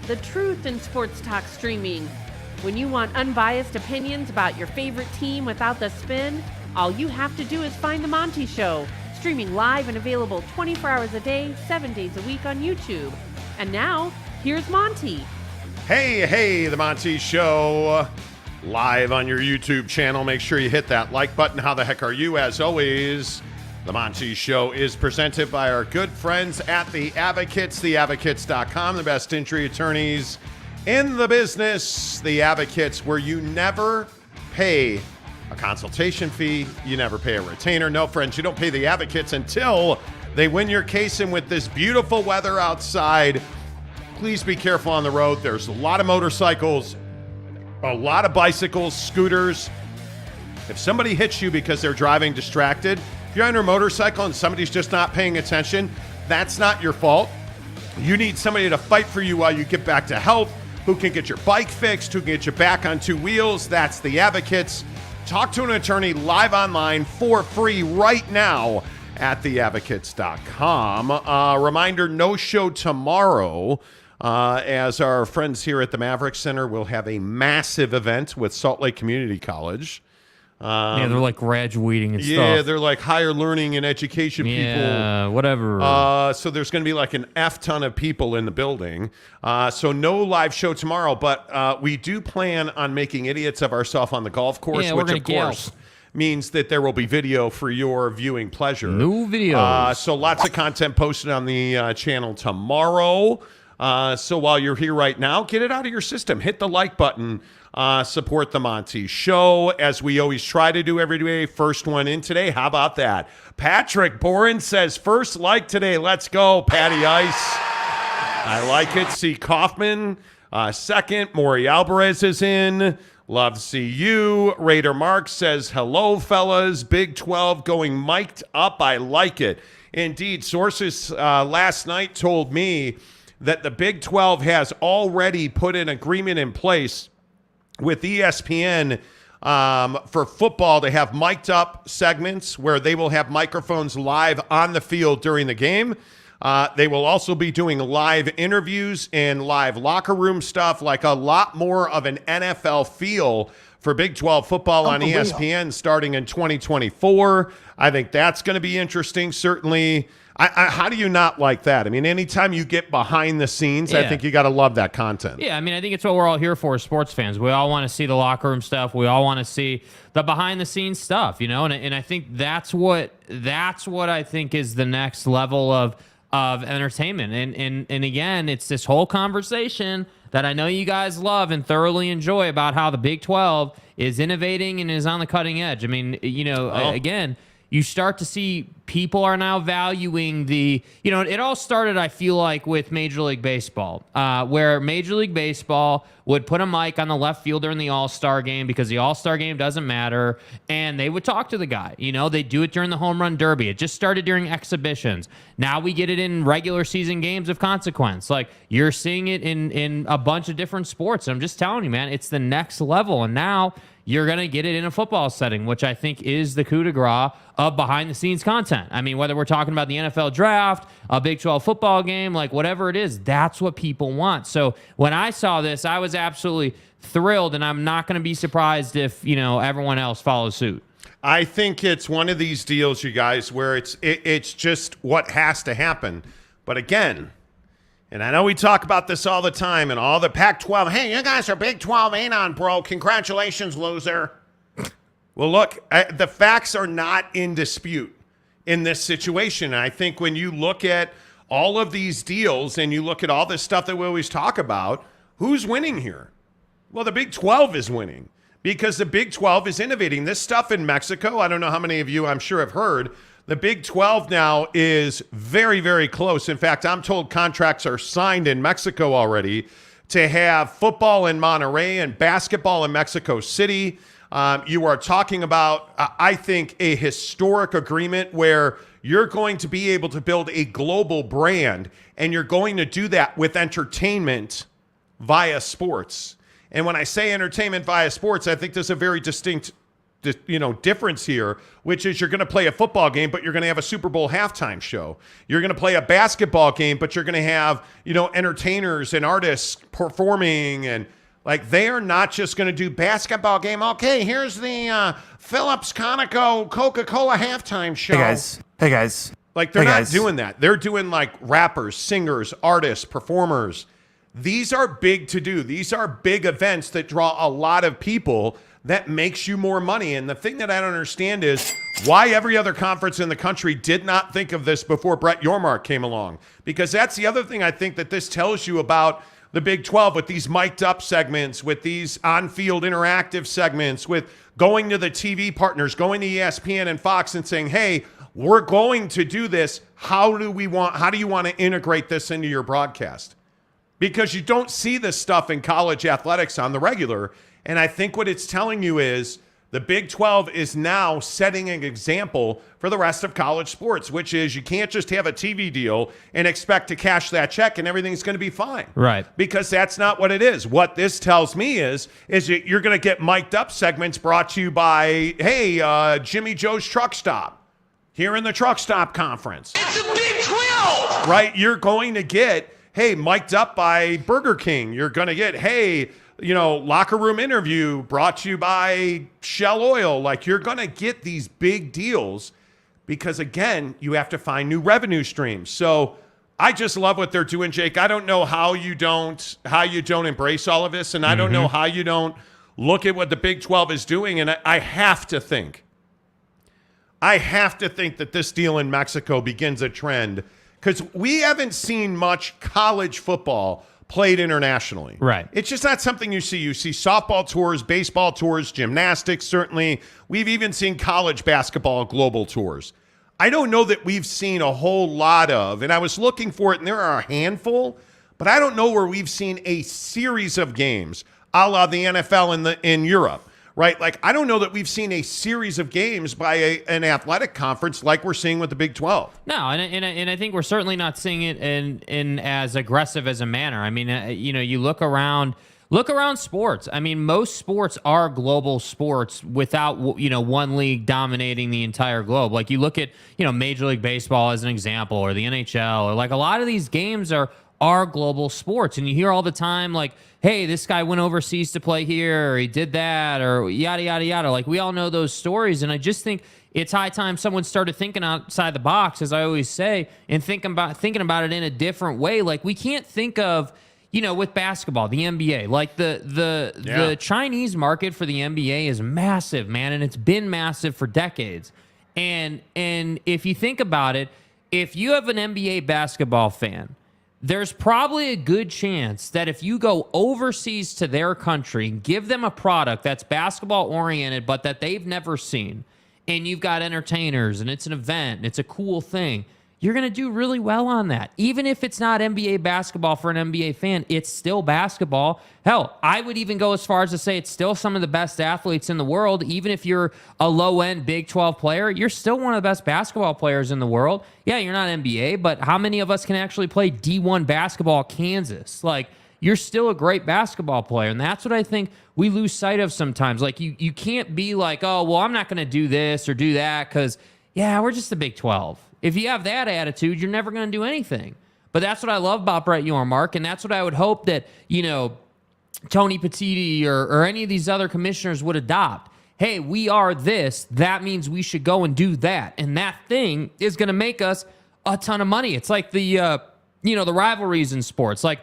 the truth in sports talk streaming. When you want unbiased opinions about your favorite team without the spin, all you have to do is find The Monty Show, streaming live and available 24 hours a day, 7 days a week on YouTube. And now, here's Monty. Hey, The Monty Show, live on your YouTube channel. Make sure you hit that like button. How the heck are you? As always, The Monty Show is presented by our good friends at The Advocates, theadvocates.com, the best injury attorneys in the business. The Advocates, where you never pay a consultation fee, you never pay a retainer. No, friends, you don't pay The Advocates until they win your case. And with this beautiful weather outside, please be careful on the road. There's a lot of motorcycles, a lot of bicycles, scooters. If somebody hits you because they're driving distracted, if you're on your motorcycle and somebody's just not paying attention, that's not your fault. You need somebody to fight for you while you get back to health, who can get your bike fixed, who can get you back on two wheels. That's The Advocates. Talk to an attorney live online for free right now at theadvocates.com. Reminder, no show tomorrow, as our friends here at the Maverick Center will have a massive event with Salt Lake Community College. Yeah, they're like graduating and stuff. Yeah, they're like higher learning and education people. Yeah, whatever. So there's going to be like an F ton of people in the building. So no live show tomorrow, but we do plan on making idiots of ourselves on the golf course, Yeah, which of course means that there will be video for your viewing pleasure. New videos. So lots of content posted on the channel tomorrow. So while you're here right now, get it out of your system. Hit the like button. Support the Monty Show, as we always try to do every day. First one in today. How about that? Patrick Boren says, first like today. Let's go, Patty Ice. I like it. C. Kaufman, second. Maury Alvarez is in. Love to see you. Raider Mark says, hello, fellas. Big 12 going mic'd up. I like it. Indeed, sources last night told me that the Big 12 has already put an agreement in place with ESPN for football to have mic'd up segments where they will have microphones live on the field during the game. They will also be doing live interviews and live locker room stuff, like a lot more of an NFL feel for Big 12 football on ESPN starting in 2024. I think that's going to be interesting, certainly. How do you not like that? I mean, anytime you get behind the scenes, I think you got to love that content. Yeah, I mean, I think it's what we're all here for as sports fans. We all want to see the locker room stuff. We all want to see the behind-the-scenes stuff, you know? And I think that's what I think is the next level of entertainment. And again, it's this whole conversation that I know you guys love and thoroughly enjoy about how the Big 12 is innovating and is on the cutting edge. I mean, you know, again, you start to see people are now valuing it all started, I feel like, with Major League Baseball, where Major League Baseball would put a mic on the left fielder in the All-Star game because the All-Star game doesn't matter, and they would talk to the guy. You know, they do it during the Home Run Derby. It just started during exhibitions. Now we get it in regular season games of consequence. Like, you're seeing it in a bunch of different sports. I'm just telling you, man, it's the next level, and now you're going to get it in a football setting, which I think is the coup de grace of behind-the-scenes content. I mean, whether we're talking about the NFL draft, a Big 12 football game, like whatever it is, that's what people want. So when I saw this, I was absolutely thrilled, and I'm not going to be surprised if, you know, everyone else follows suit. I think it's one of these deals, you guys, where it's just what has to happen. But again, and I know we talk about this all the time, and all the Pac-12, hey, you guys are Big 12 ain't on, bro. Congratulations, loser. Well, look, the facts are not in dispute in this situation. And I think when you look at all of these deals and you look at all this stuff that we always talk about, who's winning here? Well, the Big 12 is winning because the Big 12 is innovating. This stuff in Mexico, I don't know how many of you, I'm sure, have heard. The Big 12 now is very, very close. In fact, I'm told contracts are signed in Mexico already to have football in Monterrey and basketball in Mexico City. You are talking about, I think, a historic agreement where you're going to be able to build a global brand, and you're going to do that with entertainment via sports. And when I say entertainment via sports, I think there's a very distinct difference here, which is you're going to play a football game, but you're going to have a Super Bowl halftime show. You're going to play a basketball game, but you're going to have, entertainers and artists performing, and like they are not just going to do basketball game. Okay, here's the Phillips Conoco Coca-Cola halftime show. Hey guys. Like they're not doing that. They're doing like rappers, singers, artists, performers. These are big to do. These are big events that draw a lot of people. That makes you more money. And the thing that I don't understand is why every other conference in the country did not think of this before Brett Yormark came along. Because that's the other thing I think that this tells you about the Big 12 with these mic'd up segments, with these on-field interactive segments, with going to the TV partners, going to ESPN and Fox and saying, hey, we're going to do this. How do you want to integrate this into your broadcast? Because you don't see this stuff in college athletics on the regular. And I think what it's telling you is the Big 12 is now setting an example for the rest of college sports, which is you can't just have a TV deal and expect to cash that check and everything's going to be fine. Right. Because that's not what it is. What this tells me is you're going to get mic'd up segments brought to you by, hey, Jimmy Joe's Truck Stop here in the Truck Stop Conference. It's the Big 12! Right? You're going to get, hey, mic'd up by Burger King. You're going to get, hey, locker room interview brought to you by Shell Oil. Like you're going to get these big deals because, again, you have to find new revenue streams. So I just love what they're doing, Jake. I don't know how you don't embrace all of this, and I don't know how you don't look at what the Big 12 is doing. And I have to think that this deal in Mexico begins a trend because we haven't seen much college football played internationally. Right. It's just not something you see. You see softball tours, baseball tours, gymnastics, certainly. We've even seen college basketball global tours. I don't know that we've seen a whole lot of, and I was looking for it, and there are a handful, but I don't know where we've seen a series of games a la the NFL in Europe. Right? Like, I don't know that we've seen a series of games by an athletic conference like we're seeing with the Big 12. No, and I think we're certainly not seeing it in as aggressive as a manner. I mean, you look around sports. I mean, most sports are global sports without, one league dominating the entire globe. Like you look at, Major League Baseball as an example, or the NHL, or like a lot of these games are global sports. And you hear all the time, like, hey, this guy went overseas to play here, or he did that, or yada, yada, yada. Like, we all know those stories. And I just think it's high time someone started thinking outside the box, as I always say, and thinking about it in a different way. Like, we can't think of, with basketball, the NBA, like the Chinese market for the NBA is massive, man. And it's been massive for decades. And if you think about it, if you have an NBA basketball fan, there's probably a good chance that if you go overseas to their country, give them a product that's basketball oriented, but that they've never seen, and you've got entertainers and it's an event and it's a cool thing, you're going to do really well on that. Even if it's not NBA basketball for an NBA fan, it's still basketball. Hell, I would even go as far as to say it's still some of the best athletes in the world. Even if you're a low-end Big 12 player, you're still one of the best basketball players in the world. Yeah, you're not NBA, but how many of us can actually play D1 basketball at Kansas? Like, you're still a great basketball player, and that's what I think we lose sight of sometimes. Like, you can't be like, oh, well, I'm not going to do this or do that because, yeah, we're just the Big 12. If you have that attitude, you're never going to do anything. But that's what I love about Brett Yormark, and that's what I would hope that, Tony Petitti or any of these other commissioners would adopt. Hey, we are this. That means we should go and do that. And that thing is going to make us a ton of money. It's like the rivalries in sports, like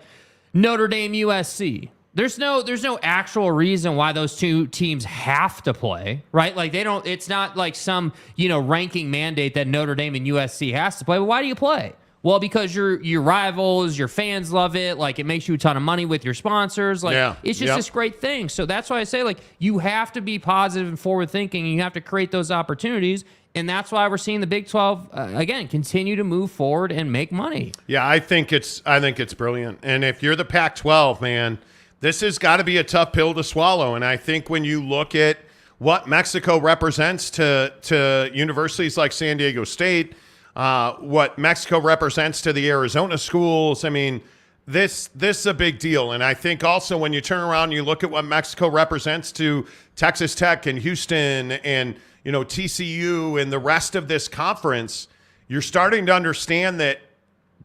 Notre Dame, USC. There's no actual reason why those two teams have to play, right? Like it's not like some, ranking mandate that Notre Dame and USC has to play. But why do you play? Well, because your rivals, your fans love it. Like, it makes you a ton of money with your sponsors. Like, It's just this great thing. So that's why I say, like, you have to be positive and forward thinking. And you have to create those opportunities. And that's why we're seeing the Big 12 again continue to move forward and make money. Yeah, I think it's brilliant. And if you're the Pac-12, man, this has got to be a tough pill to swallow. And I think when you look at what Mexico represents to universities like San Diego State, what Mexico represents to the Arizona schools, I mean, This is a big deal. And I think also when you turn around and you look at what Mexico represents to Texas Tech and Houston and, TCU and the rest of this conference, you're starting to understand that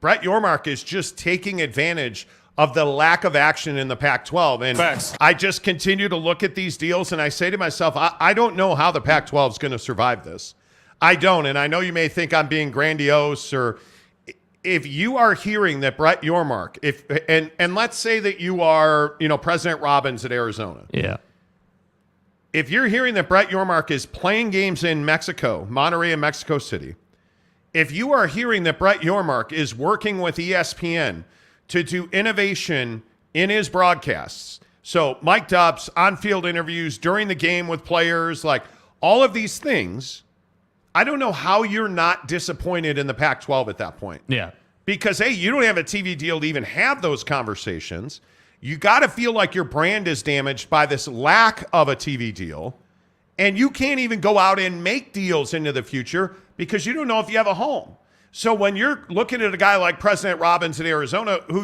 Brett Yormark is just taking advantage of the lack of action in the Pac-12. And Facts. I just continue to look at these deals and I say to myself, I don't know how the Pac-12 is going to survive this. I don't. And I know you may think I'm being grandiose, or if you are hearing that Brett Yormark, and let's say that you are, President Robbins at Arizona. Yeah. If you're hearing that Brett Yormark is playing games in Mexico, Monterrey and Mexico City, if you are hearing that Brett Yormark is working with ESPN to do innovation in his broadcasts, so mic'd ups, on-field interviews during the game with players, like all of these things, I don't know how you're not disappointed in the Pac-12 at that point. Yeah. Because, hey, you don't have a TV deal to even have those conversations. You got to feel like your brand is damaged by this lack of a TV deal. And you can't even go out and make deals into the future because you don't know if you have a home. So when you're looking at a guy like President Robbins in Arizona, who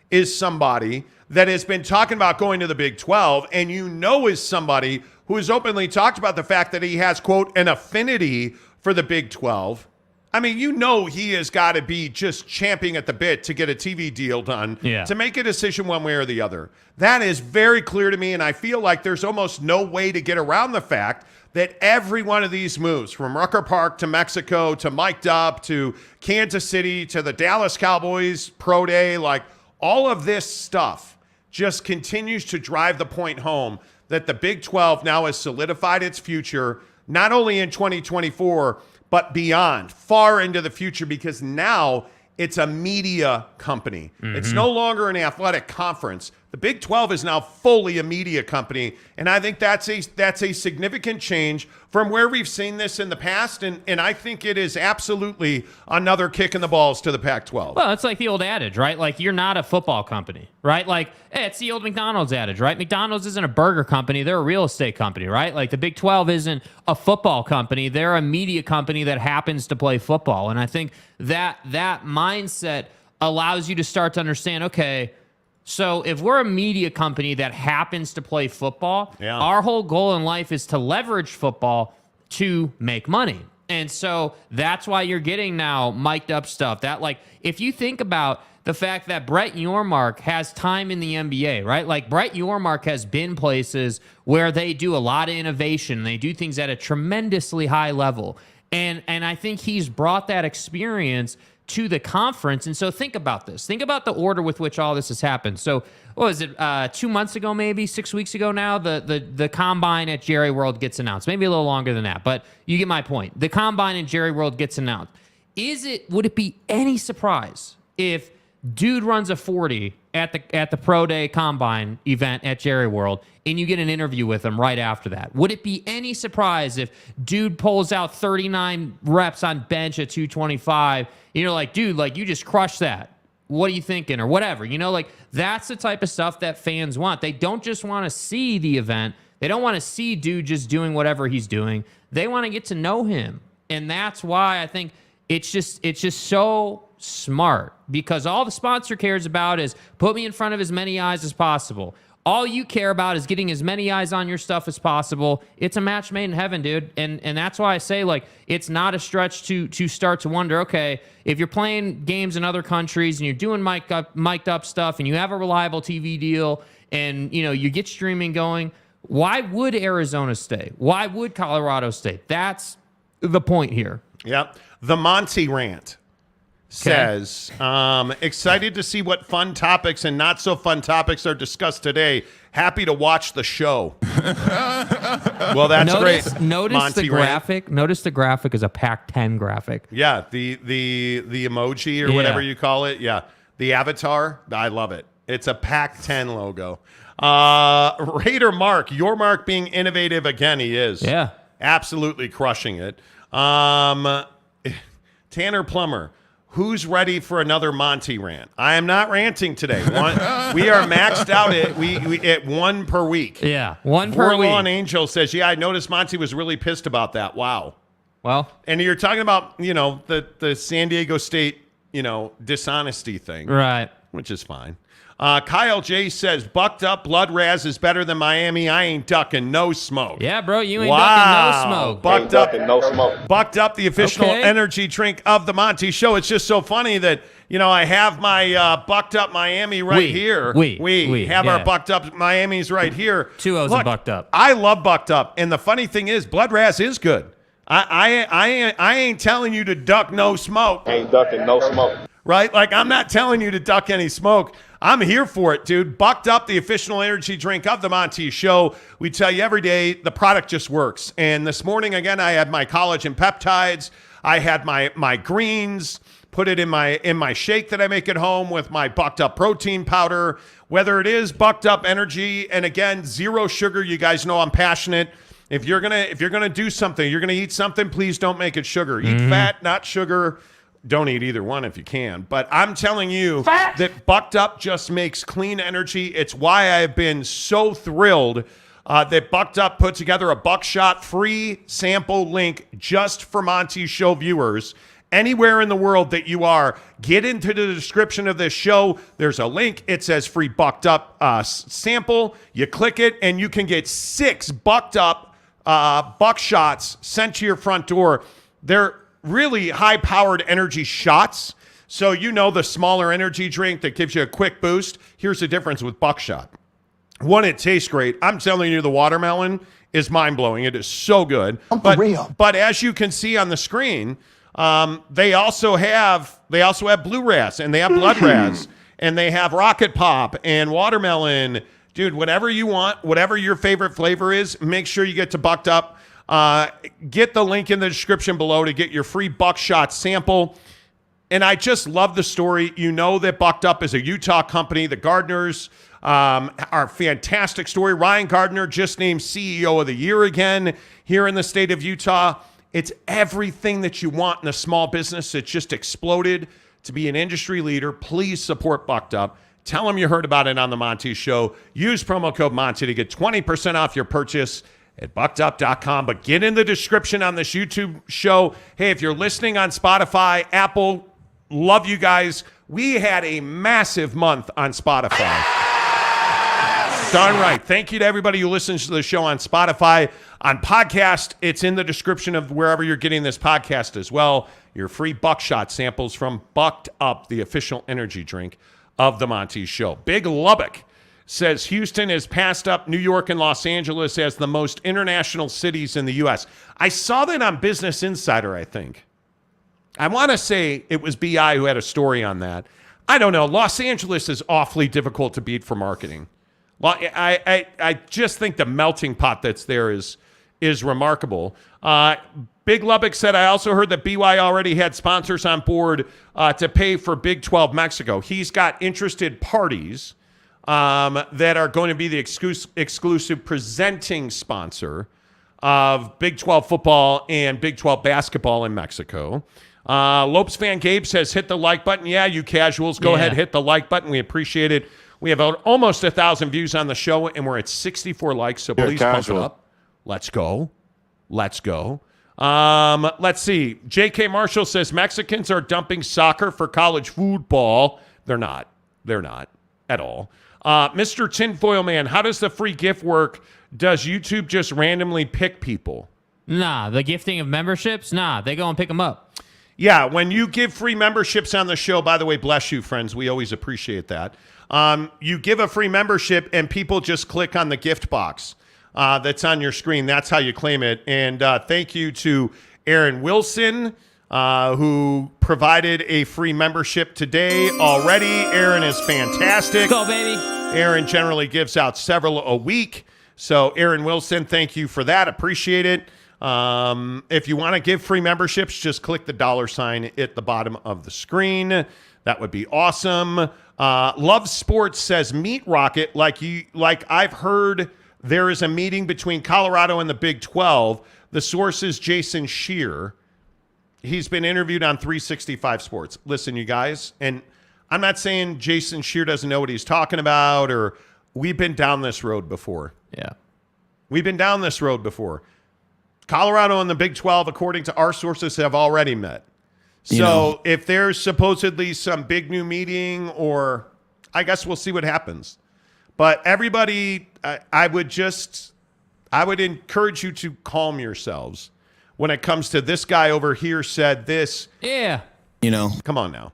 is somebody that has been talking about going to the Big 12, and is somebody who has openly talked about the fact that he has, quote, an affinity for the Big 12. I mean, he has got to be just champing at the bit to get a TV deal done, to make a decision one way or the other. That is very clear to me, and I feel like there's almost no way to get around the fact that every one of these moves, from Rucker Park to Mexico to mic'd up to Kansas City to the Dallas Cowboys Pro Day, like all of this stuff just continues to drive the point home that the Big 12 now has solidified its future, not only in 2024, but beyond, far into the future, because now it's a media company. Mm-hmm. It's no longer an athletic conference. The Big 12 is now fully a media company, and I think that's a significant change from where we've seen this in the past, and I think it is absolutely another kick in the balls to the Pac-12. Well, it's like the old adage, right? Like, you're not a football company, right? Like, it's the old McDonald's adage, right? McDonald's isn't a burger company. They're a real estate company, right? Like, the Big 12 isn't a football company. They're a media company that happens to play football, and I think that mindset allows you to start to understand, okay, so if we're a media company that happens to play football, our whole goal in life is to leverage football to make money. And so that's why you're getting now mic'd up stuff. That, like, if you think about the fact that Brett Yormark has time in the NBA, right? Like, Brett Yormark has been places where they do a lot of innovation. They do things at a tremendously high level. And I think he's brought that experience to the conference. And so think about this. Think about the order with which all this has happened. So what was it, 2 months ago, maybe 6 weeks ago now, the combine at Jerry World gets announced. Maybe a little longer than that, but you get my point. The combine at Jerry World gets announced. Would it be any surprise if dude runs a 40 at the Pro Day Combine event at Jerry World, and you get an interview with him right after that? Would it be any surprise if dude pulls out 39 reps on bench at 225? You're like, dude, like, you just crushed that. What are you thinking? Or whatever. Like, that's the type of stuff that fans want. They don't just want to see the event. They don't want to see dude just doing whatever he's doing. They want to get to know him. And that's why I think it's just so smart, because all the sponsor cares about is put me in front of as many eyes as possible. All you care about is getting as many eyes on your stuff as possible. It's a match made in heaven, dude. And that's why I say, like, it's not a stretch to start to wonder, okay, if you're playing games in other countries and you're doing mic'd up stuff and you have a reliable TV deal and, you get streaming going, why would Arizona stay? Why would Colorado stay? That's the point here. Yep. The Monty rant says, excited to see what fun topics and not so fun topics are discussed today. Happy to watch the show. Well, that's great. Notice Monty the graphic. rant. Notice the graphic is a Pac-10 graphic. Yeah, the emoji or whatever you call it. Yeah, the avatar. I love it. It's a Pac-10 logo. Raider Mark, Yormark being innovative again. He is. Yeah, absolutely crushing it. Tanner Plummer. Who's ready for another Monty rant? I am not ranting today. We are maxed out at one per week. Yeah, one per week. Forlorn Angel says, I noticed Monty was really pissed about that. Wow. Well. And you're talking about, the San Diego State, dishonesty thing. Right. which is fine. Kyle J says, bucked up blood raz is better than Miami. I ain't ducking no smoke. Yeah, bro, you ain't ducking no smoke. Bucked up, no smoke. Bucked up, the official energy drink of the Monty Show. It's just so funny that, I have my bucked up Miami here. We have our bucked up Miamis right here. 2 O's and bucked up. I love bucked up. And the funny thing is, blood raz is good. I ain't telling you to duck no smoke. Ain't ducking no smoke. Right? Like, I'm not telling you to duck any smoke. I'm here for it, dude. Bucked Up, the official energy drink of the Monty Show. We tell you every day the product just works. And this morning, again, I had my collagen peptides. I had my greens, put it in my shake that I make at home with my Bucked Up protein powder. Whether it is Bucked Up energy, and again, 0 sugar. You guys know I'm passionate. If you're gonna do something, you're gonna eat something, please don't make it sugar. Eat fat, not sugar. Don't eat either one if you can. But I'm telling you that Bucked Up just makes clean energy. It's why I've been so thrilled that Bucked Up put together a buckshot free sample link just for Monty Show viewers. Anywhere in the world that you are, get into the description of this show. There's a link. It says free Bucked Up sample. You click it, and you can get 6 Bucked Up buckshots sent to your front door. They're really high-powered energy shots. So the smaller energy drink that gives you a quick boost. Here's the difference with buckshot. One, it tastes great. I'm telling you, the watermelon is mind-blowing. It is so good. But as you can see on the screen, they also have blue raz, and they have blood raz, and they have rocket pop and watermelon. Dude, whatever you want, whatever your favorite flavor is, make sure you get to Bucked Up. Get the link in the description below to get your free buckshot sample. And I just love the story. You know that Bucked Up is a Utah company. The Gardners are a fantastic story. Ryan Gardner just named CEO of the Year again here in the state of Utah. It's everything that you want in a small business. It's just exploded to be an industry leader. Please support Bucked Up. Tell them you heard about it on the Monty Show. Use promo code Monty to get 20% off your purchase at buckedup.com. But get in the description on this YouTube show. Hey, if you're listening on Spotify, Apple, love you guys. We had a massive month on Spotify. Darn right. Thank you to everybody who listens to the show on Spotify. On podcast, it's in the description of wherever you're getting this podcast as well. Your free buckshot samples from Bucked Up, the official energy drink of the Monty Show. Big Lubbock says Houston has passed up New York and Los Angeles as the most international cities in the U.S. I saw that on Business Insider, I think. I want to say it was BI who had a story on that. I don't know. Los Angeles is awfully difficult to beat for marketing. I just think the melting pot that's there is remarkable. Big Lubbock said, I also heard that BY already had sponsors on board to pay for Big 12 Mexico. He's got interested parties that are going to be the exclusive presenting sponsor of Big 12 football and Big 12 basketball in Mexico. Lopes fan Gabe says, hit the like button. Yeah, you casuals, go ahead, hit the like button. We appreciate it. We have almost 1,000 views on the show, and we're at 64 likes, so please pump it up. Let's go. Let's see. J.K. Marshall says, Mexicans are dumping soccer for college football. They're not. They're not at all. Mr. Tinfoil Man, how does the free gift work? Does YouTube just randomly pick people? Nah, the gifting of memberships? Nah, they go and pick them up. Yeah, when you give free memberships on the show, by the way, bless you, friends. We always appreciate that. You give a free membership, and people just click on the gift box that's on your screen. That's how you claim it. And thank you to Aaron Wilson, who provided a free membership today already. Aaron is fantastic. Let's go, baby. Aaron generally gives out several a week. So, Aaron Wilson, thank you for that. Appreciate it. If you want to give free memberships, just click the $sign at the bottom of the screen. That would be awesome. Love Sports says, Meat Rocket, like I've heard there is a meeting between Colorado and the Big 12. The source is Jason Scheer. He's been interviewed on 365 Sports. Listen, you guys, and I'm not saying Jason Scheer doesn't know what he's talking about, or we've been down this road before. Yeah. We've been down this road before. Colorado and the Big 12, according to our sources, have already met. So if there's supposedly some big new meeting or I guess we'll see what happens. But everybody, I would encourage you to calm yourselves when it comes to this guy over here said this. Yeah. Come on now.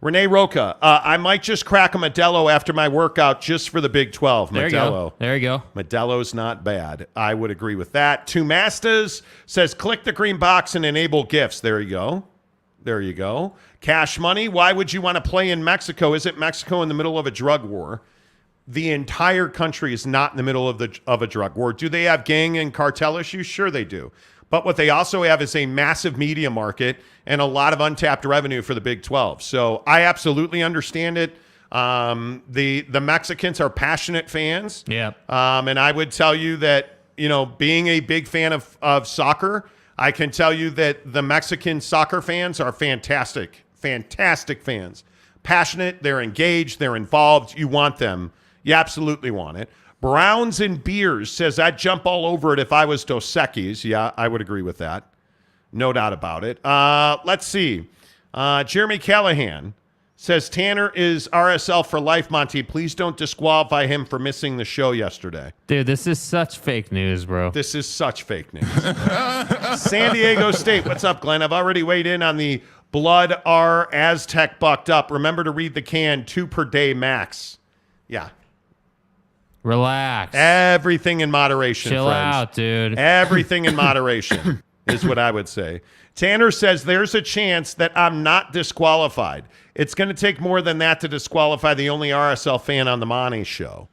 Renee Roca, I might just crack a Modelo after my workout just for the Big 12. There you go. Modelo's not bad. I would agree with that. Two Mastas says, click the green box and enable gifts. There you go. Cash Money, why would you want to play in Mexico? Isn't Mexico in the middle of a drug war? The entire country is not in the middle of a drug war. Do they have gang and cartel issues? Sure they do. But what they also have is a massive media market and a lot of untapped revenue for the Big 12. So I absolutely understand it. The Mexicans are passionate fans. Yeah. And I would tell you that, being a big fan of soccer, I can tell you that the Mexican soccer fans are fantastic fans. Passionate, they're engaged, they're involved. You want them. You absolutely want it. Browns and Beers says, I'd jump all over it if I was Dos Equis. Yeah, I would agree with that. No doubt about it. Let's see. Jeremy Callahan says, Tanner is RSL for life, Monty. Please don't disqualify him for missing the show yesterday. Dude, this is such fake news, bro. This is such fake news. San Diego State. What's up, Glenn? I've already weighed in on the Blood R Aztec bucked up. Remember to read the can, 2 per day max. Yeah. Relax. Everything in moderation, Chill friends. out, dude. Everything in moderation is what I would say. Tanner says there's a chance that I'm not disqualified. It's going to take more than that to disqualify the only RSL fan on the Monty Show.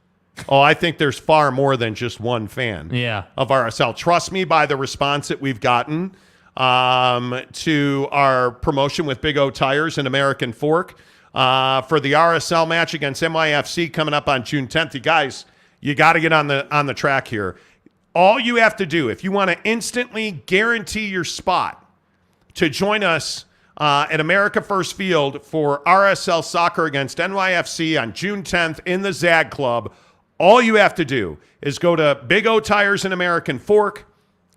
Oh, I think there's far more than just one fan of RSL. Trust me, by the response that we've gotten to our promotion with Big O Tires and American Fork for the RSL match against NYFC coming up on June 10th. You guys, you got to get on the track here. All you have to do, if you want to instantly guarantee your spot to join us at America First Field for RSL Soccer against NYFC on June 10th in the Zag Club, all you have to do is go to Big O Tires and American Fork,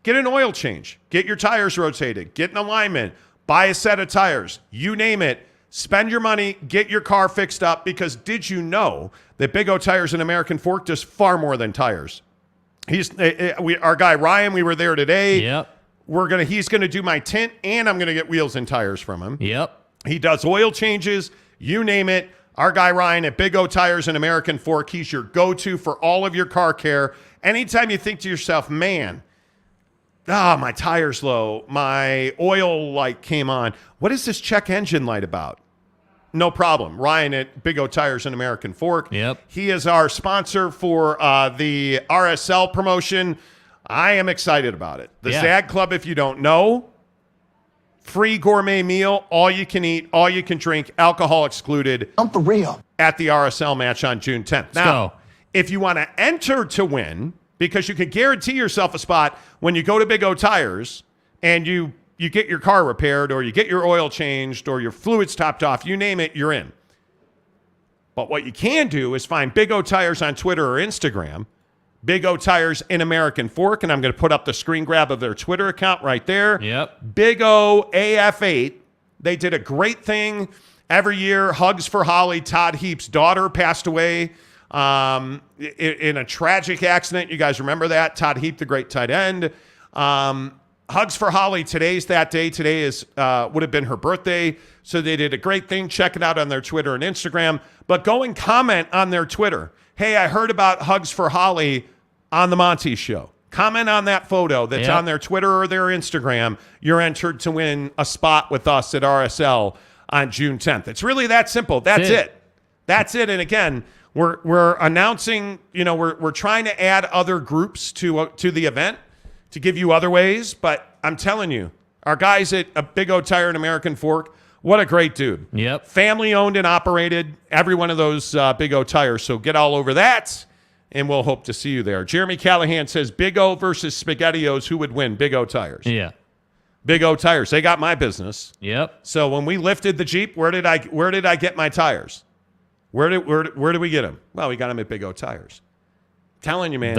get an oil change, get your tires rotated, get an alignment, buy a set of tires, you name it. Spend your money, get your car fixed up, because did you know that Big O Tires and American Fork does far more than tires? Our guy Ryan, we were there today. Yep. He's gonna do my tint, and I'm gonna get wheels and tires from him. Yep. He does oil changes, you name it. Our guy Ryan at Big O Tires and American Fork, he's your go-to for all of your car care. Anytime you think to yourself, man, my tire's low, my oil light came on, what is this check engine light about? No problem. Ryan at Big O Tires and American Fork. Yep. He is our sponsor for the RSL promotion. I am excited about it. The Zag Club, if you don't know, free gourmet meal, all you can eat, all you can drink, alcohol excluded. I'm for real. At the RSL match on June 10th. Now, if you want to enter to win, because you can guarantee yourself a spot when you go to Big O Tires and you get your car repaired or you get your oil changed or your fluids topped off, you name it, you're in. But what you can do is find Big O Tires on Twitter or Instagram, Big O Tires in American Fork, and I'm going to put up the screen grab of their Twitter account right there. Yep. Big O AF8. They did a great thing every year. Hugs for Holly. Todd Heap's daughter passed away in a tragic accident. You guys remember that? Todd Heap, the great tight end. Hugs for Holly. Today's that day. Today is would have been her birthday. So they did a great thing. Check it out on their Twitter and Instagram. But go and comment on their Twitter. Hey, I heard about Hugs for Holly on the Monty Show. Comment on that photo that's on their Twitter or their Instagram. You're entered to win a spot with us at RSL on June 10th. It's really that simple. That's it. That's it. And again, we're announcing, we're trying to add other groups to the event to give you other ways. But I'm telling you, our guys at Big O Tire and American Fork, what a great dude. Yep. Family owned and operated, every one of those Big O Tires. So get all over that, and we'll hope to see you there. Jeremy Callahan says, Big O versus SpaghettiOs, who would win? Big O Tires. Yeah. Big O Tires. They got my business. Yep. So when we lifted the Jeep, where did I get my tires? Where did we get them? Well, we got them at Big O Tires. Telling you, man.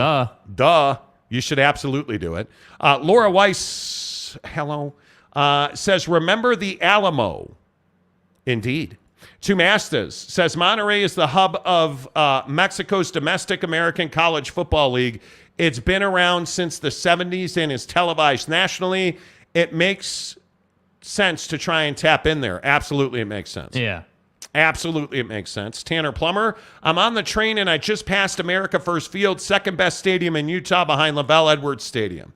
Duh. You should absolutely do it. Laura Weiss, hello, says, remember the Alamo. Indeed. Tumastas says Monterrey is the hub of Mexico's domestic American college football league. It's been around since the 70s and is televised nationally. It makes sense to try and tap in there. Absolutely, it makes sense. Yeah. Absolutely, it makes sense. Tanner Plummer, I'm on the train and I just passed America First Field, second best stadium in Utah behind Lavelle Edwards Stadium.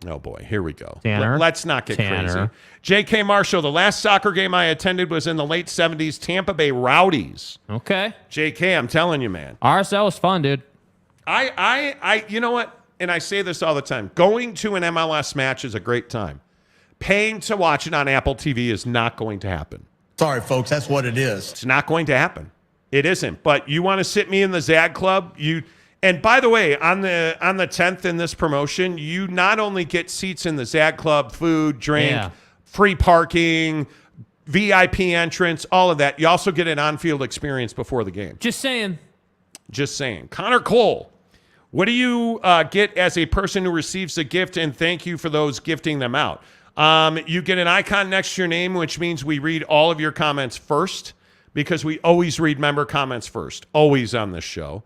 Oh, boy, here we go. Tanner. Let's not get Tanner. crazy. J.K. Marshall, the last soccer game I attended was in the late 70s, Tampa Bay Rowdies. Okay. J.K., I'm telling you, man. RSL was fun, dude. You know what? And I say this all the time. Going to an MLS match is a great time. Paying to watch it on Apple TV is not going to happen. Sorry, folks, that's what it is. It's not going to happen. It isn't. But you want to sit me in the Zag Club? And by the way, on the 10th in this promotion, you not only get seats in the Zag Club, food, drink, free parking, VIP entrance, all of that. You also get an on-field experience before the game. Just saying. Just saying. Connor Cole, what do you get as a person who receives a gift, and thank you for those gifting them out? You get an icon next to your name, which means we read all of your comments first, because we always read member comments first, always on this show.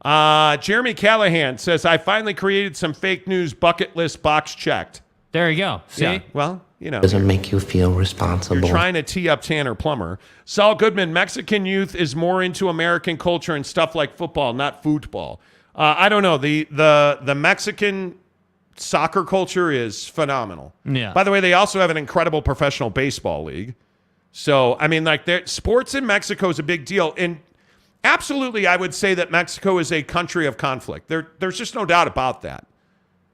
Jeremy Callahan says, I finally created some fake news bucket list box checked. There you go. See? Yeah, well, you know. Doesn't make you feel responsible. You're trying to tee up Tanner Plummer. Saul Goodman, Mexican youth is more into American culture and stuff like football, not football. I don't know. The Mexican soccer culture is phenomenal. Yeah. By the way, they also have an incredible professional baseball league. So, I mean, like, sports in Mexico is a big deal. And absolutely, I would say that Mexico is a country of conflict. There's just no doubt about that.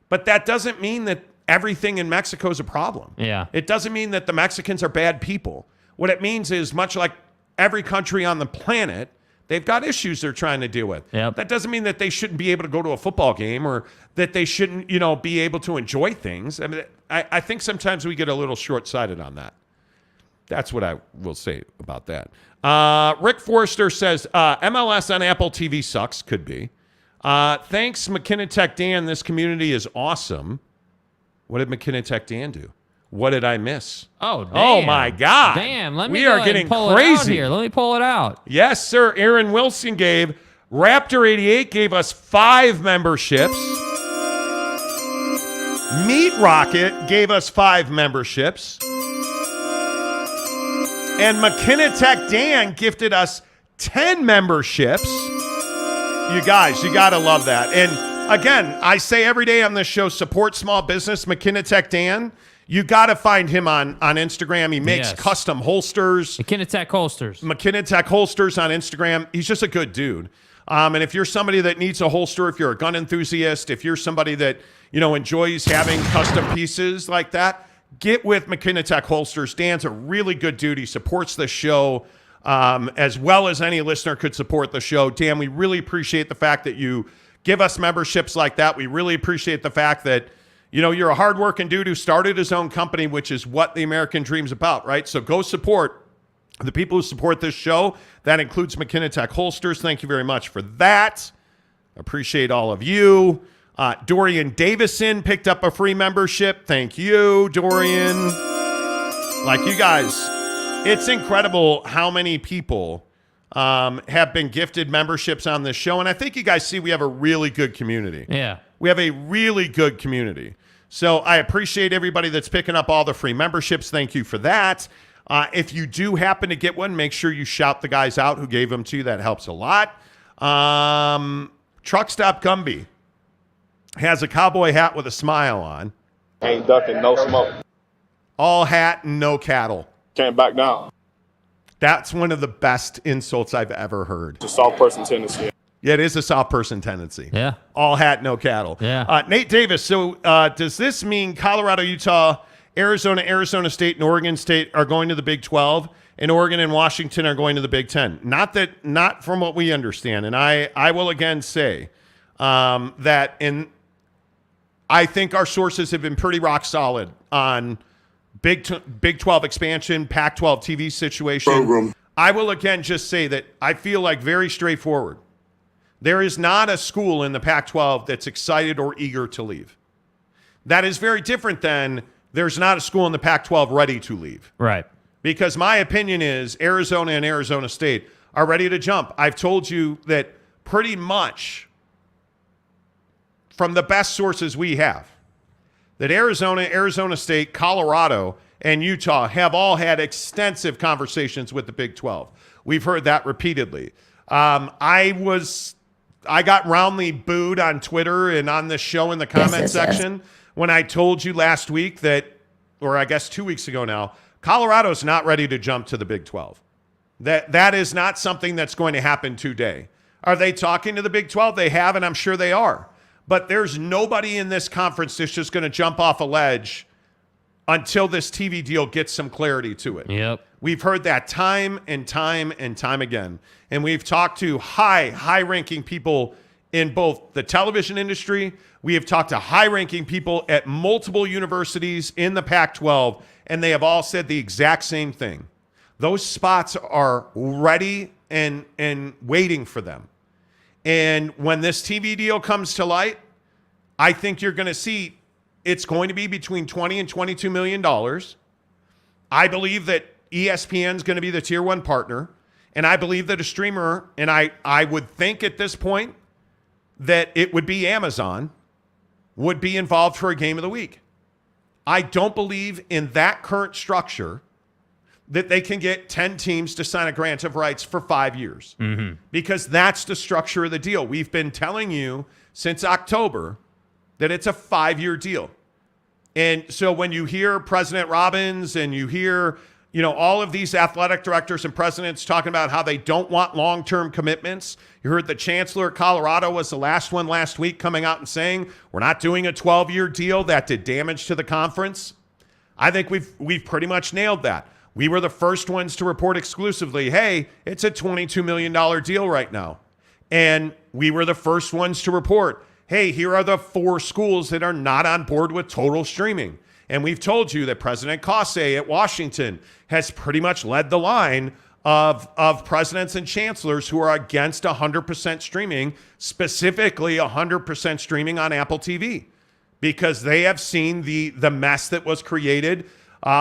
But that doesn't mean that everything in Mexico is a problem. Yeah. It doesn't mean that the Mexicans are bad people. What it means is, much like every country on the planet, they've got issues they're trying to deal with. Yep. That doesn't mean that they shouldn't be able to go to a football game or that they shouldn't, be able to enjoy things. I mean, I think sometimes we get a little short-sighted on that. That's what I will say about that. Rick Forrester says, MLS on Apple TV sucks. Could be. Thanks, McKenna Tech Dan. This community is awesome. What did McKenna Tech Dan do? What did I miss? Oh, damn. Oh, my God. Damn. Let me we go are ahead getting and pull crazy it out here. Let me pull it out. Yes, sir. Aaron Wilson gave. Raptor 88 gave us 5 memberships. Meat Rocket gave us 5 memberships. And McKenna Tech Dan gifted us 10 memberships. You guys, you got to love that. And again, I say every day on this show, support small business. McKenna Tech Dan, you got to find him on Instagram. He makes custom holsters. McKenna Tech holsters. McKenna Tech holsters on Instagram. He's just a good dude. And if you're somebody that needs a holster, if you're a gun enthusiast, if you're somebody that, enjoys having custom pieces like that, get with McKenna Tech holsters. Dan's a really good dude. He supports the show as well as any listener could support the show. Dan, we really appreciate the fact that you give us memberships like that. We really appreciate the fact that, you're a hardworking dude who started his own company, which is what the American dream's about, right? So go support the people who support this show. That includes McKenna Tech holsters. Thank you very much for that. Appreciate all of you. Dorian Davison picked up a free membership. Thank you, Dorian. Like, you guys, it's incredible how many people have been gifted memberships on this show. And I think you guys see we have a really good community. Yeah. We have a really good community. So I appreciate everybody that's picking up all the free memberships. Thank you for that. If you do happen to get one, make sure you shout the guys out who gave them to you. That helps a lot. Truck Stop Gumby has a cowboy hat with a smile on. Ain't ducking, no smoke. All hat and no cattle. Can't back down. That's one of the best insults I've ever heard. It's a soft person tendency. Yeah, it is a soft person tendency. Yeah. All hat, no cattle. Yeah. Nate Davis, so does this mean Colorado, Utah, Arizona State, and Oregon State are going to the Big 12, and Oregon and Washington are going to the Big 10? Not from what we understand. And I will again say that I think our sources have been pretty rock solid on Big 12 expansion, Pac-12 TV situation. Program. I will again just say that I feel like very straightforward. There is not a school in the Pac-12 that's excited or eager to leave. That is very different than there's not a school in the Pac-12 ready to leave. Right. because my opinion is Arizona and Arizona State are ready to jump. I've told you that pretty much from the best sources we have, that Arizona, Arizona State, Colorado, and Utah have all had extensive conversations with the Big 12. We've heard that repeatedly. I got roundly booed on Twitter and on this show in the comment section when I told you last week that, or I guess 2 weeks ago now, Colorado's not ready to jump to the Big 12. That is not something that's going to happen today. Are they talking to the Big 12? They have, and I'm sure they are. But there's nobody in this conference that's just going to jump off a ledge until this TV deal gets some clarity to it. Yep. We've heard that time and time and time again. And we've talked to high-ranking people in both the television industry. We have talked to high-ranking people at multiple universities in the Pac-12, and they have all said the exact same thing. Those spots are ready and waiting for them. And when this TV deal comes to light, I think you're going to see it's going to be between $20 and $22 million. I believe that ESPN is going to be the tier one partner. And I believe that a streamer, and I would think at this point that it would be Amazon, would be involved for a game of the week. I don't believe in that current structure that they can get 10 teams to sign a grant of rights for 5 years. Because that's the structure of the deal. We've been telling you since October that it's a 5-year deal. And so when you hear President Robbins and you hear, all of these athletic directors and presidents talking about how they don't want long-term commitments, you heard the chancellor of Colorado was the last one last week coming out and saying, we're not doing a 12-year deal. That did damage to the conference. I think we've pretty much nailed that. We were the first ones to report exclusively, hey, it's a $22 million deal right now. And we were the first ones to report, hey, here are the 4 schools that are not on board with total streaming. And we've told you that President Kase at Washington has pretty much led the line of presidents and chancellors who are against 100% streaming, specifically 100% streaming on Apple TV, because they have seen the mess that was created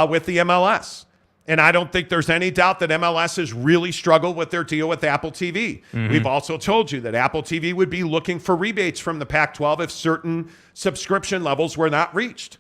with the MLS. And I don't think there's any doubt that MLS has really struggled with their deal with Apple TV. We've also told you that Apple TV would be looking for rebates from the Pac-12 if certain subscription levels were not reached.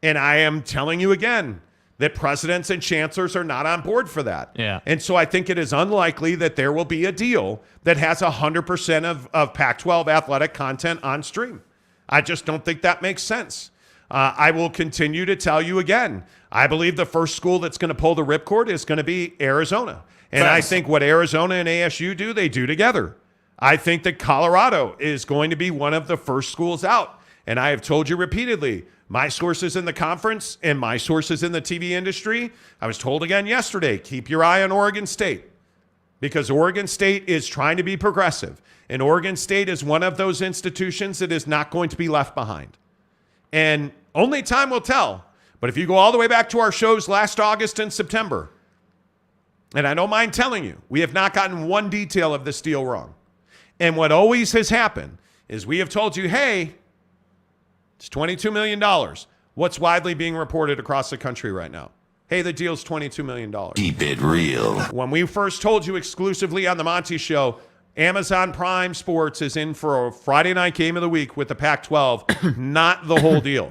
And I am telling you again that presidents and chancellors are not on board for that. Yeah. And so I think it is unlikely that there will be a deal that has 100% of Pac-12 athletic content on stream. I just don't think that makes sense. I will continue to tell you again, I believe the first school that's going to pull the ripcord is going to be Arizona. And I think what Arizona and ASU do, they do together. I think that Colorado is going to be one of the first schools out. And I have told you repeatedly, my sources in the conference and my sources in the TV industry, I was told again yesterday, keep your eye on Oregon State, because Oregon State is trying to be progressive. And Oregon State is one of those institutions that is not going to be left behind. And only time will tell. But if you go all the way back to our shows last August and September, and I don't mind telling you, we have not gotten one detail of this deal wrong. And what always has happened is we have told you, hey, it's $22 million. What's widely being reported across the country right now? Hey, the deal's $22 million. Keep it real. When we first told you exclusively on the Monty Show, Amazon Prime Sports is in for a Friday night game of the week with the Pac-12, not the whole deal.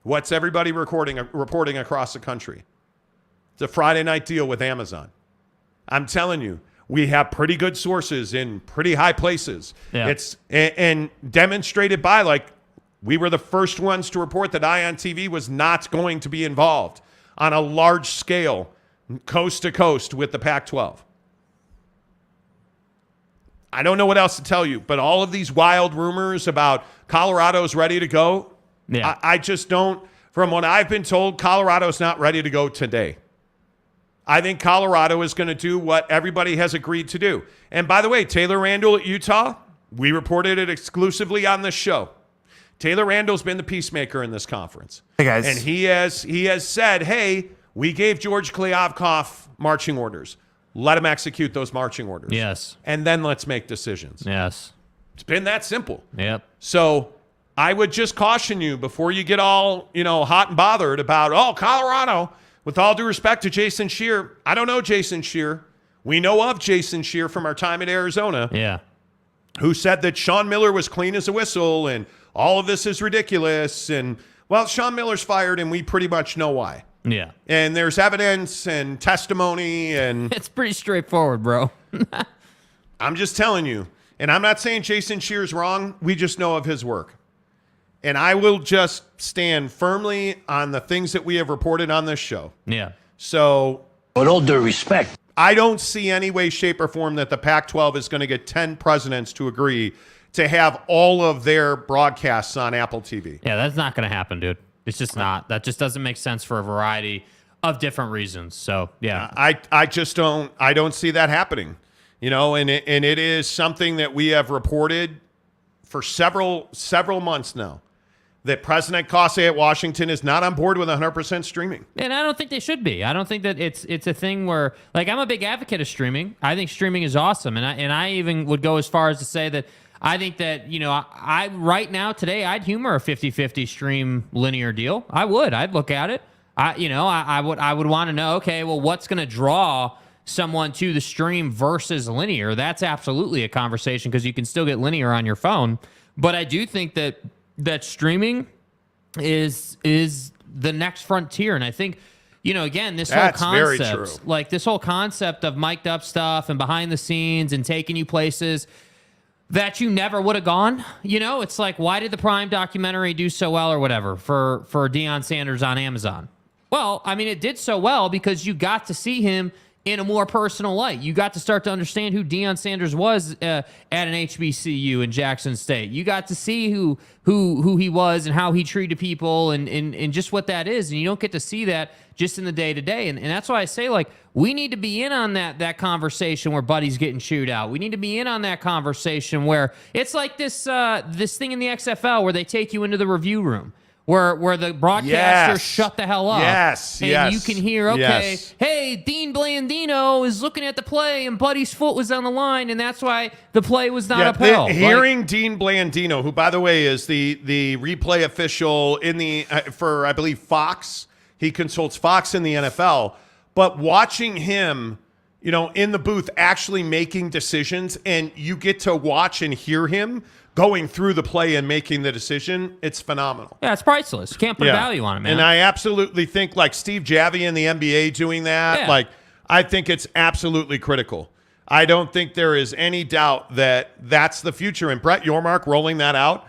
What's everybody reporting across the country? It's a Friday night deal with Amazon. I'm telling you, we have pretty good sources in pretty high places. Yeah. It's and demonstrated by, like, we were the first ones to report that Ion TV was not going to be involved on a large scale, coast to coast with the Pac-12. I don't know what else to tell you, but all of these wild rumors about Colorado's ready to go, I just don't. From what I've been told, Colorado's not ready to go today. I think Colorado is going to do what everybody has agreed to do. And by the way, Taylor Randall at Utah, we reported it exclusively on this show. Taylor Randall's been the peacemaker in this conference. Hey, guys. And he has said, hey, we gave George Kliavkoff marching orders. Let him execute those marching orders. Yes. And then let's make decisions. Yes. It's been that simple. Yep. So I would just caution you before you get all, hot and bothered about, Colorado, with all due respect to Jason Scheer, I don't know Jason Scheer. We know of Jason Scheer from our time at Arizona. Yeah. Who said that Sean Miller was clean as a whistle and all of this is ridiculous. And, well, Sean Miller's fired and we pretty much know why. Yeah. And there's evidence and testimony and... It's pretty straightforward, bro. I'm just telling you. And I'm not saying Jason Scheer's wrong. We just know of his work. And I will just stand firmly on the things that we have reported on this show. Yeah. So... With all due respect. I don't see any way, shape, or form that the Pac-12 is going to get 10 presidents to agree to have all of their broadcasts on Apple TV. Yeah, that's not going to happen, dude. It's just not. That just doesn't make sense for a variety of different reasons. So, yeah. I just don't see that happening. And it is something that we have reported for several months now, that President Kase at Washington is not on board with 100% streaming. And I don't think they should be. I don't think that it's a thing where, like, I'm a big advocate of streaming. I think streaming is awesome. And I even would go as far as to say that I think that, I right now, today, I'd humor a 50-50 stream linear deal. I would. I'd look at it. I would want to know, okay, well, what's going to draw someone to the stream versus linear? That's absolutely a conversation because you can still get linear on your phone. But I do think that streaming is the next frontier. And I think, again, this That's whole very concept, true. like this whole concept of mic'd up stuff and behind the scenes and taking you places that you never would have gone. It's like, why did the Prime documentary do so well or whatever for Deion Sanders on Amazon? Well, I mean, it did so well because you got to see him in a more personal light. You got to start to understand who Deion Sanders was at an HBCU in Jackson State. You got to see who he was and how he treated people and just what that is. And you don't get to see that just in the day-to-day. And that's why I say, like, we need to be in on that conversation where Buddy's getting chewed out. We need to be in on that conversation where it's like this thing in the XFL where they take you into the review room. Where the broadcasters shut the hell up. Yes, and you can hear, hey, Dean Blandino is looking at the play and Buddy's foot was on the line, and that's why the play was not upheld. Hearing Dean Blandino, who, by the way, is the replay official for, I believe, Fox. He consults Fox in the NFL. But watching him, in the booth actually making decisions, and you get to watch and hear him going through the play and making the decision, it's phenomenal. Yeah, it's priceless. Can't put a value on it, man. And I absolutely think, like, Steve Javie in the NBA doing that, I think it's absolutely critical. I don't think there is any doubt that that's the future. And Brett Yormark rolling that out,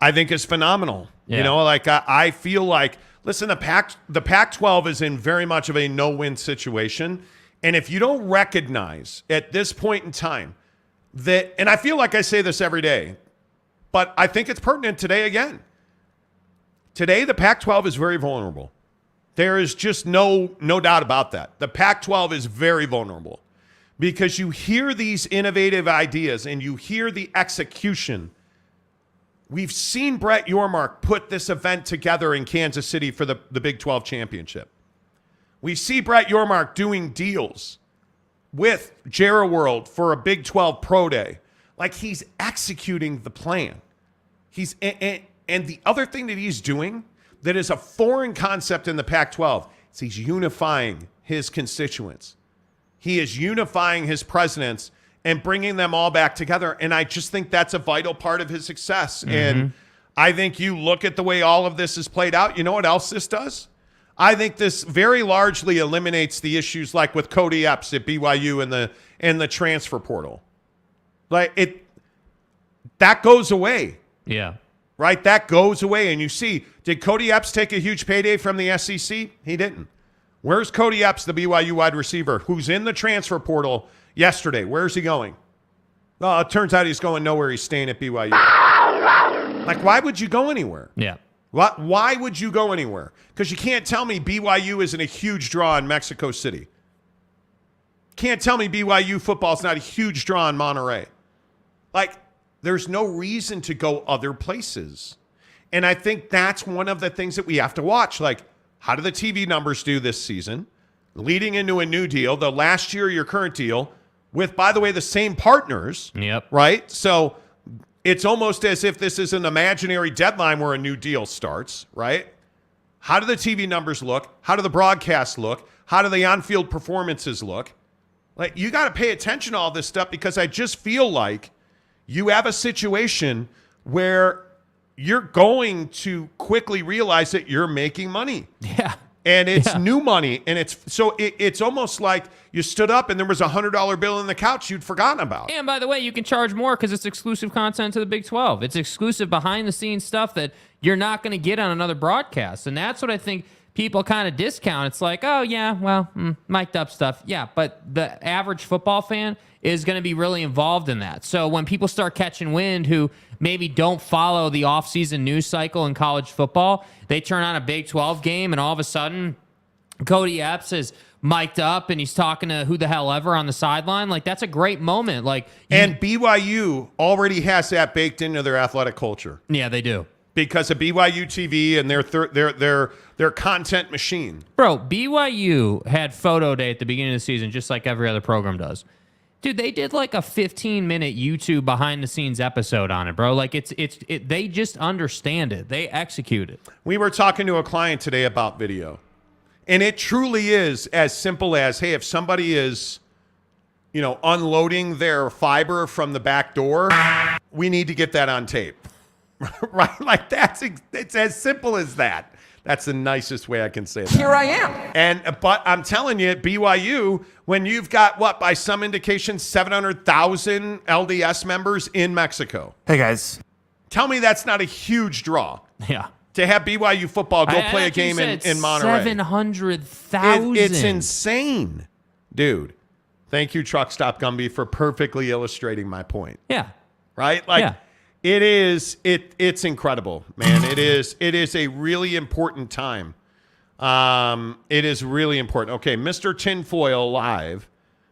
I think is phenomenal. Yeah. I feel like, listen, the Pac-12 is in very much of a no-win situation. And if you don't recognize at this point in time that, and I feel like I say this every day, but I think it's pertinent today again. Today, the Pac-12 is very vulnerable. There is just no doubt about that. The Pac-12 is very vulnerable because you hear these innovative ideas and you hear the execution. We've seen Brett Yormark put this event together in Kansas City for the Big 12 championship. We see Brett Yormark doing deals with Jera World for a Big 12 Pro Day. Like, he's executing the plan. And the other thing that he's doing that is a foreign concept in the Pac-12 is he's unifying his constituents. He is unifying his presidents and bringing them all back together. And I just think that's a vital part of his success. Mm-hmm. And I think you look at the way all of this is played out. You know what else this does? I think this very largely eliminates the issues like with Cody Epps at BYU and the transfer portal. That goes away. Yeah. Right? That goes away. And you see, did Cody Epps take a huge payday from the SEC? He didn't. Where's Cody Epps, the BYU wide receiver, who's in the transfer portal yesterday? Where's he going? Well, it turns out he's going nowhere. He's staying at BYU. Like, why would you go anywhere? Yeah. Why would you go anywhere? Because you can't tell me BYU isn't a huge draw in Mexico City. Can't tell me BYU football's not a huge draw in Monterey. Like, there's no reason to go other places. And I think that's one of the things that we have to watch. Like, how do the TV numbers do this season? Leading into a new deal, the last year of your current deal, with, by the way, the same partners. Yep. Right? So it's almost as if this is an imaginary deadline where a new deal starts, right? How do the TV numbers look? How do the broadcasts look? How do the on-field performances look? Like, you got to pay attention to all this stuff, because I just feel like you have a situation where you're going to quickly realize that you're making money. Yeah. And it's new money. And it's almost like you stood up and there was $100 bill in the couch you'd forgotten about. And by the way, you can charge more because it's exclusive content to the Big 12. It's exclusive behind-the-scenes stuff that you're not going to get on another broadcast. And that's what I think people kind of discount. It's like, oh, yeah, well, mic'd up stuff. Yeah, but the average football fan is going to be really involved in that. So when people start catching wind who maybe don't follow the offseason news cycle in college football, they turn on a Big 12 game, and all of a sudden Cody Epps is mic'd up and he's talking to who the hell ever on the sideline. Like, that's a great moment. And BYU already has that baked into their athletic culture. Yeah, they do. Because of BYU TV and their content machine. Bro, BYU had photo day at the beginning of the season, just like every other program does. Dude, they did like a 15-minute YouTube behind-the-scenes episode on it, bro. Like, they just understand it. They execute it. We were talking to a client today about video, and it truly is as simple as, hey, if somebody is, unloading their fiber from the back door, we need to get that on tape, right? Like, it's as simple as that. That's the nicest way I can say that. Here I am. But I'm telling you, BYU, when you've got, by some indication, 700,000 LDS members in Mexico. Hey, guys. Tell me that's not a huge draw. Yeah. To have BYU football go play a game in Monterey. 700,000. It's insane. Dude, thank you, Truck Stop Gumby, for perfectly illustrating my point. Yeah. Right? It's incredible, man. It is a really important time. It is really important. Okay, Mr. Tinfoil Live.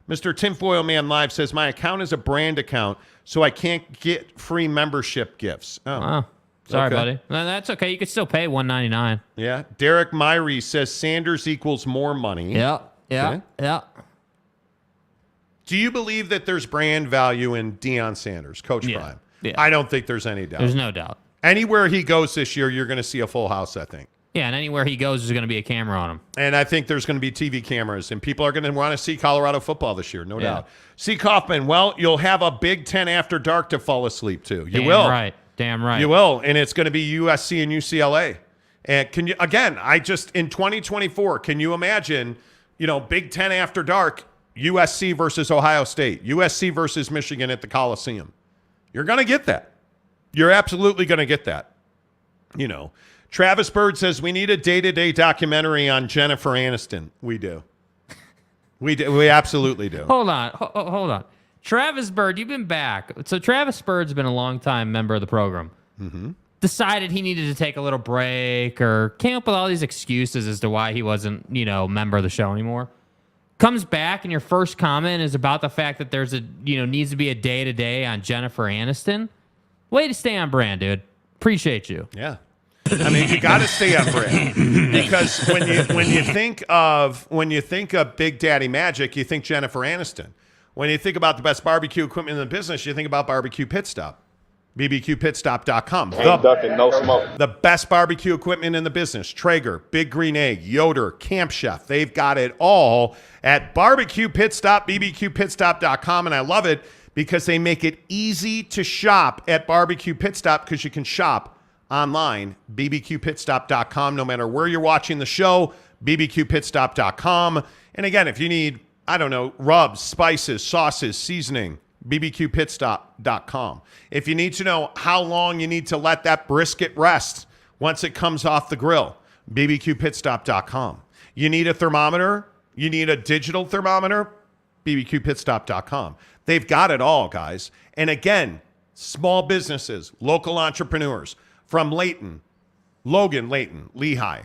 Mr. Tinfoil Man Live says, my account is a brand account, so I can't get free membership gifts. Oh. Wow. Sorry, buddy. No, that's okay. You could still pay $199. Yeah. Derek Myrie says Sanders equals more money. Yeah. Okay. Do you believe that there's brand value in Deion Sanders, Coach Prime? Yeah. I don't think there's any doubt. There's no doubt. Anywhere he goes this year, you're going to see a full house, I think. Yeah, and anywhere he goes, there's going to be a camera on him. And I think there's going to be TV cameras, and people are going to want to see Colorado football this year, no doubt. C. Kaufman, well, you'll have a Big Ten after dark to fall asleep to. You will. Damn right. You will, and it's going to be USC and UCLA. And can you, again, in 2024, can you imagine, Big Ten after dark, USC versus Ohio State, USC versus Michigan at the Coliseum? You're going to get that. You're absolutely going to get that. Travis Bird says, we need a day-to-day documentary on Jennifer Aniston. We do. We do. We absolutely do. Hold on. Travis Bird, you've been back. So Travis Bird's been a long-time member of the program. Mm-hmm. Decided he needed to take a little break or came up with all these excuses as to why he wasn't, member of the show anymore. Comes back and your first comment is about the fact that there's needs to be a day-to-day on Jennifer Aniston. Way to stay on brand, dude. Appreciate you. Yeah. I mean, you got to stay on brand because when you think of Big Daddy Magic, you think Jennifer Aniston. When you think about the best barbecue equipment in the business, you think about Barbecue Pit Stop. BBQPitstop.com. Ain't ducking, no smoke. The best barbecue equipment in the business. Traeger, Big Green Egg, Yoder, Camp Chef. They've got it all at Barbecue Pit Stop, BBQPitstop.com. And I love it because they make it easy to shop at Barbecue Pit Stop because you can shop online, bbqpitstop.com. No matter where you're watching the show, bbqpitstop.com. And again, if you need, rubs, spices, sauces, seasoning, bbqpitstop.com. If you need to know how long you need to let that brisket rest once it comes off the grill, bbqpitstop.com. You need a thermometer? You need a digital thermometer? bbqpitstop.com. They've got it all, guys. And again, small businesses, local entrepreneurs from Layton, Logan Layton, Lehigh,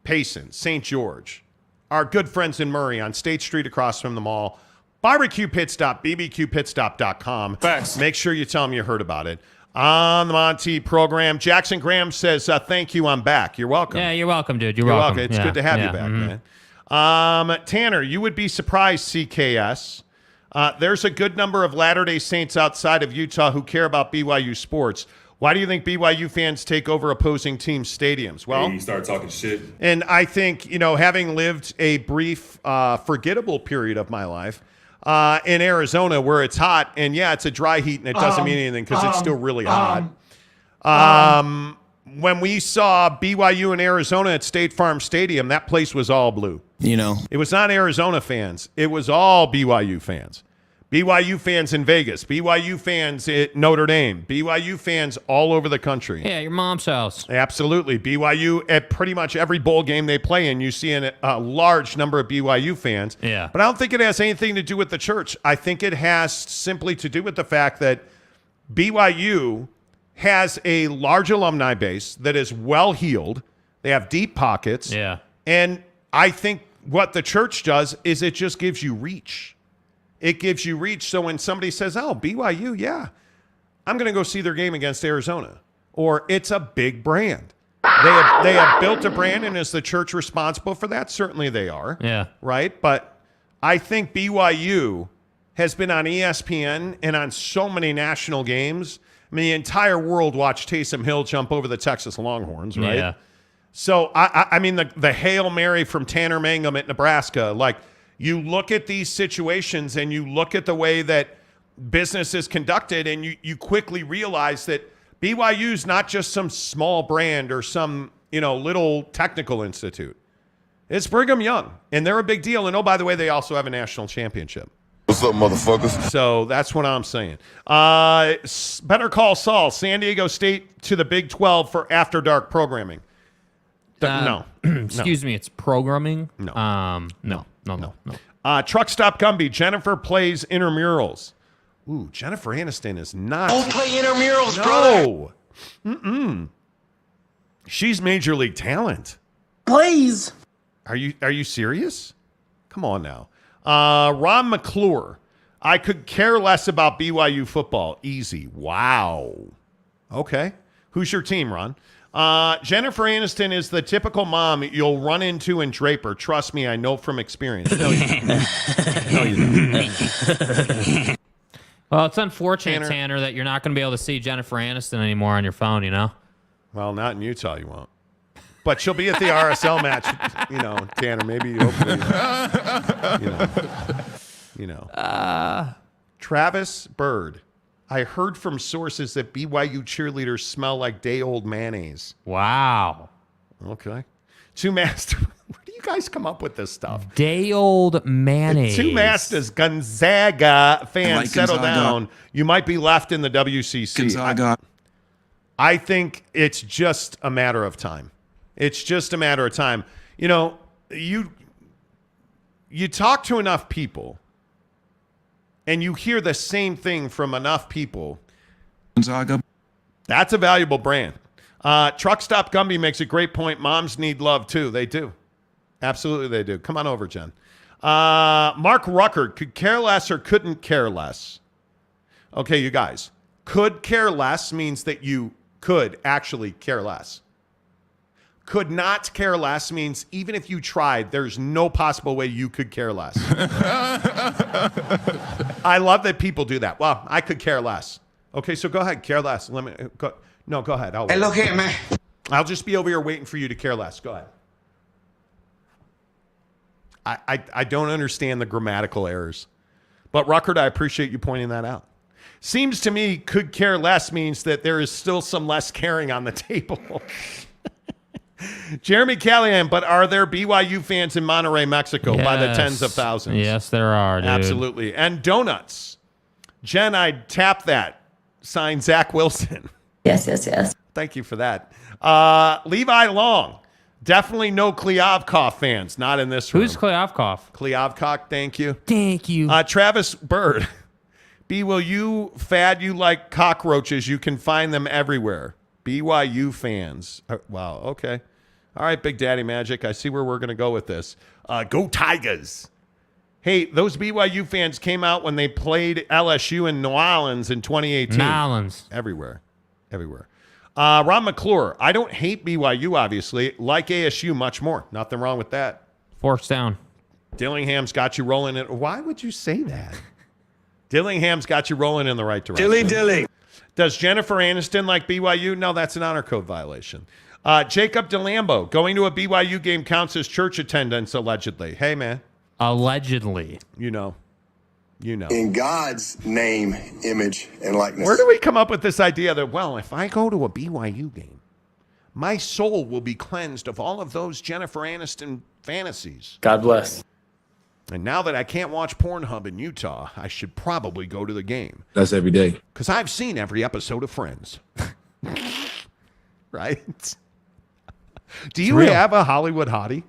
Payson, St. George, our good friends in Murray on State Street across from the mall. Barbecue Pit Stop, bbqpitstop.com. Thanks. Make sure you tell them you heard about it. On the Monty program, Jackson Graham says, thank you, I'm back. You're welcome. Yeah, you're welcome, dude. You're welcome. It's good to have you back, man. Tanner, you would be surprised, CKS. There's a good number of Latter-day Saints outside of Utah who care about BYU sports. Why do you think BYU fans take over opposing team stadiums? Well, you start talking shit. And I think, having lived a brief, forgettable period of my life in Arizona where it's hot, and it's a dry heat and it doesn't mean anything because it's still really hot. When we saw BYU in Arizona at State Farm Stadium, that place was all blue. It was not Arizona fans. It was all BYU fans. BYU fans in Vegas, BYU fans at Notre Dame, BYU fans all over the country. Yeah, your mom's house. Absolutely. BYU at pretty much every bowl game they play in, you see a large number of BYU fans. Yeah. But I don't think it has anything to do with the church. I think it has simply to do with the fact that BYU has a large alumni base that is well-heeled. They have deep pockets. Yeah. And I think what the church does is it just gives you reach. It gives you reach. So when somebody says, oh, BYU, yeah, I'm going to go see their game against Arizona. Or it's a big brand. They have built a brand, and is the church responsible for that? Certainly they are. Yeah. Right? But I think BYU has been on ESPN and on so many national games. I mean, the entire world watched Taysom Hill jump over the Texas Longhorns, right? Yeah. So, I mean, the Hail Mary from Tanner Mangum at Nebraska, like, you look at these situations and you look at the way that business is conducted, and you quickly realize that BYU is not just some small brand or some, little technical institute. It's Brigham Young, and they're a big deal. And, oh, by the way, they also have a national championship. What's up, motherfuckers? So that's what I'm saying. Better Call Saul, San Diego State to the Big 12 for After Dark programming. No. Excuse me, it's programming? No. No. Truck Stop Gumby, Jennifer plays intramurals. Ooh, Jennifer Aniston is not. Don't play intramurals, brother. No. She's major league talent. Please. Are you serious? Come on now. Ron McClure, I could care less about BYU football. Easy. Wow. Okay. Who's your team, Ron? Jennifer Aniston is the typical mom you'll run into in Draper. Trust me, I know from experience. No, you don't. Well, it's unfortunate, Tanner, that you're not going to be able to see Jennifer Aniston anymore on your phone, Well, not in Utah, you won't. But she'll be at the RSL match, Tanner. Maybe, hopefully, Travis Bird. I heard from sources that BYU cheerleaders smell like day-old mayonnaise. Wow. Okay. Where do you guys come up with this stuff? Day-old mayonnaise. Two Masters Gonzaga fans, settle down. You might be left in the WCC. Gonzaga. I think it's just a matter of time. It's just a matter of time. You talk to enough people, and you hear the same thing from enough people. Gonzaga. That's a valuable brand. Truck Stop Gumby makes a great point. Moms need love, too. They do. Absolutely, they do. Come on over, Jen. Mark Ruckert, could care less or couldn't care less? Okay, you guys. Could care less means that you could actually care less. Could not care less means even if you tried, there's no possible way you could care less. I love that people do that. Well, I could care less. Okay, so go ahead, care less. Go ahead. Hey, look here, man. I'll just be over here waiting for you to care less. Go ahead. I don't understand the grammatical errors. But, Ruckert, I appreciate you pointing that out. Seems to me could care less means that there is still some less caring on the table. Jeremy Callahan, but are there BYU fans in Monterrey, Mexico by the tens of thousands? Yes, there are, dude. Absolutely. And donuts. Jen, I'd tap that. Signed, Zach Wilson. Yes. Thank you for that. Levi Long. Definitely no Kliavkov fans. Not in this room. Who's Kliavkov? Kliavkov, thank you. Thank you. Travis Bird. B, will you fad you like cockroaches? You can find them everywhere. BYU fans. Wow, okay. All right, Big Daddy Magic. I see where we're going to go with this. Go Tigers. Hey, those BYU fans came out when they played LSU in New Orleans in 2018. New Orleans. Everywhere. Ron McClure. I don't hate BYU, obviously. Like ASU much more. Nothing wrong with that. Forks down. Dillingham's got you rolling in. Why would you say that? Dillingham's got you rolling in the right direction. Dilly. Does Jennifer Aniston like BYU? No, that's an honor code violation. Jacob DeLambo, going to a BYU game counts as church attendance, allegedly. Hey, man. Allegedly. You know. In God's name, image, and likeness. Where do we come up with this idea that, well, if I go to a BYU game, my soul will be cleansed of all of those Jennifer Aniston fantasies? God bless. And now that I can't watch Pornhub in Utah, I should probably go to the game. That's every day. Because I've seen every episode of Friends. Right? Do you have a Hollywood hottie?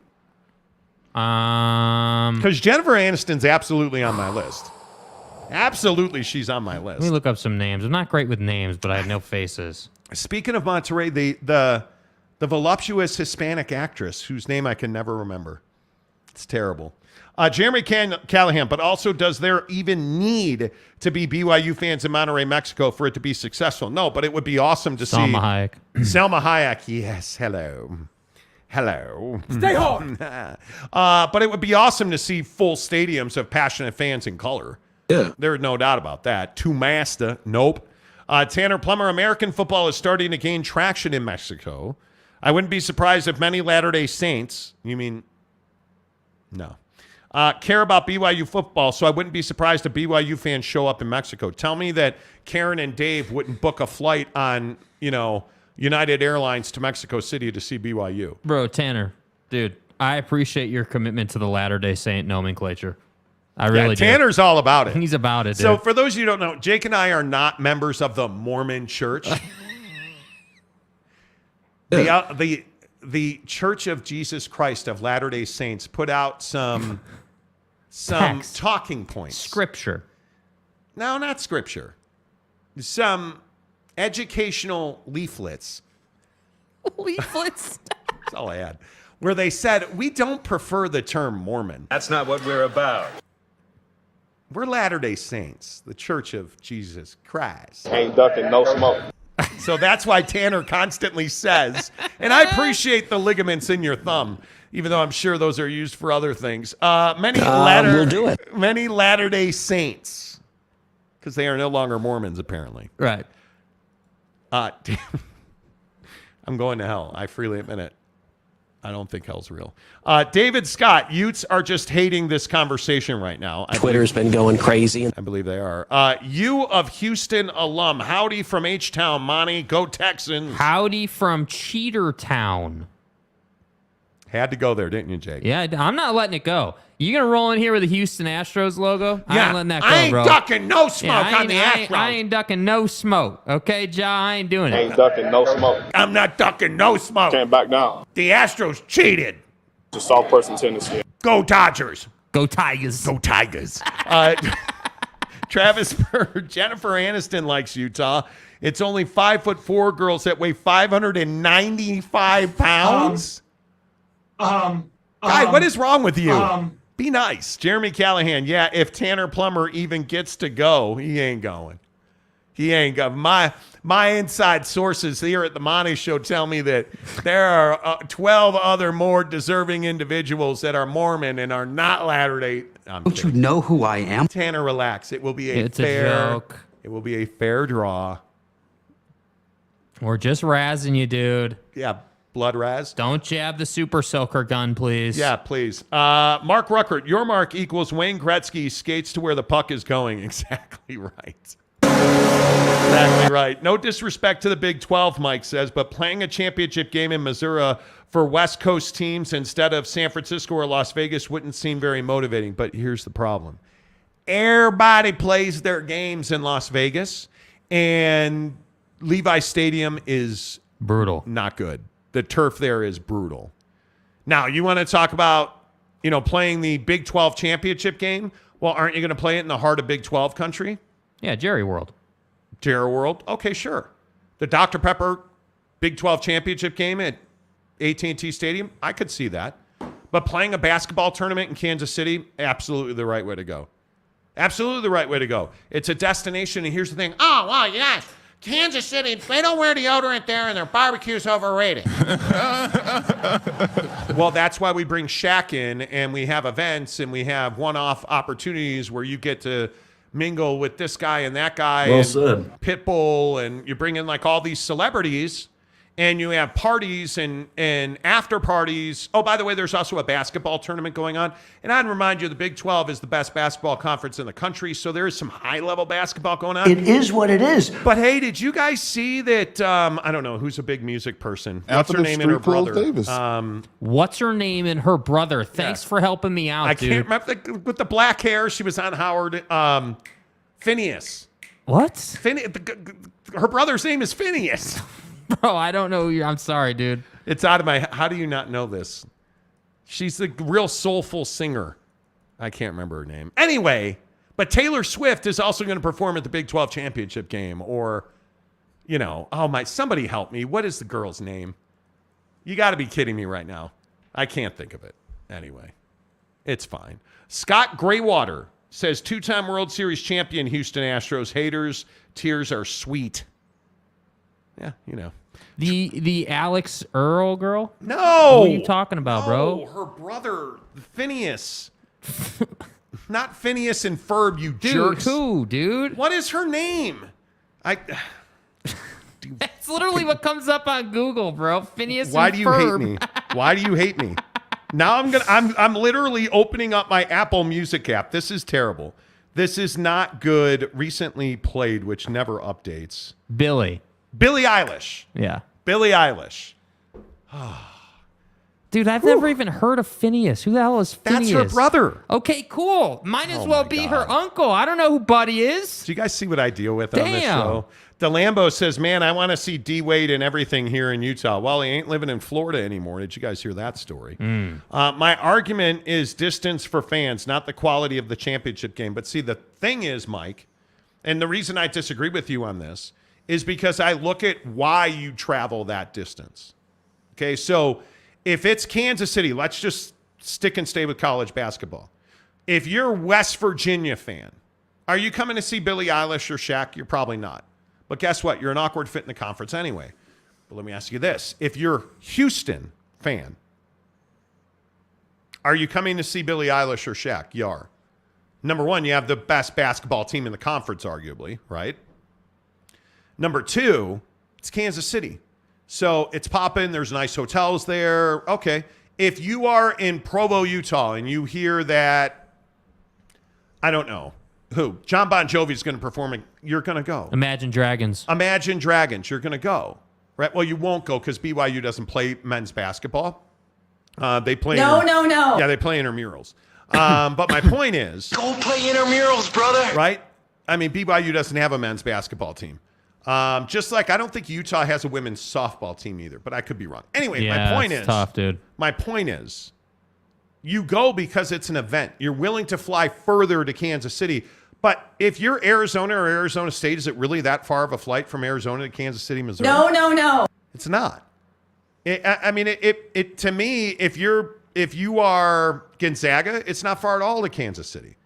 Because Jennifer Aniston's absolutely on my list. Absolutely, she's on my list. Let me look up some names. I'm not great with names, but I have no faces. Speaking of Monterey, the voluptuous Hispanic actress whose name I can never remember. It's terrible. Jeremy Callahan, but also, does there even need to be BYU fans in Monterey, Mexico for it to be successful? No, but it would be awesome to see. Salma Hayek. Salma Hayek, yes, hello. Hello. Stay home. But it would be awesome to see full stadiums of passionate fans in color. Yeah. There's no doubt about that. Tu Masta, nope. Tanner Plummer, American football is starting to gain traction in Mexico. I wouldn't be surprised if many Latter-day Saints, you mean, no, care about BYU football, so I wouldn't be surprised if BYU fans show up in Mexico. Tell me that Karen and Dave wouldn't book a flight on, United Airlines to Mexico City to see BYU. Bro, Tanner, dude, I appreciate your commitment to the Latter-day Saint nomenclature. I really do. Tanner's all about it. He's about it, dude. So for those of you who don't know, Jake and I are not members of the Mormon Church. The Church of Jesus Christ of Latter-day Saints put out some Text. talking points. Scripture. No, not scripture. Some educational leaflets. Leaflets? That's all I had. Where they said, we don't prefer the term Mormon. That's not what we're about. We're Latter-day Saints, the Church of Jesus Christ. Ain't ducking no smoke. So that's why Tanner constantly says, and I appreciate the ligaments in your thumb, even though I'm sure those are used for other things. We'll do it. Many Latter-day Saints, because they are no longer Mormons, apparently. Right. I'm going to hell. I freely admit it. I don't think hell's real. David Scott, Utes are just hating this conversation right now. Twitter's been going crazy. I believe they are. U of Houston alum. Howdy from H-Town, Monty. Go Texans. Howdy from Cheatertown. Had to go there, didn't you, Jake? Yeah, I'm not letting it go. You gonna roll in here with the Houston Astros logo? I Yeah, ain't letting that go, I ain't bro. ducking no smoke on the Astros. I ain't ducking no smoke. Okay, Ja, I ain't doing it. Ain't ducking no smoke. I'm not ducking no smoke. Can't back down. The Astros cheated. It's a soft person tendency. Go Dodgers. Go Tigers. Go Tigers. Travis Bird, Jennifer Aniston likes Utah. It's only 5'4" girls that weigh 595 pounds. Guy, what is wrong with you? Be nice. Jeremy Callahan, yeah, if Tanner Plummer even gets to go, he ain't going. He ain't going. My inside sources here at the Monty Show tell me that there are 12 other more deserving individuals that are Mormon and are not Latter-day. Don't you know who I am? Tanner, relax. It will be It's a joke. It will be a fair draw. We're just razzing you, dude. Yeah, blood raz. Don't jab the super soaker gun, please. Yeah, please. Mark Ruckert, your mark equals Wayne Gretzky skates to where the puck is going. Exactly right. Exactly right. No disrespect to the Big 12, Mike says, but playing a championship game in Missouri for West Coast teams instead of San Francisco or Las Vegas wouldn't seem very motivating. But here's the problem. Everybody plays their games in Las Vegas, and Levi Stadium is brutal. Not good. The turf there is brutal. Now, you want to talk about, playing the Big 12 championship game? Well, aren't you going to play it in the heart of Big 12 country? Yeah, Jerry World. Jerry World? Okay, sure. The Dr. Pepper Big 12 championship game at AT&T Stadium? I could see that. But playing a basketball tournament in Kansas City? Absolutely the right way to go. Absolutely the right way to go. It's a destination, and here's the thing. Oh, well, yes. Kansas City, they don't wear deodorant there, and their barbecue's overrated. Well, that's why we bring Shaq in, and we have events, and we have one-off opportunities where you get to mingle with this guy and that guy. Well and said. Pitbull, and you bring in like all these celebrities, and you have parties and after parties. Oh, by the way, there's also a basketball tournament going on. And I'd remind you, the Big 12 is the best basketball conference in the country, so there is some high-level basketball going on. It is what it is. But hey, did you guys see that? I don't know who's a big music person. What's her name and her brother? What's her name and her brother? Thanks for helping me out, I dude. can't remember with the black hair. She was on Howard. Phineas. What? Her brother's name is Phineas. Bro, I don't know. I'm sorry, dude. It's out of my. How do you not know this? She's the real soulful singer. I can't remember her name. Anyway, but Taylor Swift is also going to perform at the Big 12 championship game, or, somebody help me. What is the girl's name? You got to be kidding me right now. I can't think of it. Anyway, it's fine. Scott Graywater says 2-time World Series champion Houston Astros haters. Tears are sweet. Yeah, The Alex Earl girl? No. What are you talking about, bro? Her brother, Phineas. Not Phineas and Ferb, you Dude, jerks. who, dude? What is her name? That's literally what comes up on Google, bro. Phineas Why and do you Ferb. hate me? Why do you hate me? Now I'm literally opening up my Apple Music app. This is terrible. This is not good. Recently played, which never updates. Billie Eilish. Yeah. Billie Eilish. Dude, I've never even heard of Phineas. Who the hell is Phineas? That's her brother. Okay, cool. Might as Oh well my be God. her uncle. I don't know who Buddy is. Do you guys see what I deal with on this Damn. show? DeLambo says, man, I want to see D-Wade and everything here in Utah. Well, he ain't living in Florida anymore. Did you guys hear that story? My argument is distance for fans, not the quality of the championship game. But see, the thing is, Mike, and the reason I disagree with you on this is because I look at why you travel that distance. Okay, so if it's Kansas City, let's just stick and stay with college basketball. If you're a West Virginia fan, are you coming to see Billie Eilish or Shaq? You're probably not. But guess what? You're an awkward fit in the conference anyway. But let me ask you this. If you're Houston fan, are you coming to see Billie Eilish or Shaq? You are. Number one, you have the best basketball team in the conference, arguably, right? Number two, it's Kansas City. So it's popping. There's nice hotels there. Okay. If you are in Provo, Utah, and you hear that, I don't know, who? John Bon Jovi is going to perform, you're going to go. Imagine Dragons. Imagine Dragons. You're going to go. Right? Well, you won't go because BYU doesn't play men's basketball. They play. No. Yeah, they play intramurals. But my point is. Go play intramurals, brother. Right? I mean, BYU doesn't have a men's basketball team. Just like I don't think Utah has a women's softball team either, but I could be wrong. Anyway, Yeah, my point it's is. tough, dude. My point is, you go because it's an event. You're willing to fly further to Kansas City. But if you're Arizona or Arizona State, is it really that far of a flight from Arizona to Kansas City, Missouri? No. It's not. To me, if you are Gonzaga, it's not far at all to Kansas City.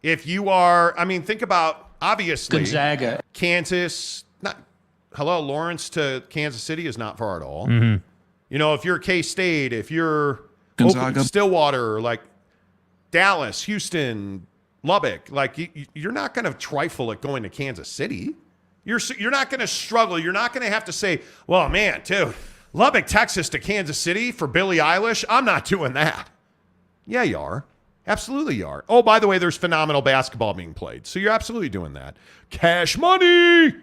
If you are, think about, obviously, Gonzaga. Kansas, Lawrence to Kansas City is not far at all. Mm-hmm. If you're K-State, if you're Gonzaga. Stillwater, like Dallas, Houston, Lubbock, you're not going to trifle at going to Kansas City. You're not going to struggle. You're not going to have to say, well, man, dude, Lubbock, Texas to Kansas City for Billie Eilish. I'm not doing that. Yeah, you are. Absolutely you are. Oh, by the way, there's phenomenal basketball being played. So you're absolutely doing that. Cash money.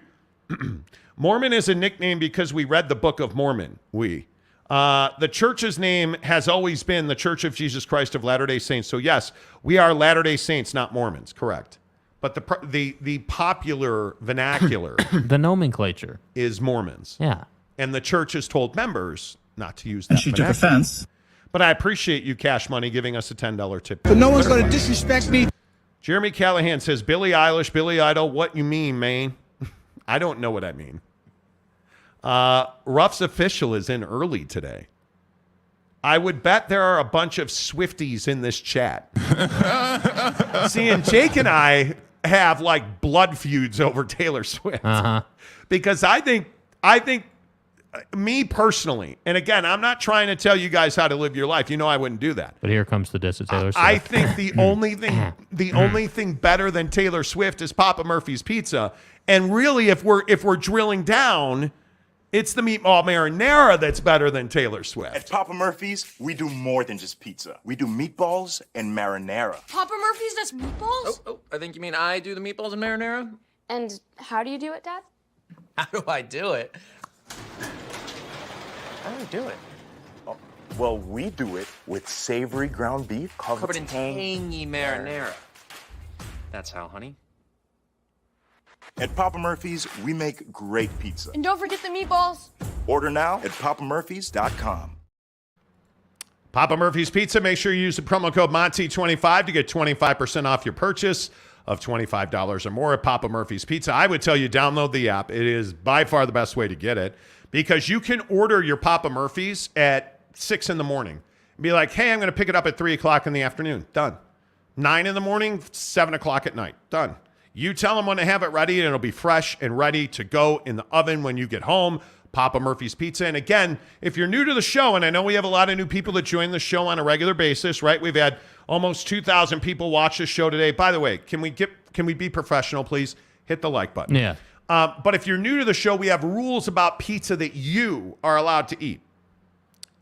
Mormon is a nickname because we read the Book of Mormon. The church's name has always been the Church of Jesus Christ of Latter-day Saints. So yes, we are Latter-day Saints, not Mormons. Correct. But the popular vernacular The nomenclature is Mormons. Yeah. And the church has told members not to use that. She took offense. But I appreciate you, Cash Money, giving us a $10 tip. But no one's going to disrespect me. Jeremy Callahan says, Billie Eilish, Billy Idol, what you mean, man? I don't know what I mean. Ruff's official is in early today. I would bet there are a bunch of Swifties in this chat. See, and Jake and I have like blood feuds over Taylor Swift. Uh-huh. Because I think me personally, and again, I'm not trying to tell you guys how to live your life. You know I wouldn't do that. But here comes the diss of Taylor Swift. I think the only thing better than Taylor Swift is Papa Murphy's Pizza. And really, if we're drilling down, it's the meatball marinara that's better than Taylor Swift. At Papa Murphy's, we do more than just pizza. We do meatballs and marinara. Papa Murphy's does meatballs? Oh, I think you mean I do the meatballs and marinara? And how do you do it, Dad? How do I do it? How do I do it? Oh, well, we do it with savory ground beef Covered in tangy marinara. That's how, honey. At Papa Murphy's, we make great pizza. And don't forget the meatballs. Order now at papamurphys.com. Papa Murphy's Pizza. Make sure you use the promo code Monty25 to get 25% off your purchase of $25 or more at Papa Murphy's Pizza. I would tell you, download the app. It is by far the best way to get it because you can order your Papa Murphy's at 6 in the morning. Be like, hey, I'm going to pick it up at 3 o'clock in the afternoon. Done. 9 in the morning, 7 o'clock at night. Done. You tell them when to have it ready, and it'll be fresh and ready to go in the oven when you get home. Papa Murphy's Pizza. And again, if you're new to the show, and I know we have a lot of new people that join the show on a regular basis, right? We've had almost 2,000 people watch this show today. By the way, can we be professional, please? Hit the like button. Yeah. But if you're new to the show, we have rules about pizza that you are allowed to eat.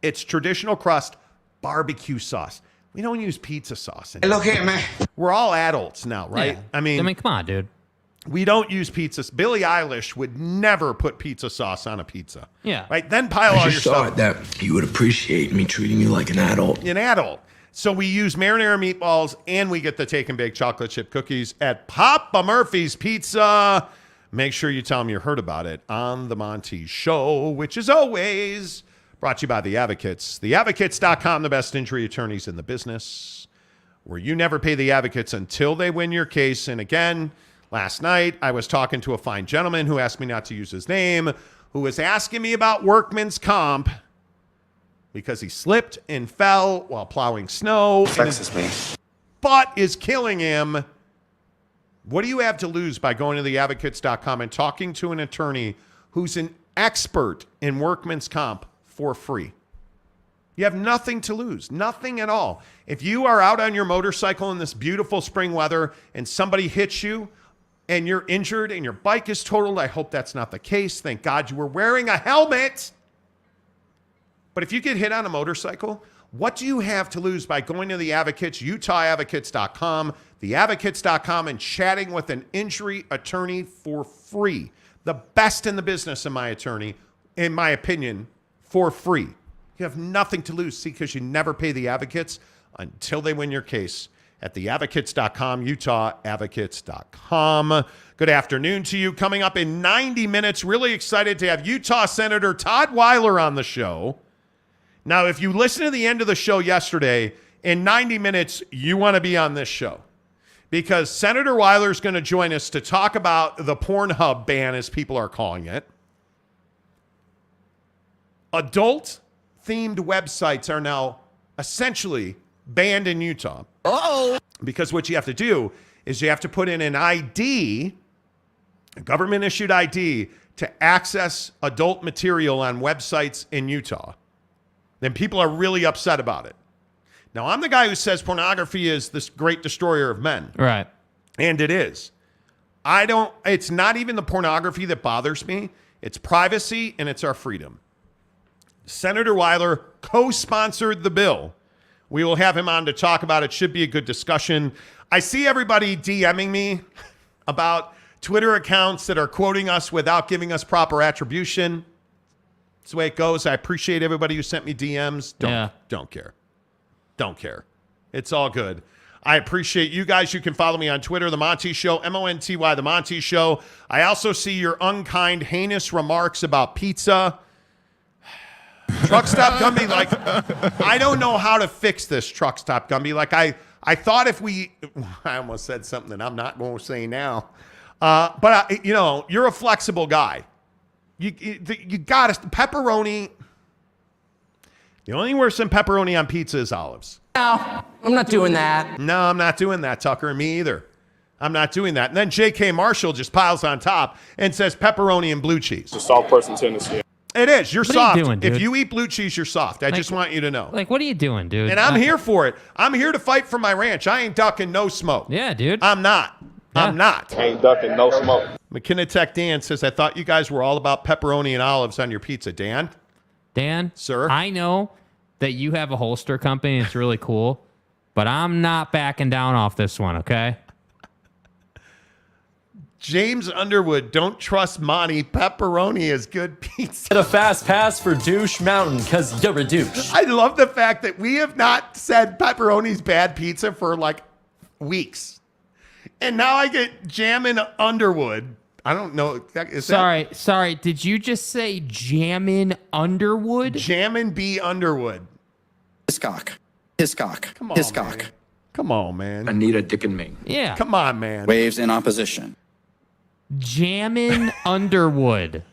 It's traditional crust barbecue sauce. We don't use pizza sauce anymore. Look here, man. We're all adults now, right? Yeah. I mean, come on, dude. we don't use pizza. Billie Eilish would never put pizza sauce on a pizza. Yeah. Right? Then pile all your stuff. that you would appreciate me treating you like an adult. An adult. So we use marinara meatballs and we get the take and bake chocolate chip cookies at Papa Murphy's Pizza. Make sure you tell them you heard about it on The Monty Show, which is always brought to you by The Advocates. TheAdvocates.com, the best injury attorneys in the business, where you never pay the advocates until they win your case. And again, last night I was talking to a fine gentleman who asked me not to use his name, who was asking me about workman's comp because he slipped and fell while plowing snow. Texas me. Butt is killing him. What do you have to lose by going to theadvocates.com and talking to an attorney who's an expert in workman's comp for free? You have nothing to lose, nothing at all. If you are out on your motorcycle in this beautiful spring weather and somebody hits you and you're injured and your bike is totaled, I hope that's not the case. Thank God you were wearing a helmet. But if you get hit on a motorcycle, what do you have to lose by going to the Advocates, UtahAdvocates.com, theadvocates.com, and chatting with an injury attorney for free? The best in the business, in my opinion, for free. You have nothing to lose. See, because you never pay the advocates until they win your case at theadvocates.com, UtahAdvocates.com. Good afternoon to you. Coming up in 90 minutes, really excited to have Utah Senator Todd Weiler on the show. Now, if you listen to the end of the show yesterday, in 90 minutes, you want to be on this show because Senator Weiler is going to join us to talk about the Pornhub ban, as people are calling it. Adult-themed websites are now essentially banned in Utah. Uh-oh. Because what you have to do is you have to put in an ID, a government-issued ID, to access adult material on websites in Utah. Then people are really upset about it. Now, I'm the guy who says pornography is this great destroyer of men. Right. And it is. It's not even the pornography that bothers me. It's privacy and it's our freedom. Senator Weiler co-sponsored the bill. We will have him on to talk about it. Should be a good discussion. I see everybody DMing me about Twitter accounts that are quoting us without giving us proper attribution. That's the way it goes. I appreciate everybody who sent me DMs. Don't care. Don't care. It's all good. I appreciate you guys. You can follow me on Twitter, The Monty Show, MONTY, The Monty Show. I also see your unkind, heinous remarks about pizza. Truck Stop Gumby, I don't know how to fix this, Truck Stop Gumby. I thought I almost said something that I'm not going to say now. But you're a flexible guy. You got to, pepperoni. The only thing worse than pepperoni on pizza is olives. No, I'm not doing that. No, I'm not doing that, Tucker. Me either. I'm not doing that. And then J.K. Marshall just piles on top and says pepperoni and blue cheese. It's a soft person tendency. It is. You're What are soft. you doing, dude? If you eat blue cheese, you're soft. I just want you to know. Like, what are you doing, dude? And I'm here for it. I'm here to fight for my ranch. I ain't ducking no smoke. Yeah, dude. I'm not. Yeah. I'm not. Ain't ducking no smoke. McKenna Tech Dan says, I thought you guys were all about pepperoni and olives on your pizza. Dan? Sir? I know that you have a holster company. It's really cool. But I'm not backing down off this one, okay? James Underwood, don't trust Monty. Pepperoni is good pizza. Get a fast pass for Douche Mountain, because you're a douche. I love the fact that we have not said pepperoni's bad pizza for like weeks. And now I get Jammin' Underwood. I don't know. Sorry. Did you just say Jammin' Underwood? Jammin' B. Underwood. Hiscock. Come on, man. Come on, man. Anita Dick and Ming. Yeah. Come on, man. Waves in opposition. Jammin' Underwood.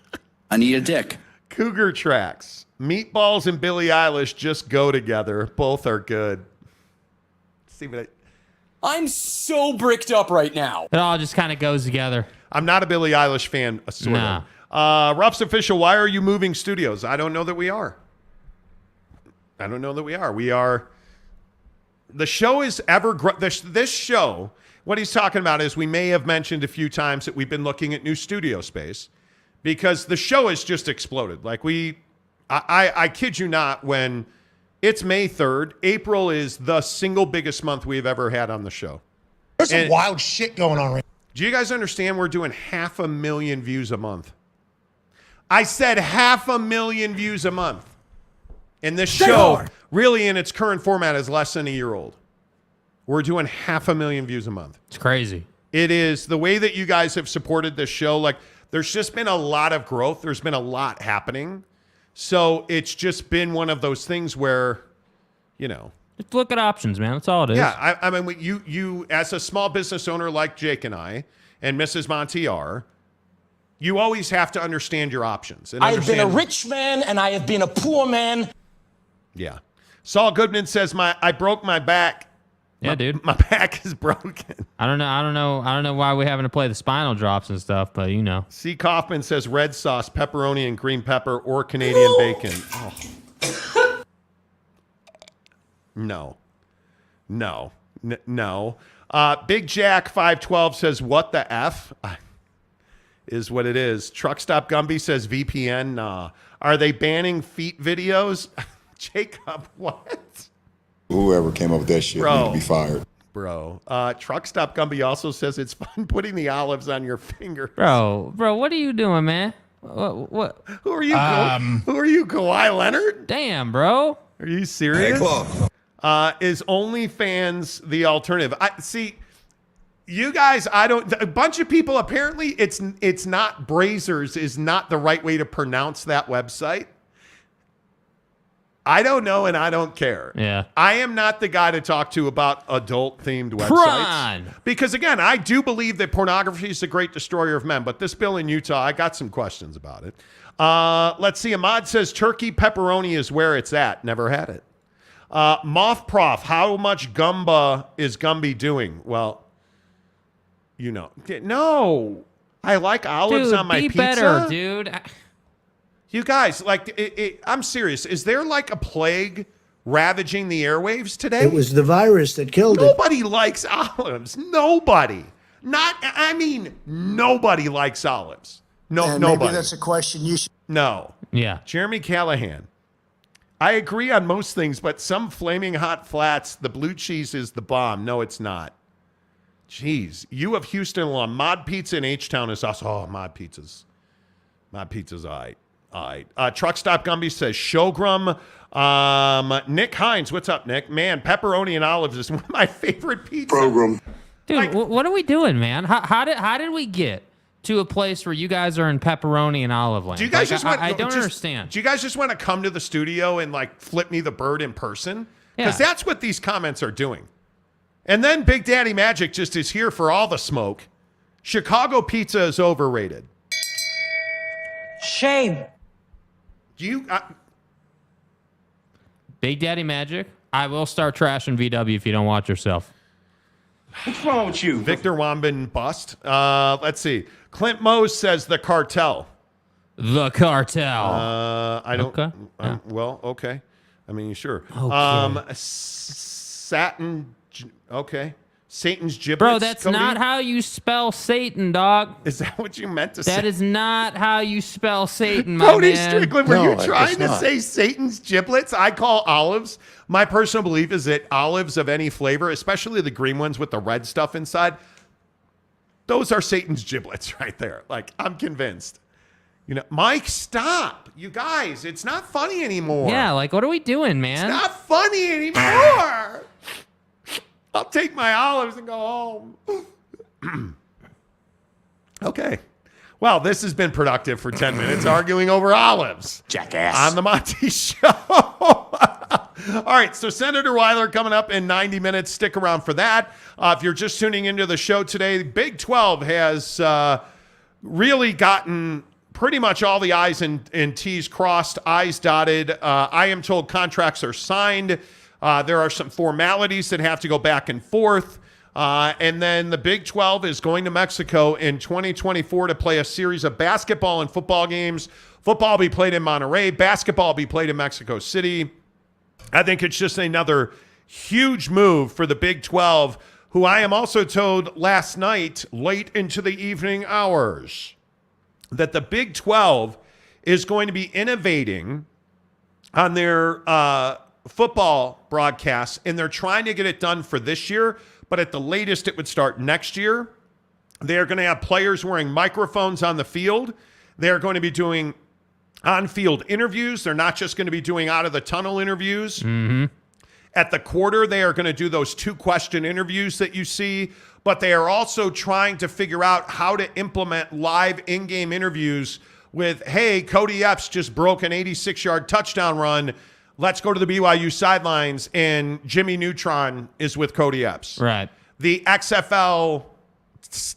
Anita Dick. Cougar Tracks. Meatballs and Billie Eilish just go together. Both are good. See what I'm so bricked up right now. It all just kind of goes together. I'm not a Billie Eilish fan, sort of. Ruff's Official, why are you moving studios? I don't know that we are. We are. The show is ever this show, what he's talking about is we may have mentioned a few times that we've been looking at new studio space because the show has just exploded. Like I kid you not, when it's May 3rd, April is the single biggest month we've ever had on the show. There's some wild shit going on right now. Do you guys understand we're doing 500,000 views a month? I said 500,000 views a month. And this show, really in its current format, is less than a year old. We're doing 500,000 views a month. It's crazy. It is the way that you guys have supported this show. Like, there's just been a lot of growth. There's been a lot happening. So it's just been one of those things where, you know. Just look at options, man. That's all it is. Yeah, I mean, you as a small business owner like Jake and I and Mrs. Monty are, you always have to understand your options. And I've been a rich man and I have been a poor man. Yeah. Saul Goodman says, I broke my back. Yeah, dude. My back is broken. I don't know why we're having to play the spinal drops and stuff, but you know. C. Kaufman says red sauce, pepperoni, and green pepper, or Canadian bacon. Oh. No. Big Jack 512 says, what the F? Is what it is. Truck Stop Gumby says VPN. Nah. Are they banning feet videos? Jacob, what? Whoever came up with that shit need to be fired. Bro. Truck Stop Gumby also says it's fun putting the olives on your fingers. Bro, what are you doing, man? What? Who are you? Who are you, Kawhi Leonard? Damn, bro. Are you serious? Is OnlyFans the alternative? See, you guys, a bunch of people, apparently it's not Brazers is not the right way to pronounce that website. I don't know and I don't care. Yeah. I am not the guy to talk to about adult-themed websites. Prawn. Because, again, I do believe that pornography is the great destroyer of men. But this bill in Utah, I got some questions about it. Let's see. Ahmad says turkey pepperoni is where it's at. Never had it. Moth Prof, how much gumba is Gumby doing? Well, you know. No. I like olives on my pizza. Better, dude. You guys, like, I'm serious. Is there like a plague ravaging the airwaves today? It was the virus that killed it. Nobody likes olives. Nobody. Nobody likes olives. Nobody. Maybe that's a question you should. No. Yeah. Jeremy Callahan. I agree on most things, but some flaming hot flats, the blue cheese is the bomb. No, it's not. Jeez. You of Houston alum. Mod Pizza in H-Town is also. Oh, Mod Pizza's. Mod Pizza's all right. All right. Truck Stop Gumby says Showgrum. Nick Hines, what's up, Nick? Man, pepperoni and olives is one of my favorite pizzas. Program. Dude, what are we doing, man? How did we get to a place where you guys are in pepperoni and olive land? Do you guys I don't understand. Do you guys just want to come to the studio and like flip me the bird in person? Because that's what these comments are doing. And then Big Daddy Magic just is here for all the smoke. Chicago pizza is overrated. Shame. Do you? Big Daddy Magic, I will start trashing VW if you don't watch yourself. What's wrong with you? Victor Wambin bust. Let's see. Clint Mose says the cartel. The cartel. I don't. Okay. Well, okay. I mean, sure. Okay. Satin. Okay. Satan's giblets. Bro, that's Cody? not how you spell Satan, dog. Is that what you meant to say? That is not how you spell Satan, my Cody man. Strickland, were you No, trying it's to not. say Satan's giblets? I call olives. My personal belief is that olives of any flavor, especially the green ones with the red stuff inside, those are Satan's giblets right there. Like, I'm convinced. You know, Mike, stop. You guys, it's not funny anymore. Yeah, like, what are we doing, man? It's not funny anymore. I'll take my olives and go home. Okay. Well, this has been productive for 10 minutes, arguing over olives. Jackass. On the Monty Show. All right, so Senator Weiler coming up in 90 minutes. Stick around for that. If you're just tuning into the show today, Big 12 has really gotten pretty much all the I's and T's crossed, I's dotted. I am told contracts are signed. There are some formalities that have to go back and forth. And then the Big 12 is going to Mexico in 2024 to play a series of basketball and football games. Football will be played in Monterrey. Basketball will be played in Mexico City. I think it's just another huge move for the Big 12, who I am also told last night, late into the evening hours, that the Big 12 is going to be innovating on their football broadcasts, and they're trying to get it done for this year, but at the latest it would start next year. They're going to have players wearing microphones on the field. They're going to be doing on-field interviews. They're not just going to be doing out-of-the-tunnel interviews. Mm-hmm. At the quarter, they are going to do those 2-question interviews that you see, but they are also trying to figure out how to implement live in-game interviews with, hey, Cody Epps just broke an 86-yard touchdown run. Let's go to the BYU sidelines, and Jimmy Neutron is with Cody Epps. Right. The XFL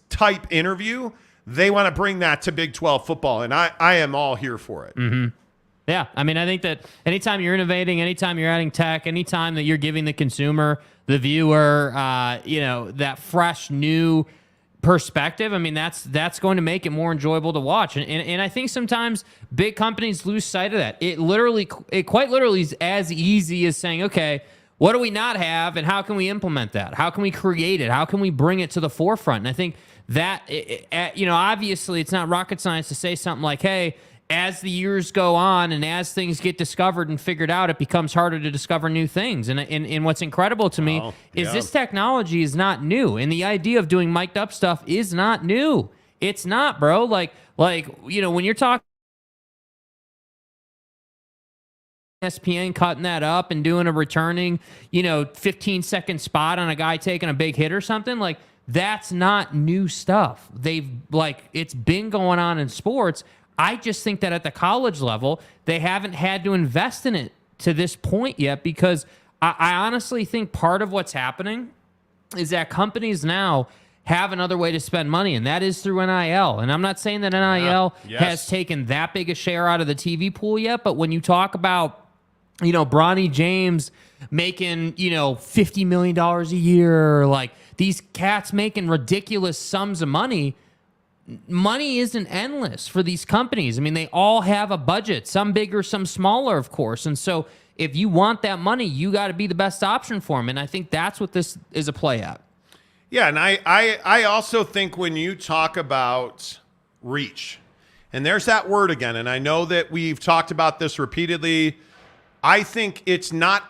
type interview, they want to bring that to Big 12 football, and I am all here for it. Mm-hmm. Yeah, I mean, I think that anytime you're innovating, anytime you're adding tech, anytime that you're giving the consumer, the viewer, that fresh, new perspective, I mean, that's going to make it more enjoyable to watch. And I think sometimes big companies lose sight of that. It quite literally is as easy as saying, okay, what do we not have and how can we implement that? How can we create it? How can we bring it to the forefront? And I think that, obviously it's not rocket science to say something like, hey, as the years go on and as things get discovered and figured out, it becomes harder to discover new things. And what's incredible to me is this technology is not new. And the idea of doing mic'd up stuff is not new. It's not, bro. Like when you're talking ESPN cutting that up and doing a returning, 15-second spot on a guy taking a big hit or something, like that's not new stuff. It's been going on in sports. I just think that at the college level, they haven't had to invest in it to this point yet, because I honestly think part of what's happening is that companies now have another way to spend money, and that is through NIL. And I'm not saying that NIL has taken that big a share out of the TV pool yet, but when you talk about, Bronny James making, $50 million a year, like these cats making ridiculous sums of money isn't endless for these companies. I mean, they all have a budget, some bigger, some smaller, of course. And so if you want that money, you got to be the best option for them. And I think that's what this is a play at. Yeah, and I also think when you talk about reach, and there's that word again, and I know that we've talked about this repeatedly, I think it's not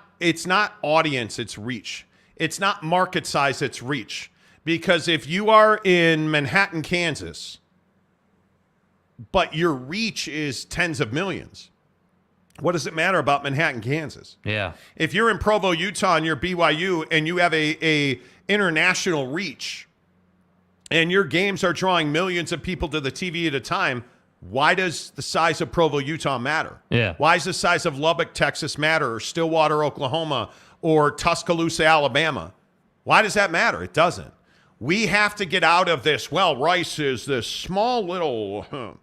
audience, it's reach. It's not market size, it's reach. Because if you are in Manhattan, Kansas, but your reach is tens of millions, what does it matter about Manhattan, Kansas? Yeah. If you're in Provo, Utah, and you're BYU, and you have a international reach, and your games are drawing millions of people to the TV at a time, why does the size of Provo, Utah matter? Yeah. Why does the size of Lubbock, Texas matter, or Stillwater, Oklahoma, or Tuscaloosa, Alabama? Why does that matter? It doesn't. We have to get out of this, well, Rice is this small little,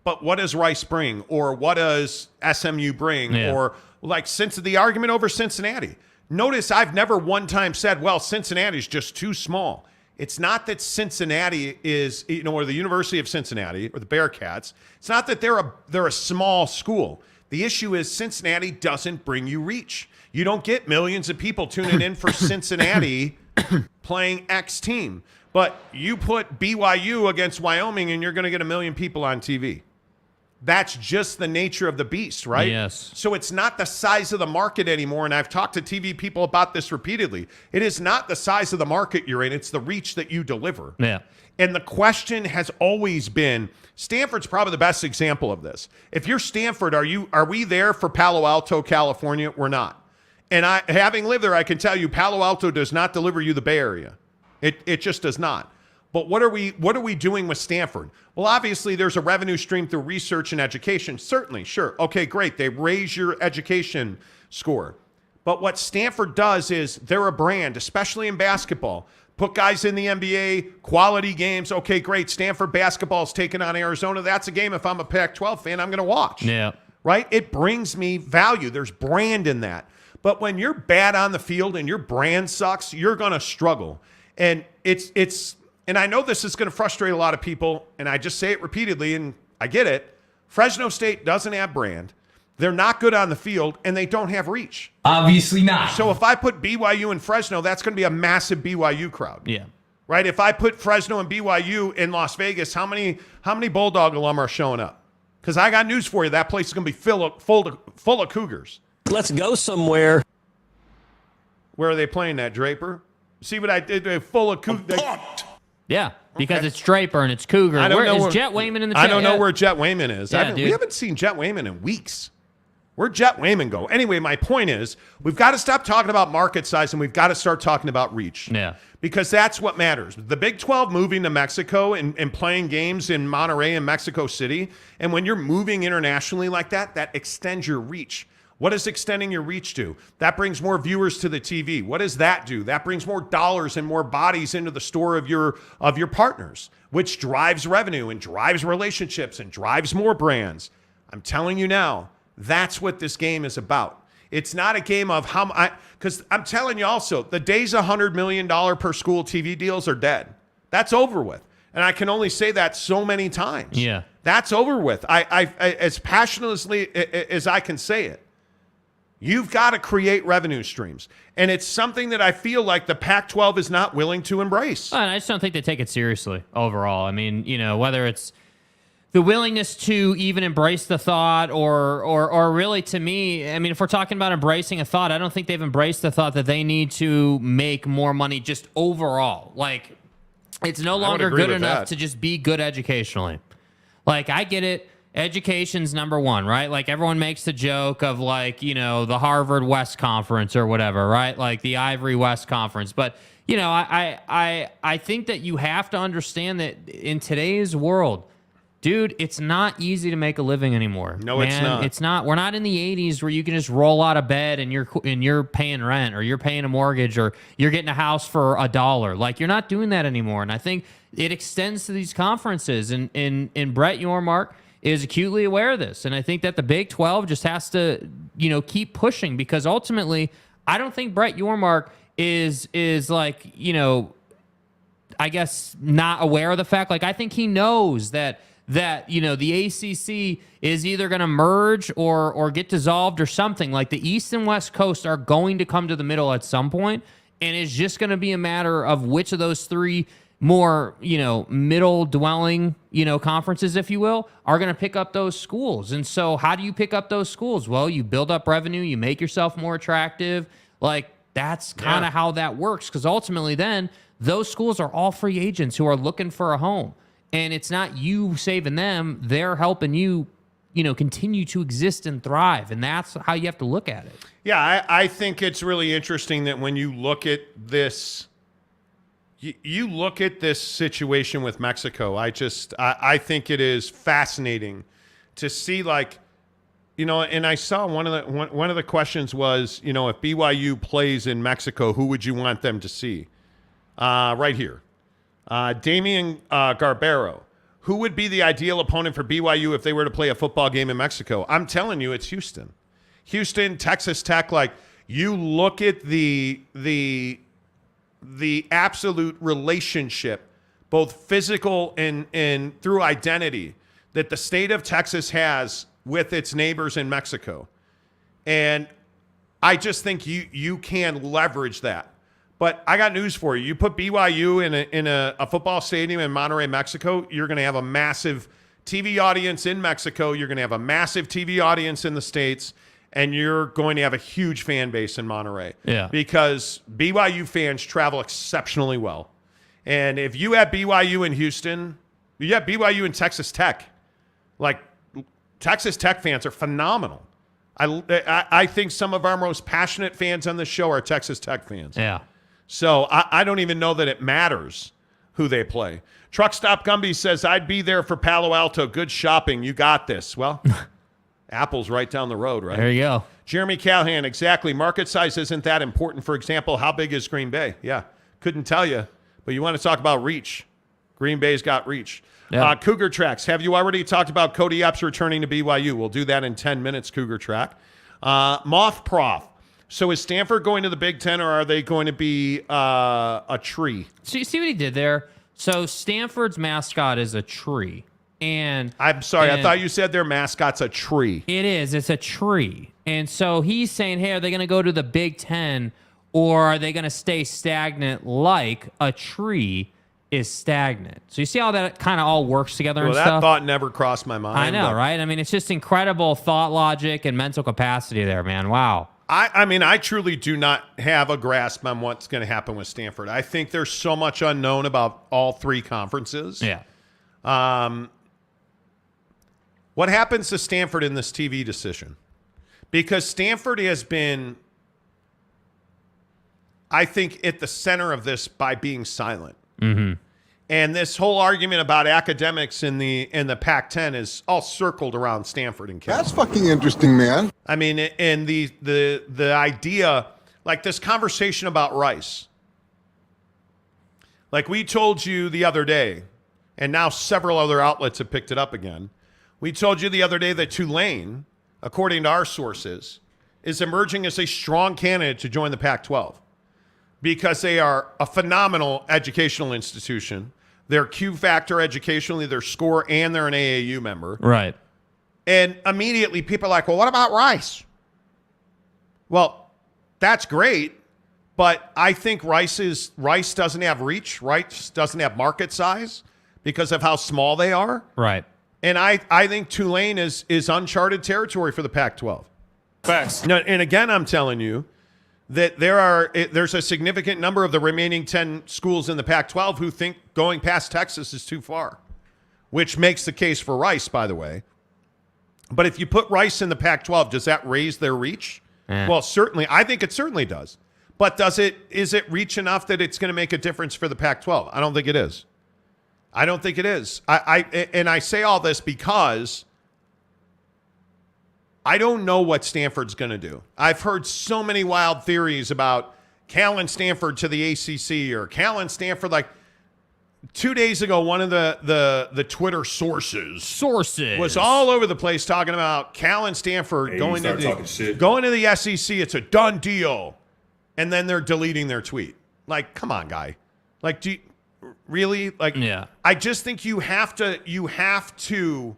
but what does Rice bring? Or what does SMU bring? Yeah. Or like since the argument over Cincinnati. Notice I've never one time said, well, Cincinnati's just too small. It's not that Cincinnati is, or the University of Cincinnati or the Bearcats. It's not that they're a small school. The issue is Cincinnati doesn't bring you reach. You don't get millions of people tuning in for Cincinnati playing X team. But you put BYU against Wyoming and you're going to get 1 million people on TV. That's just the nature of the beast, right? Yes. So it's not the size of the market anymore. And I've talked to TV people about this repeatedly. It is not the size of the market you're in. It's the reach that you deliver. Yeah. And the question has always been, Stanford's probably the best example of this. If you're Stanford, are we there for Palo Alto, California? We're not. And having lived there, I can tell you Palo Alto does not deliver you the Bay Area. It just does not. But what are we doing with Stanford? Well, obviously there's a revenue stream through research and education. Certainly, sure. Okay, great. They raise your education score. But what Stanford does is they're a brand, especially in basketball. Put guys in the NBA, quality games. Okay, great. Stanford basketball is taking on Arizona. That's a game, if I'm a Pac-12 fan, I'm going to watch. Yeah. Right? It brings me value. There's brand in that. But when you're bad on the field and your brand sucks, you're going to struggle. And and I know this is going to frustrate a lot of people, and I just say it repeatedly, and I get it. Fresno State doesn't have brand. They're not good on the field, and they don't have reach. Obviously not. So if I put BYU in Fresno, that's going to be a massive BYU crowd. Yeah. Right? If I put Fresno and BYU in Las Vegas, how many Bulldog alum are showing up? Because I got news for you. That place is going to be full of Cougars. Let's go somewhere. Where are they playing that, Draper? See what I did? They're full of Cougars. Yeah, because it's Draper and it's Cougar. Is Jet Wayman in the chat? I don't know where Jet Wayman is. Yeah, we haven't seen Jet Wayman in weeks. Where'd Jet Wayman go? Anyway, my point is we've got to stop talking about market size and we've got to start talking about reach. Yeah. Because that's what matters. The Big 12 moving to Mexico and playing games in Monterrey and Mexico City, and when you're moving internationally like that, that extends your reach. What is extending your reach do? That brings more viewers to the TV. What does that do? That brings more dollars and more bodies into the store of your partners, which drives revenue and drives relationships and drives more brands. I'm telling you now, that's what this game is about. It's not a game of because I'm telling you also, the days $100 million per school TV deals are dead. That's over with. And I can only say that so many times. Yeah. That's over with. I as passionately as I can say it. You've got to create revenue streams. And it's something that I feel like the Pac-12 is not willing to embrace. And I just don't think they take it seriously overall. I mean, whether it's the willingness to even embrace the thought or really, to me, I mean, if we're talking about embracing a thought, I don't think they've embraced the thought that they need to make more money just overall. Like, it's no longer good enough to just be good educationally. Like, I get it. Education's number one, right? Like, everyone makes the joke of, like, the Harvard West Conference or whatever, right? Like the Ivory West Conference. But, I think that you have to understand that in today's world, dude, it's not easy to make a living anymore. No, man. It's not. It's not. We're not in the 80s where you can just roll out of bed and you're paying rent or you're paying a mortgage or you're getting a house for $1. Like, you're not doing that anymore. And I think it extends to these conferences. And Brett Yormark is acutely aware of this. And I think that the Big 12 just has to, keep pushing, because ultimately, I don't think Brett Yormark is like, I guess not aware of the fact. Like, I think he knows that the ACC is either going to merge or get dissolved or something. Like, the East and West Coast are going to come to the middle at some point, and it's just going to be a matter of which of those three more, middle dwelling, conferences, if you will, are going to pick up those schools. And so how do you pick up those schools? Well, you build up revenue, you make yourself more attractive. Like, that's kind of how that works. Because ultimately then those schools are all free agents who are looking for a home. And it's not you saving them. They're helping you, continue to exist and thrive. And that's how you have to look at it. Yeah, I think it's really interesting that when you look at this, you look at this situation with Mexico, I think it is fascinating to see, like, and I saw one of the questions was, if BYU plays in Mexico, who would you want them to see? Right here. Damian Garbero. Who would be the ideal opponent for BYU if they were to play a football game in Mexico? I'm telling you, it's Houston. Houston, Texas Tech. Like, you look at the the absolute relationship, both physical and through identity, that the state of Texas has with its neighbors in Mexico. And I just think you can leverage that. But I got news for you. You put BYU in a football stadium in Monterrey, Mexico, you're going to have a massive TV audience in Mexico. You're going to have a massive TV audience in the States. And you're going to have a huge fan base in Monterrey. Yeah. Because BYU fans travel exceptionally well. And if you have BYU in Houston, you have BYU in Texas Tech. Like, Texas Tech fans are phenomenal. I think some of our most passionate fans on the show are Texas Tech fans. Yeah. So I don't even know that it matters who they play. Truck Stop Gumby says, I'd be there for Palo Alto. Good shopping. You got this. Well, Apple's right down the road, right? There you go. Jeremy Callahan, exactly. Market size isn't that important. For example, how big is Green Bay? Yeah, couldn't tell you. But you want to talk about reach. Green Bay's got reach. Yeah. Cougar Tracks, have you already talked about Cody Epps returning to BYU? We'll do that in 10 minutes, Cougar Track. Moth Prof. So is Stanford going to the Big Ten, or are they going to be a tree? So you see what he did there? So Stanford's mascot is a tree. And I'm sorry, I thought you said their mascot's a tree. It is. It's a tree. And so he's saying, hey, are they going to go to the Big Ten, or are they going to stay stagnant like a tree is stagnant? So you see how that kind of all works together and that stuff? thought never crossed my mind. I know, right? I mean, it's just incredible thought logic and mental capacity there, man. Wow. I mean, I truly do not have a grasp on what's going to happen with Stanford. I think there's so much unknown about all three conferences. Yeah. What happens to Stanford in this TV decision? Because Stanford has been, I think, at the center of this by being silent. Mm-hmm. And this whole argument about academics in the Pac-10 is all circled around Stanford and Cal. That's fucking interesting, man. I mean, and the idea, like this conversation about Rice. Like we told you the other day, and now several other outlets have picked it up again. We told you the other day that Tulane, according to our sources, is emerging as a strong candidate to join the Pac-12 because they are a phenomenal educational institution. They're Q Factor educationally, they're SCORE, and they're an AAU member. Right. And immediately people are like, well, what about Rice? Well, that's great, but I think Rice doesn't have reach. Rice doesn't have market size because of how small they are. Right. And I think Tulane is uncharted territory for the Pac-12. Facts. No, and again, I'm telling you that there's a significant number of the remaining 10 schools in the Pac-12 who think going past Texas is too far, which makes the case for Rice, by the way. But if you put Rice in the Pac-12, does that raise their reach? Well, certainly. I think it certainly does. But is it reach enough that it's going to make a difference for the Pac-12? I don't think it is. I don't think it is. I say all this because I don't know what Stanford's going to do. I've heard so many wild theories about Cal and Stanford to the ACC or Cal and Stanford. Like 2 days ago, one of the Twitter sources was all over the place talking about Cal and Stanford going to the SEC. It's a done deal. And then they're deleting their tweet. Like, come on, guy. Like, do you really? Like, yeah. I just think you have to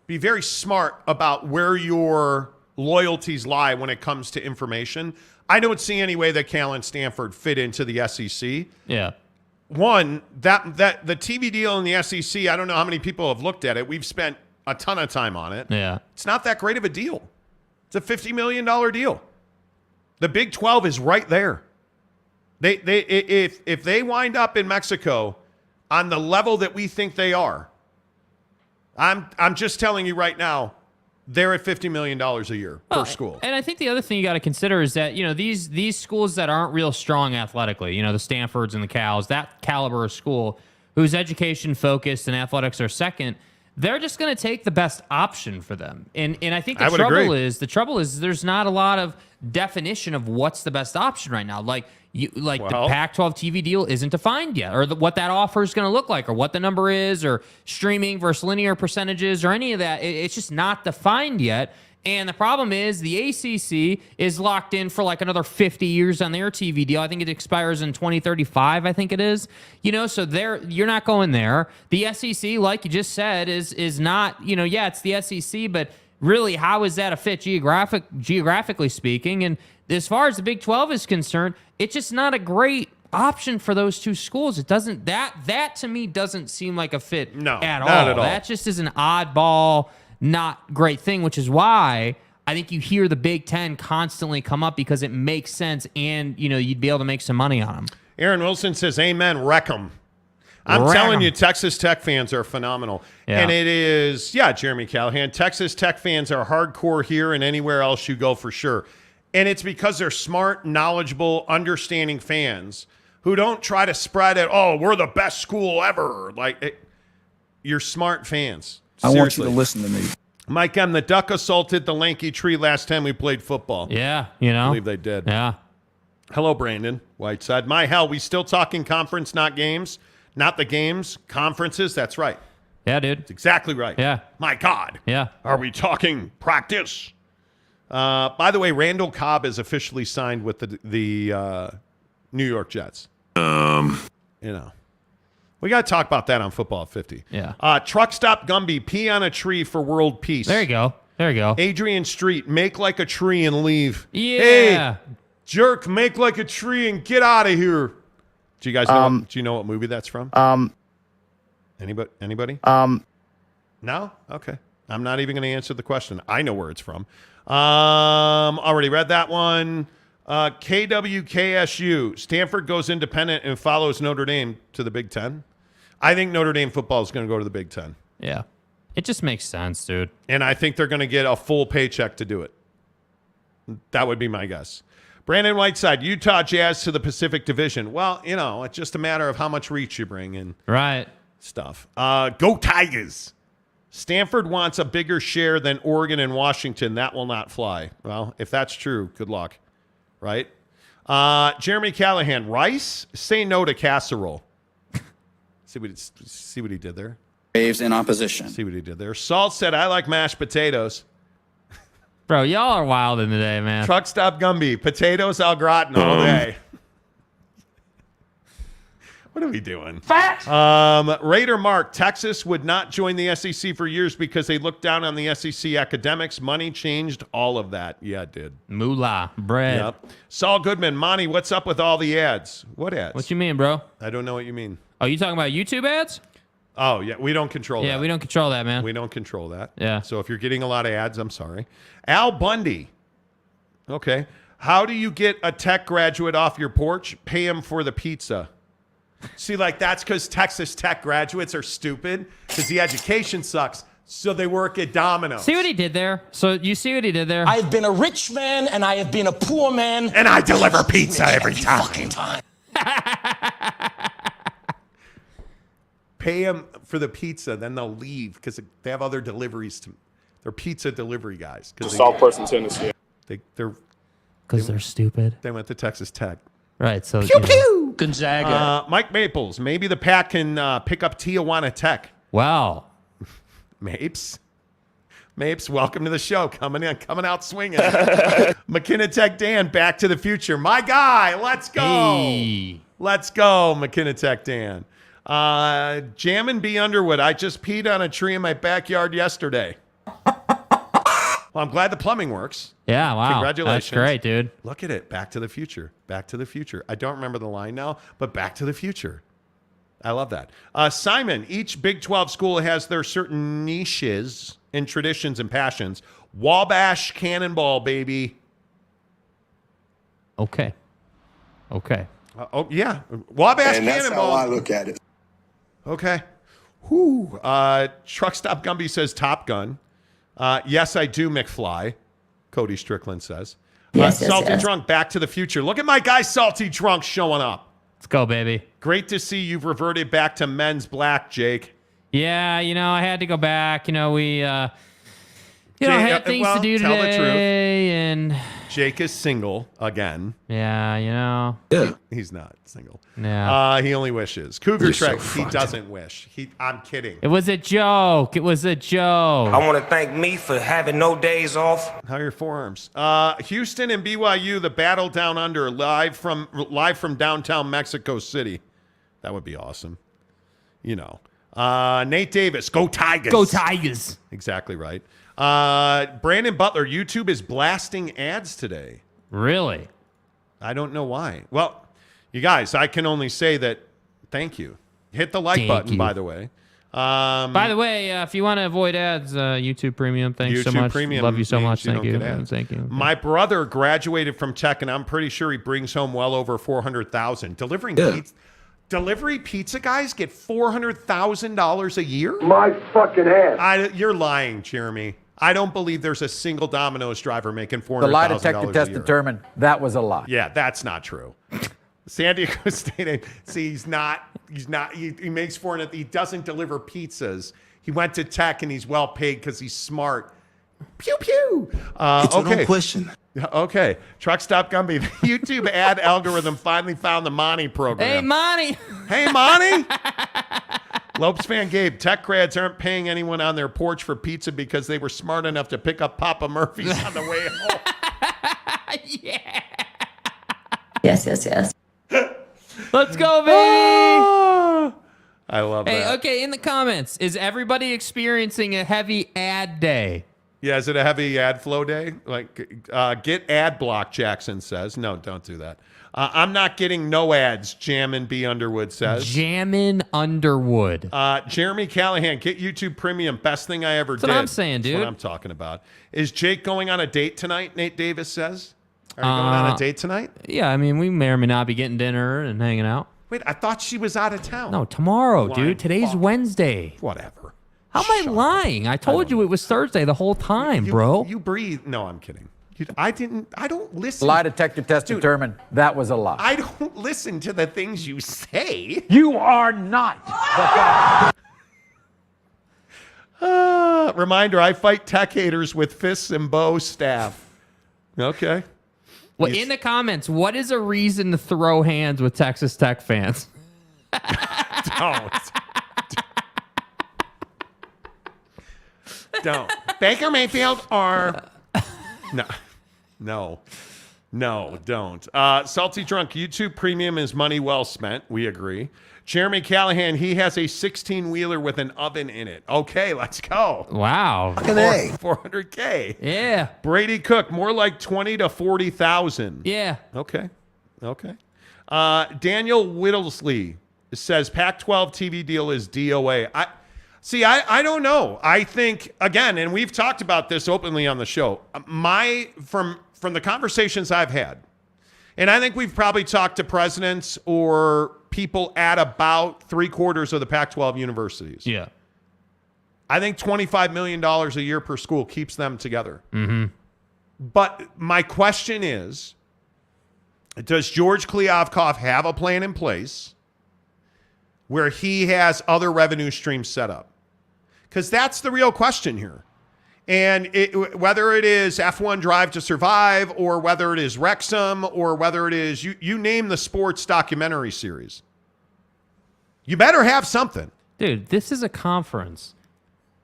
be very smart about where your loyalties lie when it comes to information. I don't see any way that Cal and Stanford fit into the SEC. Yeah. One, that the TV deal in the SEC, I don't know how many people have looked at it. We've spent a ton of time on it. Yeah. It's not that great of a deal. It's a $50 million deal. The Big 12 is right there. If they wind up in Mexico on the level that we think they are, I'm just telling you right now, they're at $50 million a year per school. And I think the other thing you got to consider is that, these schools that aren't real strong athletically, the Stanfords and the Cals, that caliber of school, whose education focused and athletics are second, they're just going to take the best option for them. And I think the trouble is there's not a lot of definition of what's the best option right now. The Pac-12 TV deal isn't defined yet, or what that offer is going to look like, or what the number is, or streaming versus linear percentages, or any of that. It's just not defined yet. And the problem is the ACC is locked in for like another 50 years on their TV deal. I think it expires in 2035, I think it is. So you're not going there. The SEC, like you just said, is not, it's the SEC, but really, how is that a fit geographically speaking? And as far as the Big 12 is concerned, it's just not a great option for those two schools. It doesn't that to me doesn't seem like a fit at all. Not at all. That just is an oddball, not great thing, which is why I think you hear the Big Ten constantly come up because it makes sense and, you'd be able to make some money on them. Aaron Wilson says, amen, wreck 'em. I'm telling you, Texas Tech fans are phenomenal. Yeah. And it is, Jeremy Callahan, Texas Tech fans are hardcore here and anywhere else you go for sure. And it's because they're smart, knowledgeable, understanding fans who don't try to spread it, we're the best school ever. You're smart fans. Seriously. I want you to listen to me. Mike M., the duck assaulted the lanky tree last time we played football. Yeah, I believe they did. Yeah. Hello, Brandon Whiteside. My hell, we still talking conference, not games? Not the games, conferences? That's right. Yeah, dude. That's exactly right. Yeah. My God. Yeah. Are we talking practice? By the way, Randall Cobb is officially signed with the New York Jets. We got to talk about that on Football 50. Yeah. Truck Stop Gumby, pee on a tree for world peace. There you go. Adrian Street, make like a tree and leave. Yeah. Hey, jerk, make like a tree and get out of here. Do you guys know? Do you know what movie that's from? Anybody? No? Okay. I'm not even going to answer the question. I know where it's from. Already read that one. KWKSU. Stanford goes independent and follows Notre Dame to the Big Ten. I think Notre Dame football is going to go to the Big Ten. Yeah. It just makes sense, dude. And I think they're going to get a full paycheck to do it. That would be my guess. Brandon Whiteside, Utah Jazz to the Pacific Division. Well, it's just a matter of how much reach you bring and stuff. Go Tigers. Stanford wants a bigger share than Oregon and Washington. That will not fly. Well, if that's true, good luck. Right? Jeremy Callahan, rice? Say no to casserole. See what he did there? Braves in opposition. See what he did there. Salt said, I like mashed potatoes. Bro, y'all are wild in today, man. Truck Stop Gumby, potatoes au gratin all day. What are we doing? Facts. Raider Mark, Texas would not join the SEC for years because they looked down on the SEC academics. Money changed all of that. Yeah, it did. Moolah, bread. Yep. Saul Goodman, Monty, what's up with all the ads? What ads? What you mean, bro? I don't know what you mean. Oh, you talking about YouTube ads? Oh, yeah. We don't control that. Yeah, we don't control that, man. We don't control that. Yeah. So if you're getting a lot of ads, I'm sorry. Al Bundy. Okay. How do you get a tech graduate off your porch? Pay him for the pizza. See, that's because Texas Tech graduates are stupid because the education sucks. So they work at Domino's. See what he did there? So you see what he did there? I've been a rich man and I have been a poor man. And I deliver pizza every time. Fucking time. Pay them for the pizza, then they'll leave because they have other deliveries. They're pizza delivery guys. South Person, Tennessee. Because they're stupid. They went to Texas Tech. Right. So pew pew. Gonzaga. Mike Maples. Maybe the Pack can pick up Tijuana Tech. Wow. Mapes, welcome to the show. Coming out swinging. McKenna Tech Dan, Back to the Future. My guy, let's go. Hey. Let's go, McKenna Tech Dan. Jammin' B. Underwood. I just peed on a tree in my backyard yesterday. Well, I'm glad the plumbing works. Yeah, wow. Congratulations. That's great, dude. Look at it. Back to the Future. Back to the Future. I don't remember the line now, but Back to the Future. I love that. Simon, each Big 12 school has their certain niches and traditions and passions. Wabash Cannonball, baby. Okay. Yeah. Wabash and that's Cannonball. how I look at it. Okay. Whew. Truck Stop Gumby says Top Gun. Yes, I do, McFly. Cody Strickland says. Salty Drunk, Back to the Future. Look at my guy Salty Drunk showing up. Let's go, baby. Great to see you've reverted back to men's black, Jake. Yeah, I had to go back. We You know, I had things to do tell the truth. today, and Jake is single again. yeah, you know. Yeah. He's not single. Yeah. He only wishes. Cougar You're so Trek, he front. doesn't wish. I'm kidding. It was a joke. It was a joke. I want to thank me for having no days off. How are your forearms? Houston and BYU, the battle down under, live from downtown Mexico City. That would be awesome. You know. Nate Davis, go Tigers. Go Tigers. Exactly right. Brandon Butler, YouTube is blasting ads today. Really? I don't know why. Well, you guys, I can only say that thank you. Hit the like button, by the way. By the way, if you want to avoid ads, YouTube Premium, thanks so YouTube much. Premium Love you so means much. you Thank don't you. get ads. Thank you. My brother graduated from tech, and I'm pretty sure he brings home well over $400,000. Delivery pizza guys get $400,000 a year? My fucking ass. You're lying, Jeremy. I don't believe there's a single Domino's driver making $400,000 The lie detector test a year. determined that was a lie. Yeah, that's not true. San Diego State. See, he's not. He makes $400,000. He doesn't deliver pizzas. He went to tech and he's well paid because he's smart. Pew pew. It's okay. no question. Okay. Truck Stop Gumby. The YouTube ad algorithm finally found the Monty program. Hey, Monty. Hey, Monty. Lopes fan Gabe, tech grads aren't paying anyone on their porch for pizza because they were smart enough to pick up Papa Murphy's on the way home. Yeah. Yes, yes, yes. Let's go, baby. I love Hey, that. okay, in the comments, is everybody experiencing a heavy ad day? Yeah, is it a heavy ad flow day? Like, get ad block, Jackson says. No, don't do that. I'm not getting no ads, Jammin' B. Underwood says. Jammin' Underwood. Jeremy Callahan, get YouTube Premium. Best thing I ever did. That's what I'm saying, dude. That's what I'm talking about. Is Jake going on a date tonight, Nate Davis says? Are you going on a date tonight? Yeah, I mean, we may or may not be getting dinner and hanging out. Wait, I thought she was out of town. No, tomorrow, Lying dude. Today's fuck. Wednesday. Whatever. How am I lying? I told you it was Thursday the whole time, bro. You breathe. No, I'm kidding. I don't listen. Lie detector test determined that was a lie. I don't listen to the things you say. You are not the God. Reminder, I fight tech haters with fists and bow staff. Okay. Well, in the comments, what is a reason to throw hands with Texas Tech fans? Don't. Baker Mayfield or... No, don't. Salty Drunk, YouTube Premium is money well spent. We agree. Jeremy Callahan, he has a 16-wheeler with an oven in it. Okay, let's go. Wow. Fucking A. 400K. Yeah. Brady Cook, more like 20 to 40,000. Yeah. Okay. Daniel Whittlesley says Pac-12 TV deal is DOA. I don't know. I think, again, and we've talked about this openly on the show, from the conversations I've had, and I think we've probably talked to presidents or people at about 3/4 of the Pac-12 universities. Yeah. I think $25 million a year per school keeps them together. Mm-hmm. But my question is, does George Kliavkoff have a plan in place where he has other revenue streams set up? Because that's the real question here. And whether it is F1 Drive to Survive or whether it is Wrexham or whether it is, you name the sports documentary series. You better have something. Dude, this is a conference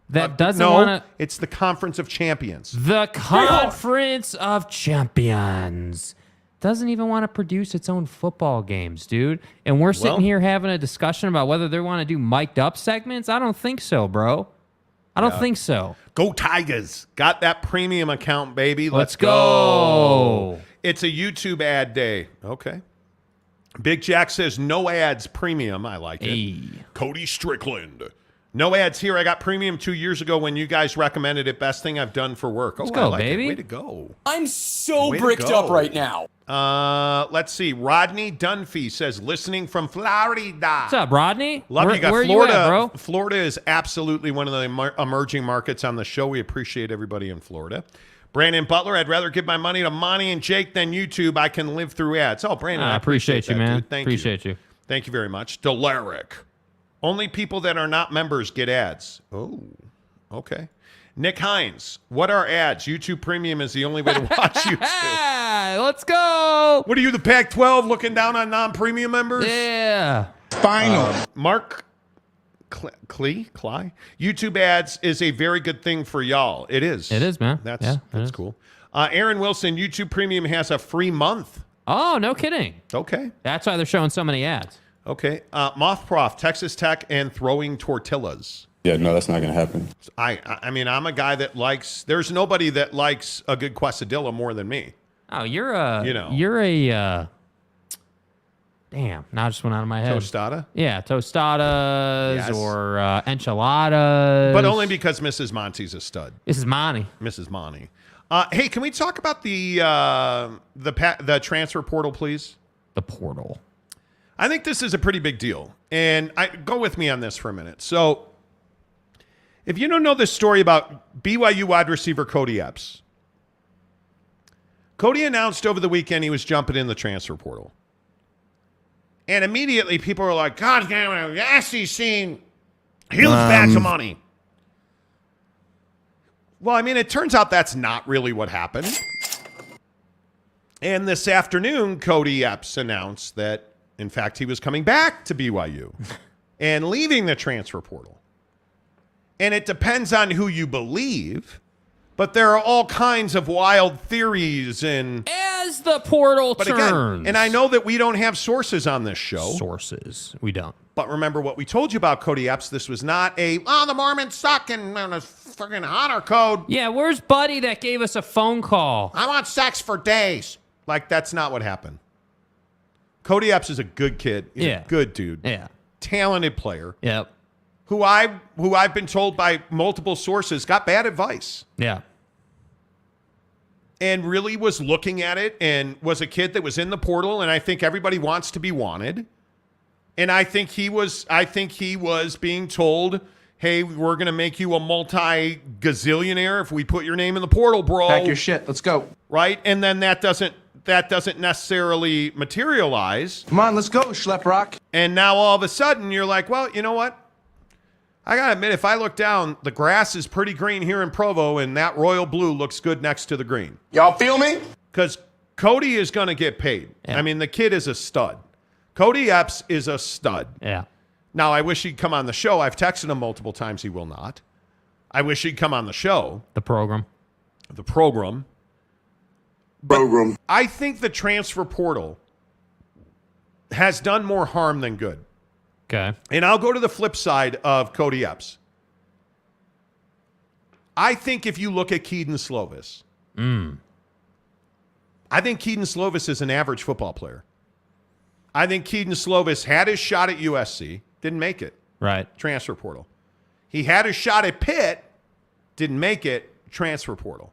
that doesn't want to... It's the Conference of Champions. The Conference of Champions doesn't even want to produce its own football games, dude. And we're sitting here having a discussion about whether they want to do mic'd up segments. I don't think so, bro. I don't think so. Go Tigers. Got that premium account, baby. Let's go. It's a YouTube ad day. Okay. Big Jack says no ads premium. I like it. Hey. Cody Strickland. No ads here. I got premium 2 years ago when you guys recommended it. Best thing I've done for work. Let's go, baby. Way to go. I'm so Way to bricked go. up right now. Let's see. Rodney Dunphy says, listening from Florida. What's up, Rodney? Love you. Got where Florida. You at, bro? Florida is absolutely one of the emerging markets on the show. We appreciate everybody in Florida. Brandon Butler, I'd rather give my money to Monty and Jake than YouTube. I can live through ads. Oh, Brandon, I appreciate you, that, man. Dude. Thank Appreciate you. you. Thank you very much. Delaric. Only people that are not members get ads. Oh, okay. Nick Hines, what are ads? YouTube Premium is the only way to watch YouTube. Let's go. What are you, the Pac-12, looking down on non-premium members? Yeah. Final. Mark Clee? YouTube ads is a very good thing for y'all. It is. It is, man. That's cool. Aaron Wilson, YouTube Premium has a free month. Oh, no kidding. Okay. That's why they're showing so many ads. Okay. Moth Prof, Texas Tech and throwing tortillas. Yeah, no, that's not going to happen. I mean, I'm a guy that likes, there's nobody that likes a good quesadilla more than me. Oh, you're a, damn, now it just went out of my head. Tostada? Yeah, tostadas Yes. or enchiladas. But only because Mrs. Monty's a stud. Mrs. Monty. Mrs. Monty. Hey, can we talk about the transfer portal, please? The portal. I think this is a pretty big deal. And go with me on this for a minute. So, if you don't know this story about BYU wide receiver Cody Epps, Cody announced over the weekend he was jumping in the transfer portal. And immediately people were like, God damn it, SEC, huge bags of money. Well, I mean, it turns out that's not really what happened. And this afternoon, Cody Epps announced that, in fact, he was coming back to BYU and leaving the transfer portal. And it depends on who you believe, but there are all kinds of wild theories and as the portal turns. Again, and I know that we don't have sources on this show. Sources. We don't. But remember what we told you about Cody Epps. This was not the Mormons suck and a freaking honor code. Yeah, where's Buddy that gave us a phone call? I want sex for days. Like, that's not what happened. Cody Epps is a good kid. He's a good dude. Yeah. Talented player. Yep. Who I've been told by multiple sources got bad advice. Yeah. And really was looking at it and was a kid that was in the portal, and I think everybody wants to be wanted. And I think he was being told, hey, we're going to make you a multi-gazillionaire if we put your name in the portal, bro. Pack your shit. Let's go. Right? And then that doesn't necessarily materialize. Come on, let's go, Schlep Rock. And now all of a sudden you're like, well, you know what? I got to admit, if I look down, the grass is pretty green here in Provo, and that royal blue looks good next to the green. Y'all feel me? Because Cody is going to get paid. Yeah. I mean, the kid is a stud. Cody Epps is a stud. Yeah. Now, I wish he'd come on the show. I've texted him multiple times. He will not. I wish he'd come on the show. The program. But I think the transfer portal has done more harm than good. Okay. And I'll go to the flip side of Cody Epps. I think if you look at Keaton Slovis, I think Keaton Slovis is an average football player. I think Keaton Slovis had his shot at USC, didn't make it. Right. Transfer portal. He had his shot at Pitt, didn't make it. Transfer portal.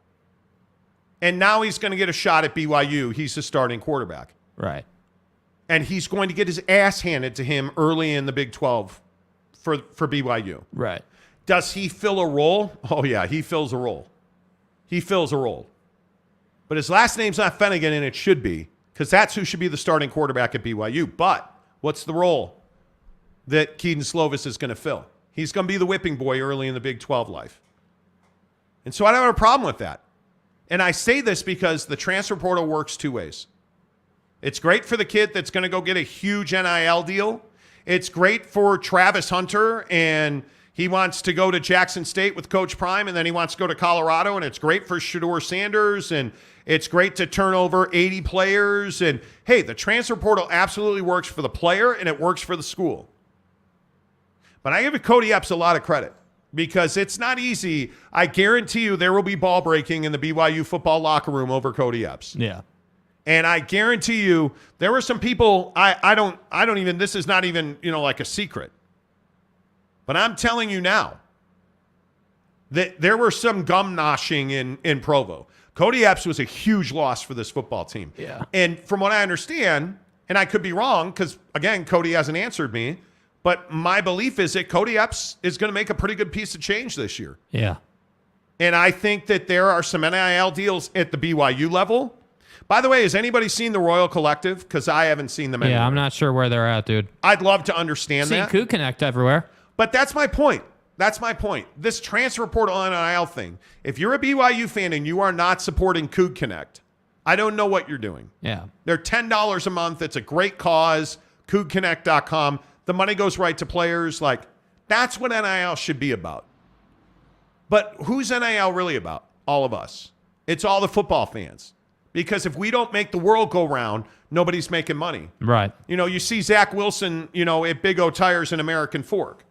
And now he's going to get a shot at BYU. He's the starting quarterback. Right. And he's going to get his ass handed to him early in the Big 12 for BYU. Right. Does he fill a role? Oh, yeah, he fills a role. He fills a role. But his last name's not Finnegan, and it should be, because that's who should be the starting quarterback at BYU. But what's the role that Keaton Slovis is going to fill? He's going to be the whipping boy early in the Big 12 life. And so I don't have a problem with that. And I say this because the transfer portal works two ways. It's great for the kid that's going to go get a huge NIL deal. It's great for Travis Hunter, and he wants to go to Jackson State with Coach Prime, and then he wants to go to Colorado, and it's great for Shedeur Sanders, and it's great to turn over 80 players. And, hey, the transfer portal absolutely works for the player, and it works for the school. But I give Cody Epps a lot of credit because it's not easy. I guarantee you there will be ball breaking in the BYU football locker room over Cody Epps. Yeah. And I guarantee you, there were some people, I don't even, this is not even, like a secret. But I'm telling you now that there were some gum gnashing in Provo. Cody Epps was a huge loss for this football team. Yeah. And from what I understand, and I could be wrong, because again, Cody hasn't answered me, but my belief is that Cody Epps is going to make a pretty good piece of change this year. Yeah. And I think that there are some NIL deals at the BYU level. By the way, has anybody seen the Royal Collective? Because I haven't seen them anywhere. Yeah, I'm not sure where they're at, dude. I'd love to understand that. Seen Coup Connect everywhere. But that's my point. That's my point. This transfer portal NIL thing, if you're a BYU fan and you are not supporting Coug Connect, I don't know what you're doing. Yeah. They're $10 a month. It's a great cause. CougConnect.com. The money goes right to players. Like, that's what NIL should be about. But who's NIL really about? All of us. It's all the football fans. Because if we don't make the world go round, nobody's making money. Right. You see Zach Wilson, at Big O Tires and American Fork,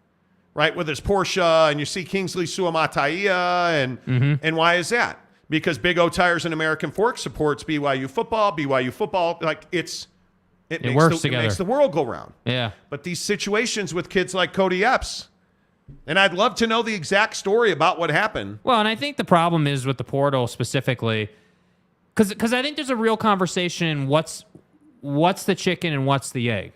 right, with his Porsche, and you see Kingsley Suamataia, and why is that? Because Big O Tires and American Fork supports BYU football, like it works together. It makes the world go round. Yeah. But these situations with kids like Cody Epps, and I'd love to know the exact story about what happened. Well, and I think the problem is with the portal specifically, because I think there's a real conversation, what's the chicken and what's the egg?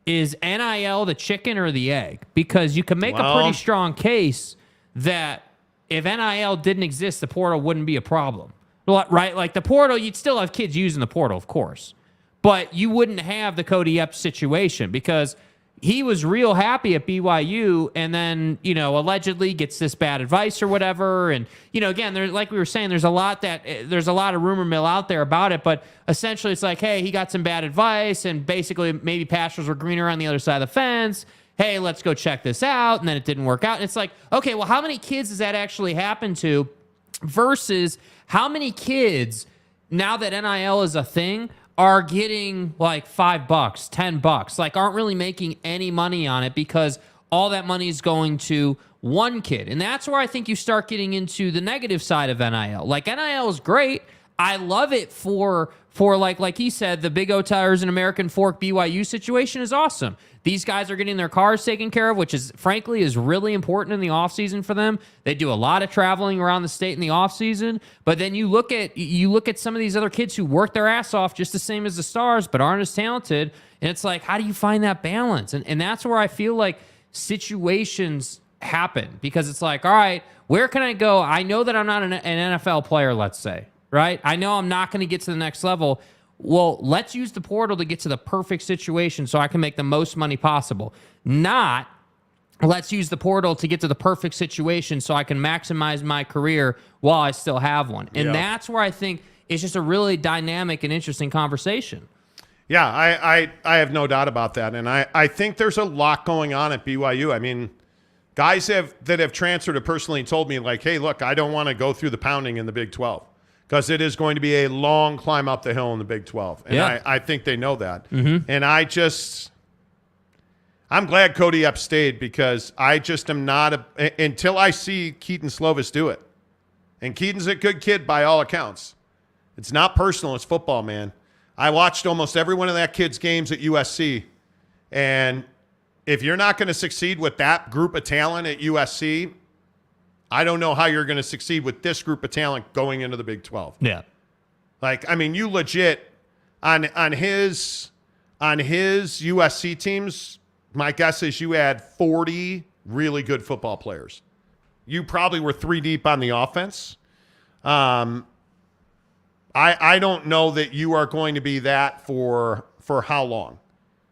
Is NIL the chicken or the egg? Because you can make a pretty strong case that if NIL didn't exist, the portal wouldn't be a problem, right? Like the portal, you'd still have kids using the portal, of course, but you wouldn't have the Cody Epps situation because he was real happy at BYU and then, allegedly gets this bad advice or whatever. And, again, like we were saying, there's a lot of rumor mill out there about it, but essentially it's like, hey, he got some bad advice and basically maybe pastures were greener on the other side of the fence. Hey, let's go check this out. And then it didn't work out. And it's like, okay, well, how many kids does that actually happen to versus how many kids, now that NIL is a thing, are getting like $5, $10, like aren't really making any money on it because all that money is going to one kid. And that's where I think you start getting into the negative side of NIL. Like NIL is great. I love it for like he said, the Big O Tires and American Fork BYU situation is awesome. These guys are getting their cars taken care of, which is frankly is really important in the offseason for them. They do a lot of traveling around the state in the offseason. But then you look at some of these other kids who work their ass off just the same as the stars, but aren't as talented. And it's like, how do you find that balance? And that's where I feel like situations happen because it's like, all right, where can I go? I know that I'm not an NFL player, let's say, right? I know I'm not going to get to the next level. Well, let's use the portal to get to the perfect situation so I can make the most money possible. Not let's use the portal to get to the perfect situation so I can maximize my career while I still have one. And that's where I think it's just a really dynamic and interesting conversation. Yeah, I have no doubt about that. And I think there's a lot going on at BYU. I mean, guys that have transferred have personally told me, like, hey, look, I don't want to go through the pounding in the Big 12. Because it is going to be a long climb up the hill in the Big 12. And I think they know that. Mm-hmm. And I'm glad Cody Epps stayed because I just am not until I see Keaton Slovis do it. And Keaton's a good kid by all accounts. It's not personal. It's football, man. I watched almost every one of that kid's games at USC. And if you're not going to succeed with that group of talent at USC, I don't know how you're going to succeed with this group of talent going into the Big 12. Yeah. Like, I mean, you legit on his USC teams, my guess is you had 40 really good football players. You probably were 3 deep on the offense. I don't know that you are going to be that for how long.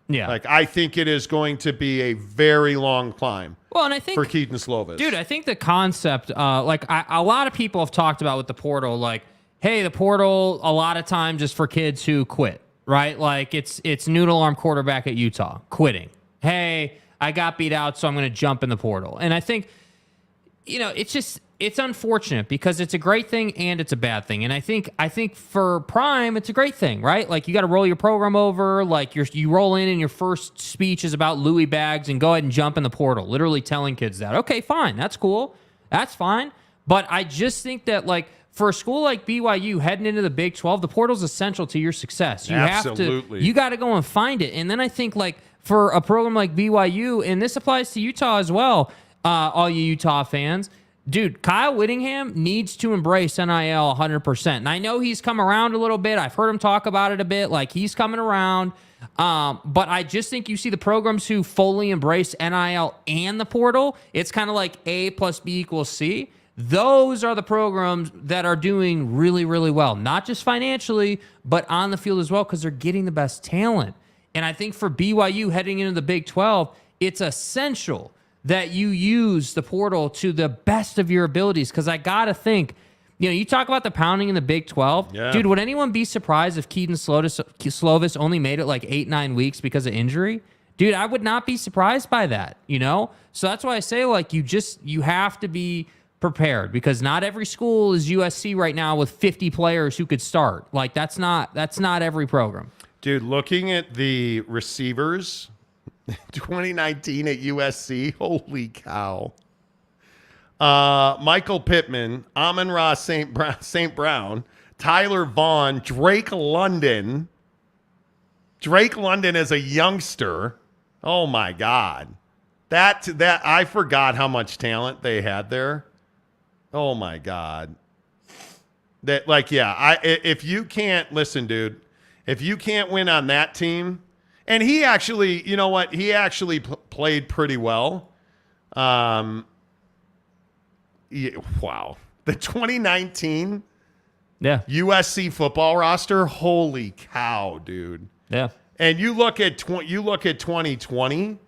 Yeah. Like, I think it is going to be a very long climb. Well, and I think for Keaton Slovis. Dude, I think the concept, a lot of people have talked about with the portal, like, hey, the portal a lot of times is for kids who quit, right? Like it's noodle arm quarterback at Utah quitting. Hey, I got beat out, so I'm going to jump in the portal. And I think, it's unfortunate because it's a great thing and it's a bad thing. And I think for Prime, it's a great thing, right? Like you got to roll your program over. Like you roll in and your first speech is about Louis bags and go ahead and jump in the portal. Literally telling kids that. Okay, fine, that's cool, that's fine. But I just think that like for a school like BYU heading into the Big 12, the portal's essential to your success. You got to go and find it. And then I think like for a program like BYU, and this applies to Utah as well, all you Utah fans. Dude, Kyle Whittingham needs to embrace NIL 100%. And I know he's come around a little bit. I've heard him talk about it a bit. Like, he's coming around. But I just think you see the programs who fully embrace NIL and the portal, it's kind of like A plus B equals C. Those are the programs that are doing really, really well. Not just financially, but on the field as well because they're getting the best talent. And I think for BYU heading into the Big 12, it's essential that you use the portal to the best of your abilities. Because I got to think, you talk about the pounding in the Big 12. Yeah. Dude, would anyone be surprised if Keaton Slovis only made it like 8-9 weeks because of injury? Dude, I would not be surprised by that, So that's why I say, like, you have to be prepared, because not every school is USC right now with 50 players who could start. Like, that's not every program. Dude, looking at the receivers, 2019 at USC, holy cow. Michael Pittman, Amon-Ra St. Brown, Tyler Vaughn, Drake London. Drake London as a youngster. Oh my God. That I forgot how much talent they had there. Oh my God. That, like, yeah, if you can't listen, dude, if you can't win on that team, and he actually, you know what? He actually played pretty well. Yeah, wow. The 2019 USC football roster, holy cow, dude. Yeah. And you look at 2020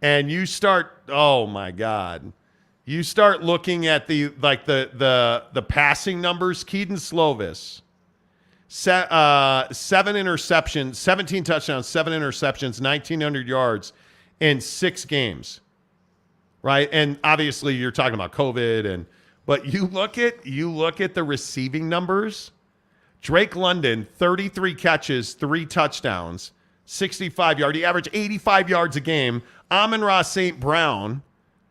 and you start, oh my God. You start looking at the passing numbers. Keaton Slovis, 7 interceptions, 17 touchdowns, 7 interceptions, 1,900 yards in 6 games. Right? And obviously you're talking about COVID, but you look at the receiving numbers. Drake London, 33 catches, 3 touchdowns, 65 yards. He averaged 85 yards a game. Amon-Ra St. Brown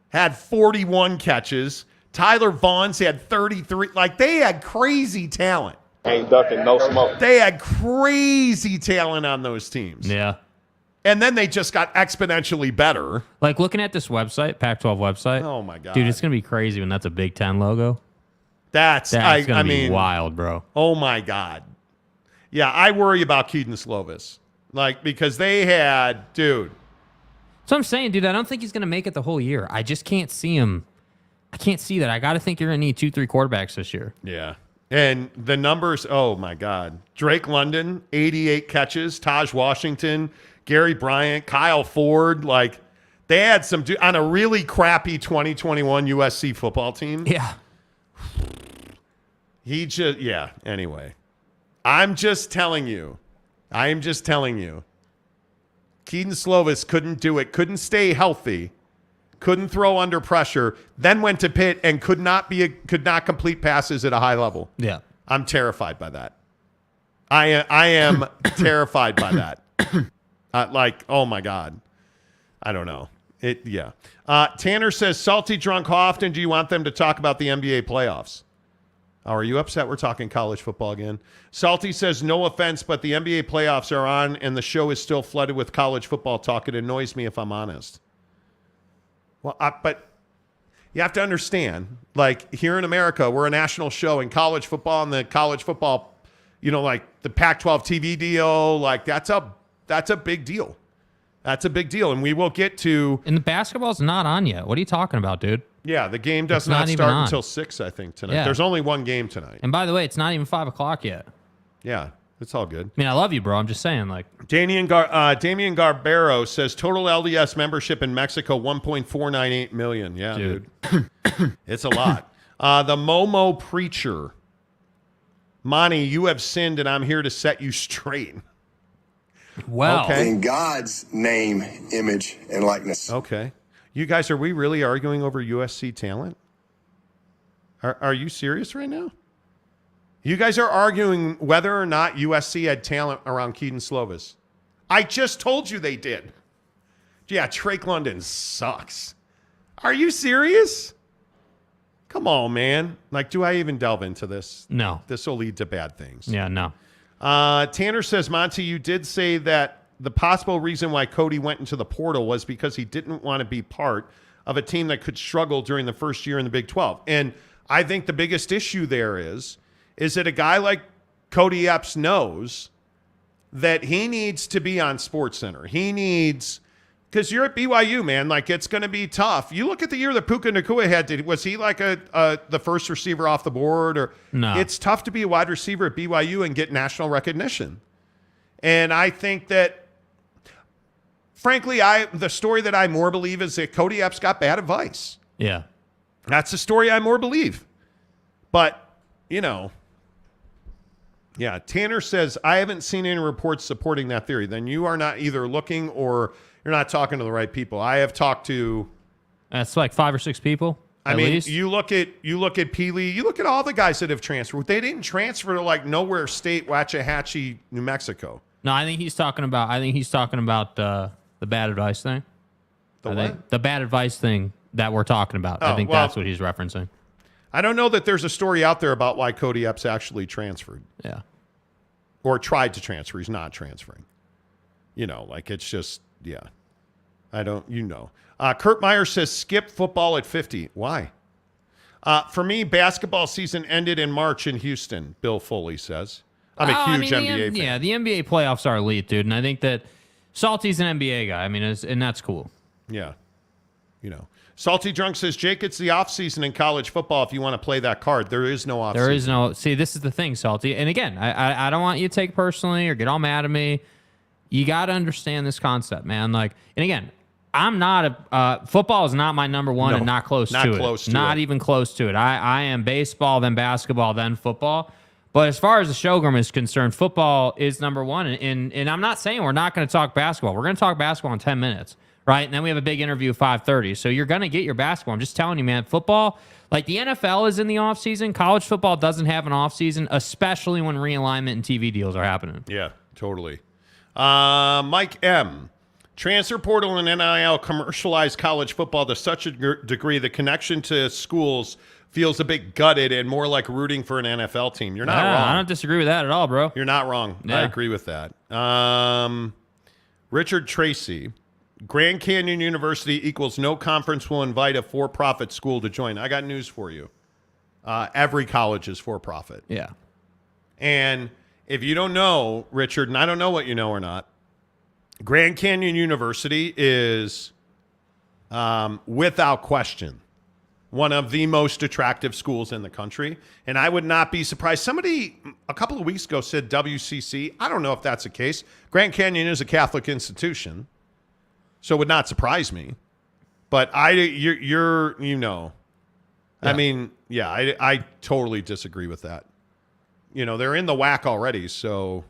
had 41 catches. Tyler Vaughn had 33. Like, they had crazy talent. Ain't ducking no smoke. They had crazy talent on those teams. Yeah. And then they just got exponentially better. Like, looking at this website, Pac-12 website. Oh, my God. Dude, it's going to be crazy when that's a Big Ten logo. That's going to be wild, bro. Oh, my God. Yeah, I worry about Keaton Slovis. Like, because they had, dude. So I'm saying, dude, I don't think he's going to make it the whole year. I just can't see him. I can't see that. I got to think you're going to need 2-3 quarterbacks this year. Yeah. And the numbers, oh, my God. Drake London, 88 catches. Taj Washington, Gary Bryant, Kyle Ford. Like, they had some, on a really crappy 2021 USC football team. Yeah. Anyway. I'm just telling you. Keaton Slovis couldn't do it, couldn't stay healthy, couldn't throw under pressure, then went to Pitt and could not complete passes at a high level. Yeah. I'm terrified by that. I am terrified by that. Like, oh my God. I don't know. Tanner says, Salty drunk, how often do you want them to talk about the NBA playoffs? Oh, are you upset we're talking college football again? Salty says, no offense, but the NBA playoffs are on and the show is still flooded with college football talk. It annoys me if I'm honest. Well, but you have to understand, like, here in America, we're a national show, and college football and the college football, like the Pac-12 TV deal, like that's a big deal. That's a big deal. And we will get to... And the basketball's not on yet. What are you talking about, dude? Yeah, the game does not start until 6, I think, tonight. Yeah. There's only one game tonight. And by the way, it's not even 5 o'clock yet. Yeah, it's all good. I mean, I love you, bro. I'm just saying, like... Damian Garbero says, total LDS membership in Mexico, 1.498 million. Yeah, dude. It's a lot. The Momo Preacher. Monty, you have sinned, and I'm here to set you straight. Well, okay. In God's name, image, and likeness. Okay. You guys, are we really arguing over USC talent? Are you serious right now? You guys are arguing whether or not USC had talent around Keaton Slovis. I just told you they did. Yeah, Drake London sucks. Are you serious? Come on, man. Like, do I even delve into this? No. This will lead to bad things. Yeah, no. Tanner says, Monty, you did say that the possible reason why Cody went into the portal was because he didn't want to be part of a team that could struggle during the first year in the Big 12. And I think the biggest issue there is that a guy like Cody Epps knows that he needs to be on SportsCenter. He needs, because you're at BYU, man, like it's going to be tough. You look at the year that Puka Nacua had. Was he like the first receiver off the board? Or no? It's tough to be a wide receiver at BYU and get national recognition. And I think that frankly, the story that I more believe is that Cody Epps got bad advice. Yeah. That's the story I more believe. But, yeah, Tanner says, I haven't seen any reports supporting that theory. Then you are not either looking or you're not talking to the right people. I have talked to... That's like 5 or 6 people. I mean, you look at Peely, you look at all the guys that have transferred. They didn't transfer to like nowhere state, Waxahachie, New Mexico. No, I think he's talking about the bad advice thing. The bad advice thing that we're talking about. I think that's what he's referencing. I don't know that there's a story out there about why Cody Epps actually transferred. Yeah. Or tried to transfer. He's not transferring. It's just, yeah. I don't, Kurt Meyer says skip football at 50. Why? For me, basketball season ended in March in Houston, Bill Foley says. I'm a huge NBA fan. Yeah, the NBA playoffs are elite, dude. And I think that Salty's an NBA guy. I mean, and that's cool. Yeah. Salty Drunk says, Jake, it's the offseason in college football if you want to play that card. There is no offseason. There is no... See, this is the thing, Salty. And again, I don't want you to take personally or get all mad at me. You got to understand this concept, man. And again... I'm not football is not my number one and not close to it. Not even close to it. I am baseball, then basketball, then football. But as far as the showroom is concerned, football is number one. And I'm not saying we're not going to talk basketball. We're going to talk basketball in 10 minutes, right? And then we have a big interview at 5:30. So you're going to get your basketball. I'm just telling you, man, football, like the NFL is in the offseason. College football doesn't have an offseason, especially when realignment and TV deals are happening. Yeah, totally. Mike M., transfer portal and NIL commercialize college football to such a degree the connection to schools feels a bit gutted and more like rooting for an NFL team. You're not wrong. I don't disagree with that at all, bro. You're not wrong. Yeah. I agree with that. Richard Tracy, Grand Canyon University equals no conference will invite a for-profit school to join. I got news for you. Every college is for-profit. Yeah. And if you don't know, Richard, and I don't know what you know or not, Grand Canyon University is, without question, one of the most attractive schools in the country. And I would not be surprised. Somebody a couple of weeks ago said WCC. I don't know if that's the case. Grand Canyon is a Catholic institution, so it would not surprise me. But you're Yeah. I mean, yeah, I totally disagree with that. They're in the WAC already, so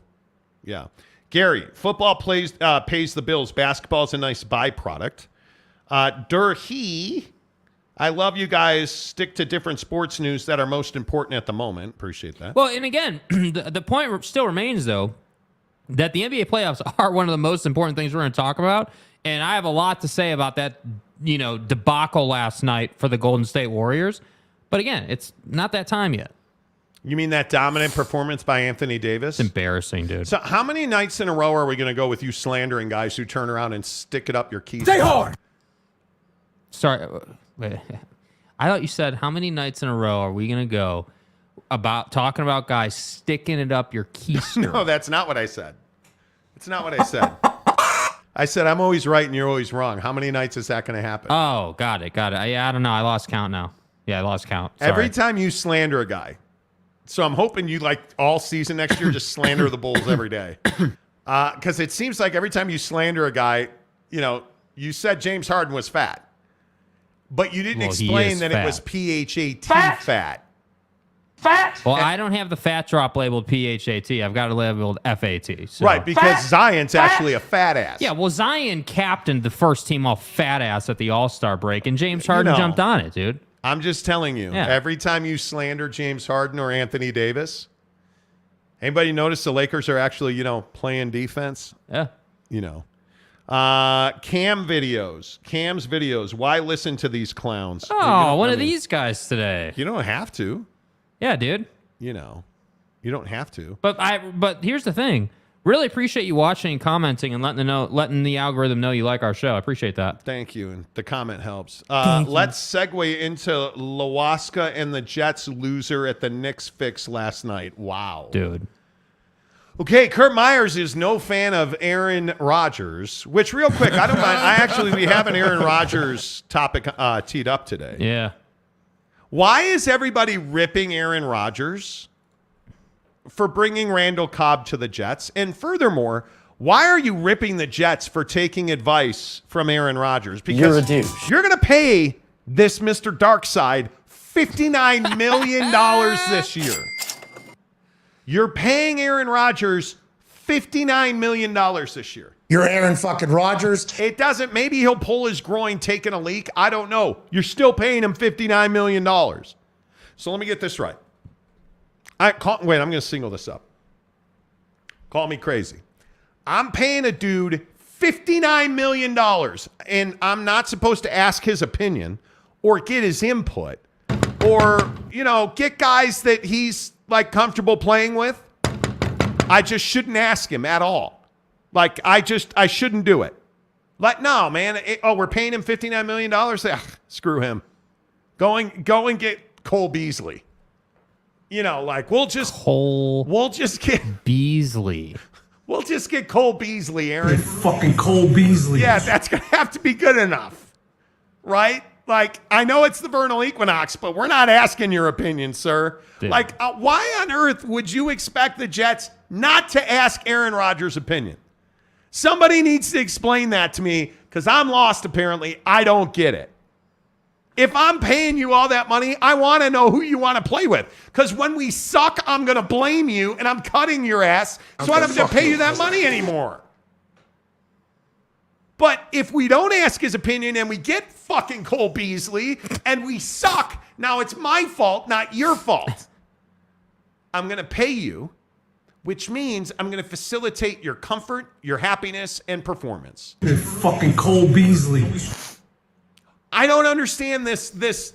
yeah. Gary, football pays the bills. Basketball is a nice byproduct. Durhee, I love you guys. Stick to different sports news that are most important at the moment. Appreciate that. Well, and again, the point still remains, though, that the NBA playoffs are one of the most important things we're going to talk about. And I have a lot to say about that, debacle last night for the Golden State Warriors. But again, it's not that time yet. You mean that dominant performance by Anthony Davis? It's embarrassing, dude. So how many nights in a row are we going to go with you slandering guys who turn around and stick it up your keys? Stay hard! Sorry. Wait. I thought you said how many nights in a row are we going to go about talking about guys sticking it up your keister? No, that's not what I said. It's not what I said. I said I'm always right and you're always wrong. How many nights is that going to happen? Oh, got it. I don't know. I lost count now. Yeah, I lost count. Sorry. Every time you slander a guy. So I'm hoping you all season next year just slander the Bulls every day. Because it seems like every time you slander a guy, you said James Harden was fat. But you didn't explain that it was PHAT fat. Well, I don't have the fat drop labeled PHAT. I've got it labeled FAT. So. Right, because Zion's actually a fat ass. Yeah, well, Zion captained the first team off fat ass at the All-Star break, and James Harden jumped on it, dude. I'm just telling you, every time you slander James Harden or Anthony Davis, anybody notice the Lakers are actually, playing defense? Yeah. Cam's videos. Why listen to these clowns? Oh, one of these guys today. You don't have to. Yeah, dude. You don't have to. But here's the thing. Really appreciate you watching and commenting and letting the algorithm know you like our show. I appreciate that. Thank you. And the comment helps. Let's segue into Lawaska and the Jets loser at the Knicks fix last night. Wow. Dude. Okay, Kurt Myers is no fan of Aaron Rodgers, which real quick, I don't mind. We have an Aaron Rodgers topic teed up today. Yeah. Why is everybody ripping Aaron Rodgers for bringing Randall Cobb to the Jets? And furthermore, Why are you ripping the Jets for taking advice from Aaron Rodgers? Because You're a douche. you're going to pay this Mr. Darkside $59 million this year. You're paying Aaron Rodgers $59 million this year. You're Aaron fucking Rodgers. It doesn't. Maybe he'll pull his groin taking a leak. I don't know. You're still paying him $59 million. So let me get this right. Wait, I'm going to single this up. Call me crazy. I'm paying a dude $59 million, and I'm not supposed to ask his opinion or get his input or, get guys that he's like comfortable playing with. I just shouldn't ask him at all. Like, I shouldn't do it. Like, no, man. We're paying him $59 million? Screw him. Go and get Cole Beasley. We'll just get Beasley. We'll just get Cole Beasley, Aaron. Fucking Cole Beasley. Yeah, that's going to have to be good enough. Right? Like, I know it's the vernal equinox, but we're not asking your opinion, sir. Dude. Like, why on earth would you expect the Jets not to ask Aaron Rodgers' opinion? Somebody needs to explain that to me because I'm lost, apparently. I don't get it. If I'm paying you all that money, I want to know who you want to play with. Because when we suck, I'm going to blame you and I'm cutting your ass so I don't have to pay you that money anymore. But if we don't ask his opinion and we get fucking Cole Beasley and we suck, now it's my fault, not your fault. I'm going to pay you, which means I'm going to facilitate your comfort, your happiness, and performance. Fucking Cole Beasley. I don't understand this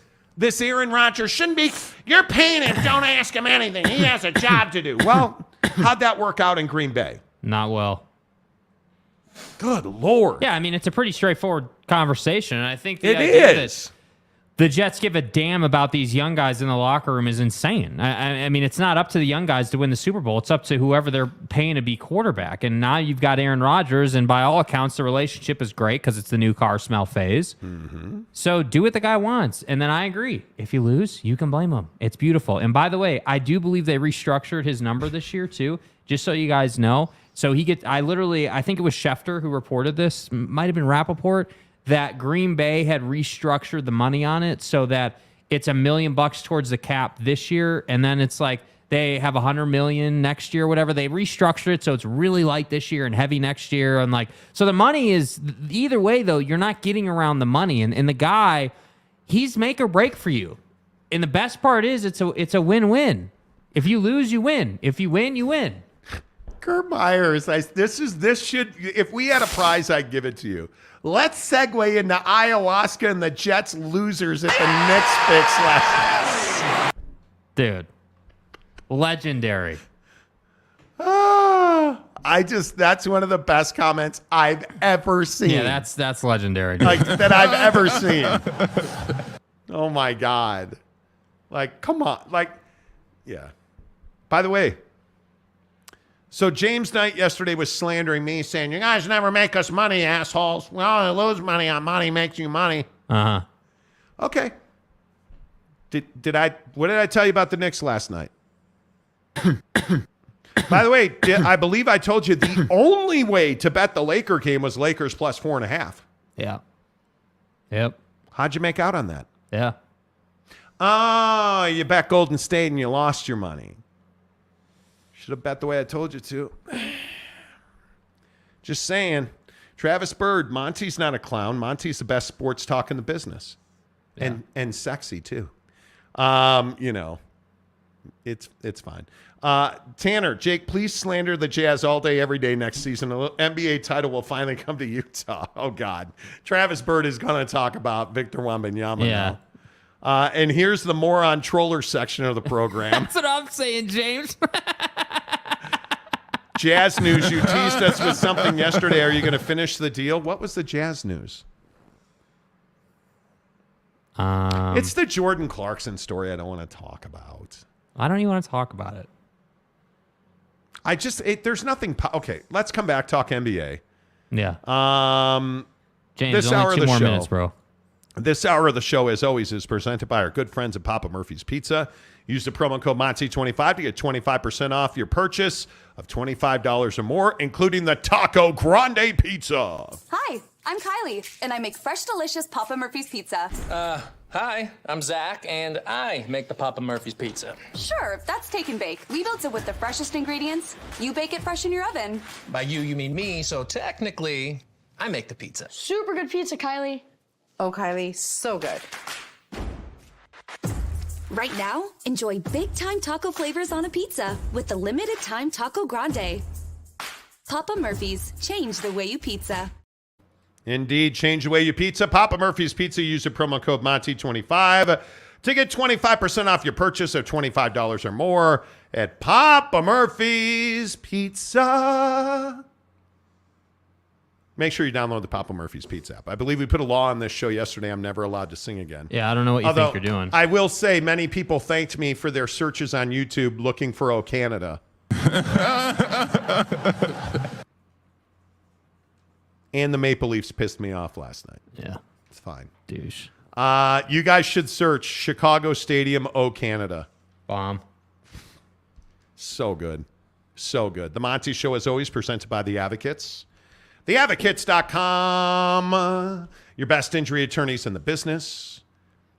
Aaron Rodgers shouldn't be. You're paying him. Don't ask him anything. He has a job to do. Well, how'd that work out in Green Bay? Not well. Good Lord. Yeah, I mean, it's a pretty straightforward conversation. And I think it is. The Jets give a damn about these young guys in the locker room is insane. I mean, it's not up to the young guys to win the Super Bowl. It's up to whoever they're paying to be quarterback. And now you've got Aaron Rodgers, and by all accounts, the relationship is great because it's the new car smell phase. Mm-hmm. So do what the guy wants. And then I agree. If you lose, you can blame him. It's beautiful. And by the way, I do believe they restructured his number this year too, just so you guys know. So I think it was Schefter who reported this, might have been Rappaport, that Green Bay had restructured the money on it so that it's $1 million towards the cap this year, and then it's like they have $100 million next year, whatever. They restructured it so it's really light this year and heavy next year, and like so the money is either way though. You're not getting around the money, and the guy, he's make or break for you. And the best part is it's a win-win. If you lose, you win. If you win, you win. Kurt Myers, if we had a prize, I'd give it to you. Let's segue into ayahuasca and the Jets losers at the Knicks fix last night. Dude, legendary. That's one of the best comments I've ever seen. Yeah, that's legendary. Like, that I've ever seen. Oh my God. Like, come on. Like, yeah. By the way, so James Knight yesterday was slandering me, saying, you guys never make us money, assholes. We only lose money on money makes you money. Uh-huh. Okay. What did I tell you about the Knicks last night? By the way, I believe I told you the only way to bet the Laker game was Lakers plus 4.5. Yeah. Yep. How'd you make out on that? Yeah. Oh, you bet Golden State and you lost your money. Should have bet the way I told you to. Just saying. Travis Bird, Monty's not a clown. Monty's the best sports talk in the business. Yeah. And sexy too. It's fine. Tanner, Jake, please slander the Jazz all day, every day next season. The NBA title will finally come to Utah. Oh, God. Travis Bird is going to talk about Victor Wembanyama now. And here's the moron troller section of the program. That's what I'm saying, James. Jazz news. You teased us with something yesterday. Are you going to finish the deal? What was the Jazz news? It's the Jordan Clarkson story I don't want to talk about. I don't even want to talk about it. There's nothing. Okay, let's come back, talk NBA. Yeah. James, this only hour two of the more show, minutes, bro. This hour of the show, as always, is presented by our good friends at Papa Murphy's Pizza. Use the promo code Monty25 to get 25% off your purchase of $25 or more, including the Taco Grande Pizza. Hi, I'm Kylie, and I make fresh, delicious Papa Murphy's Pizza. Hi, I'm Zach, and I make the Papa Murphy's Pizza. Sure, that's take and bake. We built it with the freshest ingredients. You bake it fresh in your oven. By you mean me, so technically, I make the pizza. Super good pizza, Kylie. Oh, Kylie, so good. Right now, enjoy big-time taco flavors on a pizza with the limited-time Taco Grande. Papa Murphy's, change the way you pizza. Indeed, change the way you pizza. Papa Murphy's Pizza. Use the promo code Monty25 to get 25% off your purchase of $25 or more at Papa Murphy's Pizza. Make sure you download the Papa Murphy's Pizza app. I believe we put a law on this show yesterday. I'm never allowed to sing again. Yeah, I don't know what you think you're doing. I will say many people thanked me for their searches on YouTube looking for O Canada. And the Maple Leafs pissed me off last night. Yeah. It's fine. Douche. You guys should search Chicago Stadium, O Canada. Bomb. So good. So good. The Monty Show is always presented by The Advocates. TheAdvocates.com. Your best injury attorneys in the business.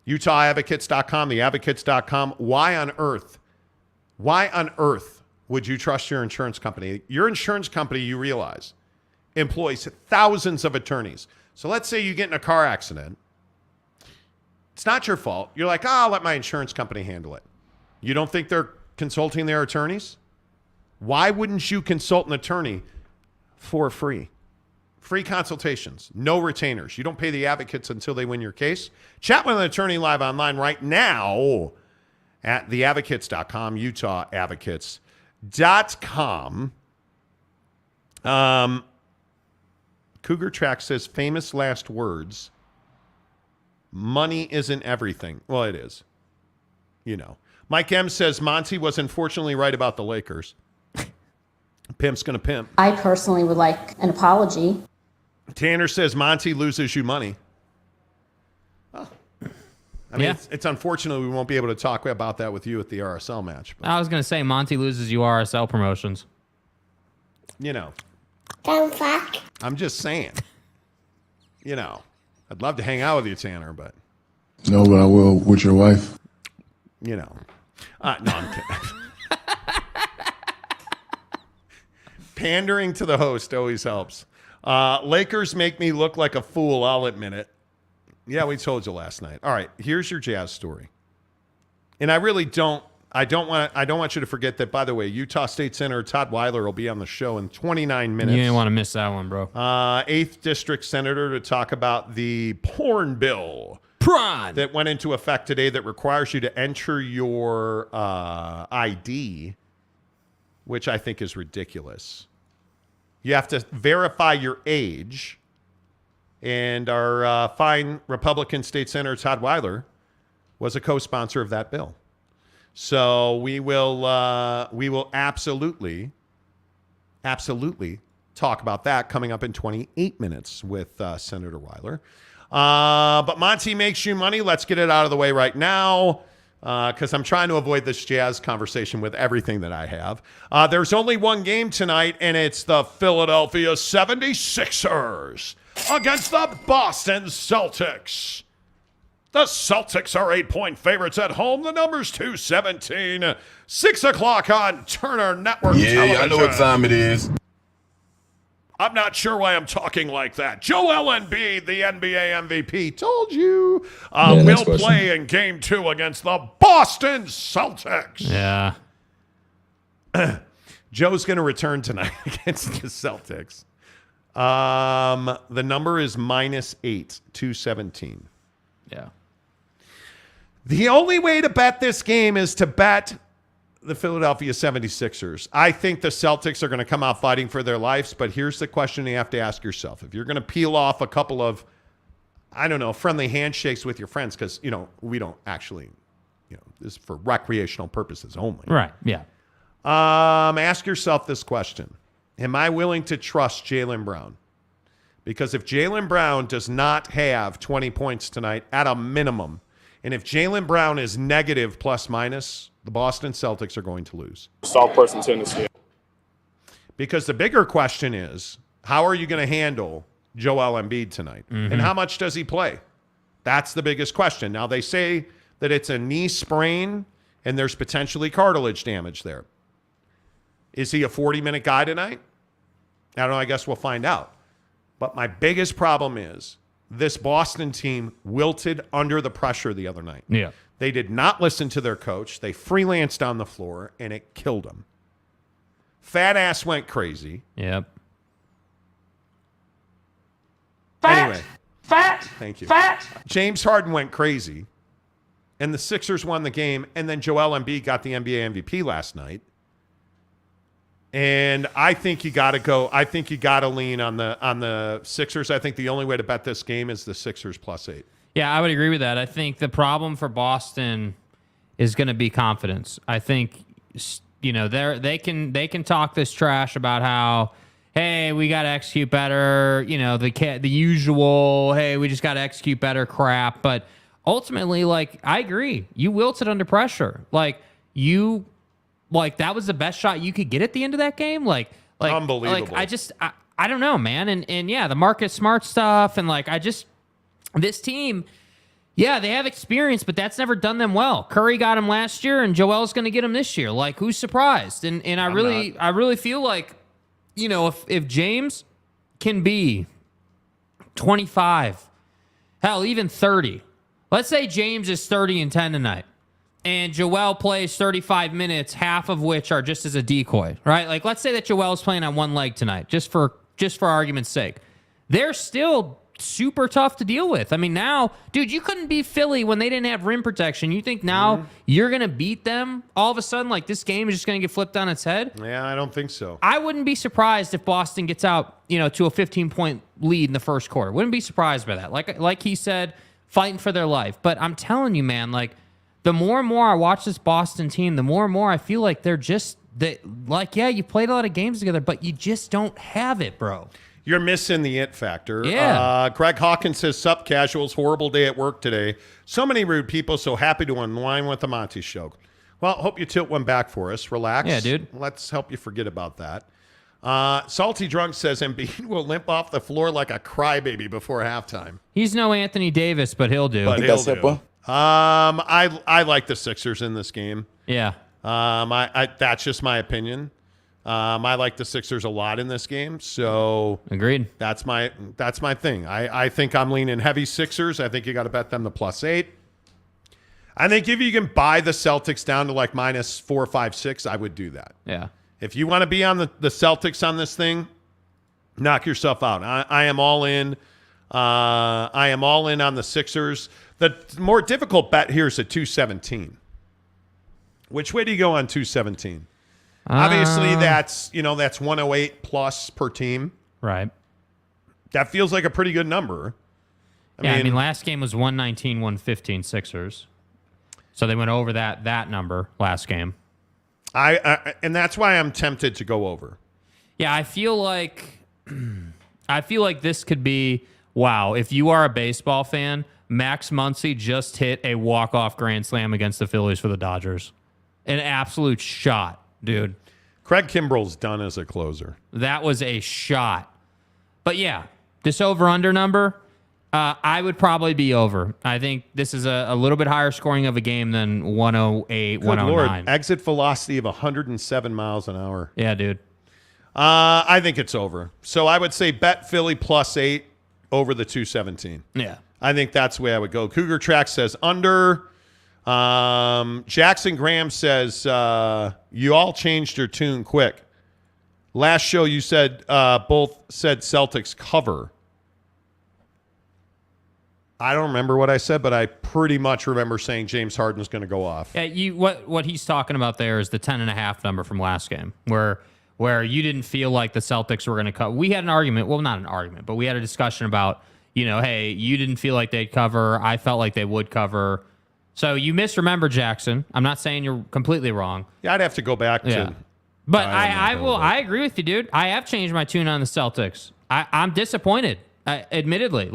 UtahAdvocates.com. TheAdvocates.com. Why on earth would you trust your insurance company? Your insurance company, you realize, employs thousands of attorneys. So let's say you get in a car accident. It's not your fault. You're like, I'll let my insurance company handle it. You don't think they're consulting their attorneys? Why wouldn't you consult an attorney for free? Free consultations, no retainers. You don't pay the advocates until they win your case. Chat with an attorney live online right now at theadvocates.com, UtahAdvocates.com. Cougar Track says, famous last words. Money isn't everything. Well, it is. You know. Mike M says, Monty was unfortunately right about the Lakers. Pimp's going to pimp. I personally would like an apology. Tanner says, Monty loses you money. Oh. I mean, it's unfortunate we won't be able to talk about that with you at the RSL match. But, I was going to say, Monty loses you RSL promotions. you know. Don't fuck. I'm just saying. You know, I'd love to hang out with you, Tanner, but. No, but I will with your wife. You know. No, I'm kidding. Pandering to the host always helps. Lakers make me look like a fool, I'll admit it. Yeah, we told you last night. All right, here's your Jazz story. And I don't want you to forget that, by the way, Utah State Senator Todd Weiler will be on the show in 29 minutes. You didn't want to miss that one, bro. 8th District Senator to talk about the porn bill. Prawn! That went into effect today that requires you to enter your ID, which I think is ridiculous. You have to verify your age. And our fine Republican State Senator Todd Weiler was a co-sponsor of that bill. So we will absolutely talk about that coming up in 28 minutes with Senator Weiler. But Monty makes you money. Let's get it out of the way right now because I'm trying to avoid this Jazz conversation with everything that I have. There's only one game tonight, and it's the Philadelphia 76ers against the Boston Celtics. The Celtics are 8-point favorites at home. The number's 217. 6 o'clock on Turner Network television. Yeah, I know what time it is. I'm not sure why I'm talking like that. Joel Embiid, the NBA MVP, told you, will play in Game 2 against the Boston Celtics. Yeah. Joe's going to return tonight against the Celtics. The number is -8, 217. Yeah. The only way to bet this game is to bet the Philadelphia 76ers. I think the Celtics are going to come out fighting for their lives, but here's the question you have to ask yourself. If you're going to peel off a couple of, friendly handshakes with your friends, because, we don't actually, this is for recreational purposes only. Right, yeah. Ask yourself this question. Am I willing to trust Jaylen Brown? Because if Jaylen Brown does not have 20 points tonight at a minimum, and if Jaylen Brown is negative plus minus, The Boston Celtics are going to lose. Soft person tendency. Because the bigger question is, how are you going to handle Joel Embiid tonight? And how much does he play? That's the biggest question. Now, they say that it's a knee sprain and there's potentially cartilage damage there. Is he a 40-minute guy tonight? I don't know. I guess we'll find out. But my biggest problem is this Boston team wilted under the pressure the other night. Yeah. They did not listen to their coach. They freelanced on the floor, and it killed them. Fat ass went crazy. Yep. Anyway. Thank you. James Harden went crazy, and the Sixers won the game, and then Joel Embiid got the NBA MVP last night. And I think you got to go. I think you got to lean on the Sixers. I think the only way to bet this game is the Sixers +8. Yeah, I would agree with that. I think the problem for Boston is going to be confidence. I think they can talk this trash about how, hey, we got to execute better. The usual, hey, we just got to execute better crap. But ultimately, I agree. You wilted under pressure. That was the best shot you could get at the end of that game. Unbelievable. I don't know, man. And yeah, the Marcus Smart stuff and this team, yeah, they have experience, but that's never done them well. Curry got him last year, and Joel's going to get him this year. Who's surprised? And I really feel like, if James can be 25, hell, even 30. Let's say James is 30 and 10 tonight, and Joel plays 35 minutes, half of which are just as a decoy, right? Let's say that Joel's playing on one leg tonight, just for argument's sake. They're still super tough to deal with. I mean, now, dude, you couldn't beat Philly when they didn't have rim protection. You think now you're going to beat them all of a sudden? This game is just going to get flipped on its head? Yeah, I don't think so. I wouldn't be surprised if Boston gets out, to a 15-point lead in the first quarter. Wouldn't be surprised by that. Like he said, fighting for their life. But I'm telling you, man, the more and more I watch this Boston team, the more and more I feel like they're just, yeah, you played a lot of games together, but you just don't have it, bro. You're missing the it factor. Yeah. Greg Hawkins says, sup, casuals, horrible day at work today. So many rude people, so happy to unwind with the Monty Show. Well, hope you tilt one back for us. Relax. Yeah, dude. Let's help you forget about that. Salty Drunk says, Embiid will limp off the floor like a crybaby before halftime. He's no Anthony Davis, but he'll do. I like the Sixers in this game. Yeah. That's just my opinion. I like the Sixers a lot in this game, so agreed. That's my thing. I think I'm leaning heavy Sixers. I think you got to bet them the +8. I think if you can buy the Celtics down to -4, 5, 6, I would do that. Yeah. If you want to be on the Celtics on this thing, knock yourself out. I am all in. I am all in on the Sixers. The more difficult bet here is at 217. Which way do you go on 217? Obviously, that's 108 plus per team. Right. That feels like a pretty good number. I mean, last game was 119, 115 Sixers. So they went over that number last game. And that's why I'm tempted to go over. Yeah, I feel like this could be, wow, if you are a baseball fan, Max Muncy just hit a walk-off grand slam against the Phillies for the Dodgers. An absolute shot. Dude. Craig Kimbrell's done as a closer. That was a shot. But yeah, this over-under number, I would probably be over. I think this is a little bit higher scoring of a game than 108, Good 109. Lord, exit velocity of 107 miles an hour. Yeah, dude. I think it's over. So I would say bet Philly +8 over the 217. Yeah. I think that's the way I would go. Cougar Track says under. Jackson Graham says, you all changed your tune quick. Last show you said both said Celtics cover. I don't remember what I said, but I pretty much remember saying James Harden's going to go off. Yeah, what he's talking about there is the 10.5 number from last game, where you didn't feel like the Celtics were going to cover. We had an argument. Well, not an argument, but we had a discussion about, hey, you didn't feel like they'd cover. I felt like they would cover. So you misremember, Jackson. I'm not saying you're completely wrong. Yeah, I'd have to go back to. But I agree with you, dude. I have changed my tune on the Celtics. I'm disappointed, admittedly.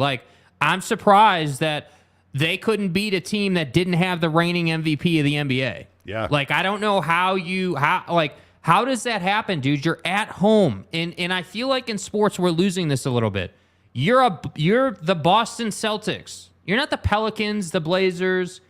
I'm surprised that they couldn't beat a team that didn't have the reigning MVP of the NBA. Yeah. Like, I don't know how does that happen, dude? You're at home. And I feel like in sports, we're losing this a little bit. You're the Boston Celtics. You're not the Pelicans, the Blazers.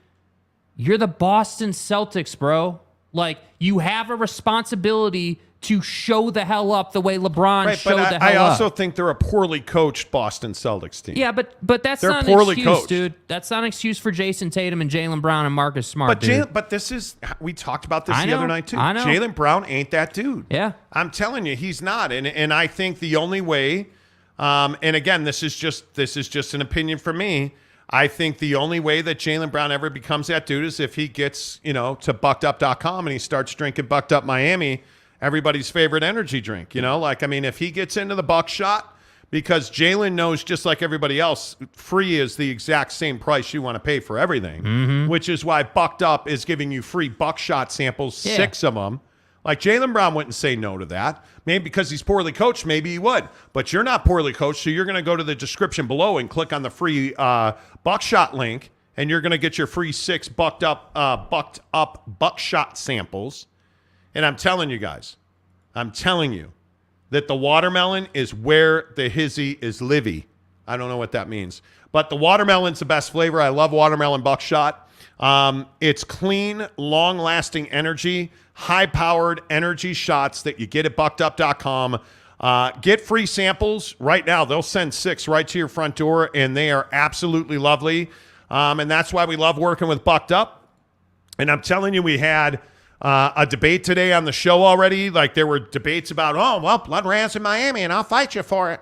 You're the Boston Celtics, bro. Like, you have a responsibility to show the hell up the way LeBron showed the hell up. I also think they're a poorly coached Boston Celtics team. Yeah, but that's they're not an poorly excuse, coached. dude. That's not an excuse for Jason Tatum and Jaylen Brown and Marcus Smart, dude. But this is, we talked about this I the know, other night too. I know. Jaylen Brown ain't that dude. Yeah. I'm telling you, he's not. And I think the only way, and again, this is just an opinion for me. I think the only way that Jaylen Brown ever becomes that dude is if he gets, to buckedup.com and he starts drinking Bucked Up Miami, everybody's favorite energy drink. If he gets into the buckshot, because Jaylen knows, just like everybody else, free is the exact same price you want to pay for everything, which is why Bucked Up is giving you free buckshot samples, 6 of them. Like, Jaylen Brown wouldn't say no to that. Maybe because he's poorly coached, maybe he would. But you're not poorly coached, so you're going to go to the description below and click on the free buckshot link, and you're going to get your free 6 bucked up buckshot samples. And I'm telling you guys, that the watermelon is where the hizzy is livy. I don't know what that means. But the watermelon's the best flavor. I love watermelon buckshot. It's clean, long-lasting energy, high-powered energy shots that you get at buckedup.com. Get free samples right now. They'll send 6 right to your front door, and they are absolutely lovely. And that's why we love working with Bucked Up. And I'm telling you, we had a debate today on the show already. Like, there were debates about, blood rants in Miami, and I'll fight you for it.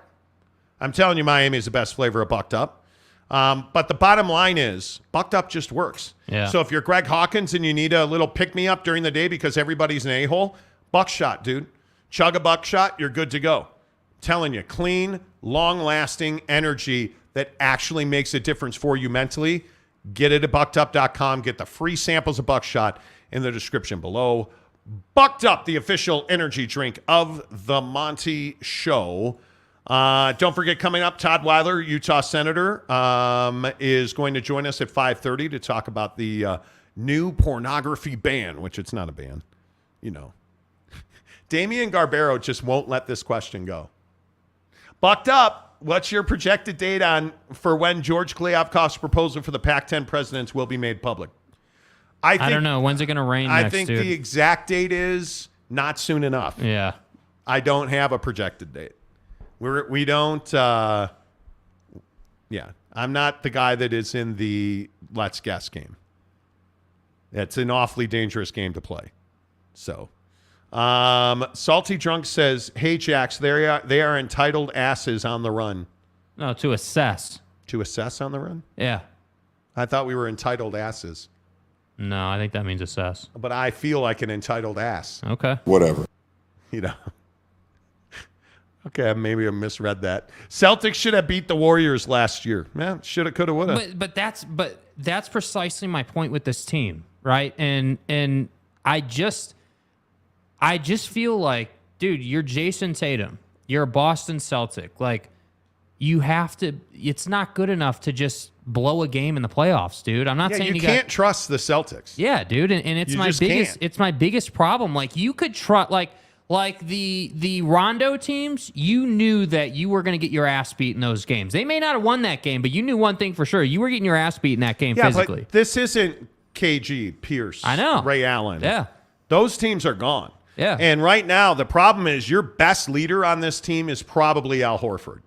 I'm telling you, Miami is the best flavor of Bucked Up. But the bottom line is, Bucked Up just works. Yeah. So if you're Greg Hawkins and you need a little pick-me-up during the day because everybody's an a-hole, buckshot, dude. Chug a buckshot, you're good to go. I'm telling you, clean, long-lasting energy that actually makes a difference for you mentally. Get it at buckedup.com. Get the free samples of buckshot in the description below. Bucked Up, the official energy drink of the Monty Show. Don't forget, coming up, Todd Weiler, Utah Senator, is going to join us at 5:30 to talk about the new pornography ban, which it's not a ban, Damian Garbero just won't let this question go. Bucked Up, what's your projected date for when George Kliavkoff's proposal for the Pac-10 presidents will be made public? I don't know. When's it going to rain I next, think dude? the exact date is not soon enough. Yeah. I don't have a projected date. We don't, I'm not the guy that is in the let's guess game. It's an awfully dangerous game to play. So, Salty Drunk says, hey, Jax, they are entitled asses on the run. No, to assess. To assess on the run? Yeah. I thought we were entitled asses. No, I think that means assess. But I feel like an entitled ass. Okay. Whatever. Okay, maybe I misread that. Celtics should have beat the Warriors last year. Man, shoulda, coulda, woulda. But that's precisely my point with this team, right? And I just feel like, dude, you're Jason Tatum. You're a Boston Celtic. Like, you have to. It's not good enough to just blow a game in the playoffs, dude. I'm not saying you can't trust the Celtics. Yeah, dude, and it's my biggest. It's my biggest problem. Like, you could trust like the Rondo teams, you knew that you were going to get your ass beat in those games. They may not have won that game, but you knew one thing for sure. You were getting your ass beat in that game physically. But this isn't KG, Pierce, I know. Ray Allen. Yeah. Those teams are gone. Yeah. And right now, the problem is your best leader on this team is probably Al Horford.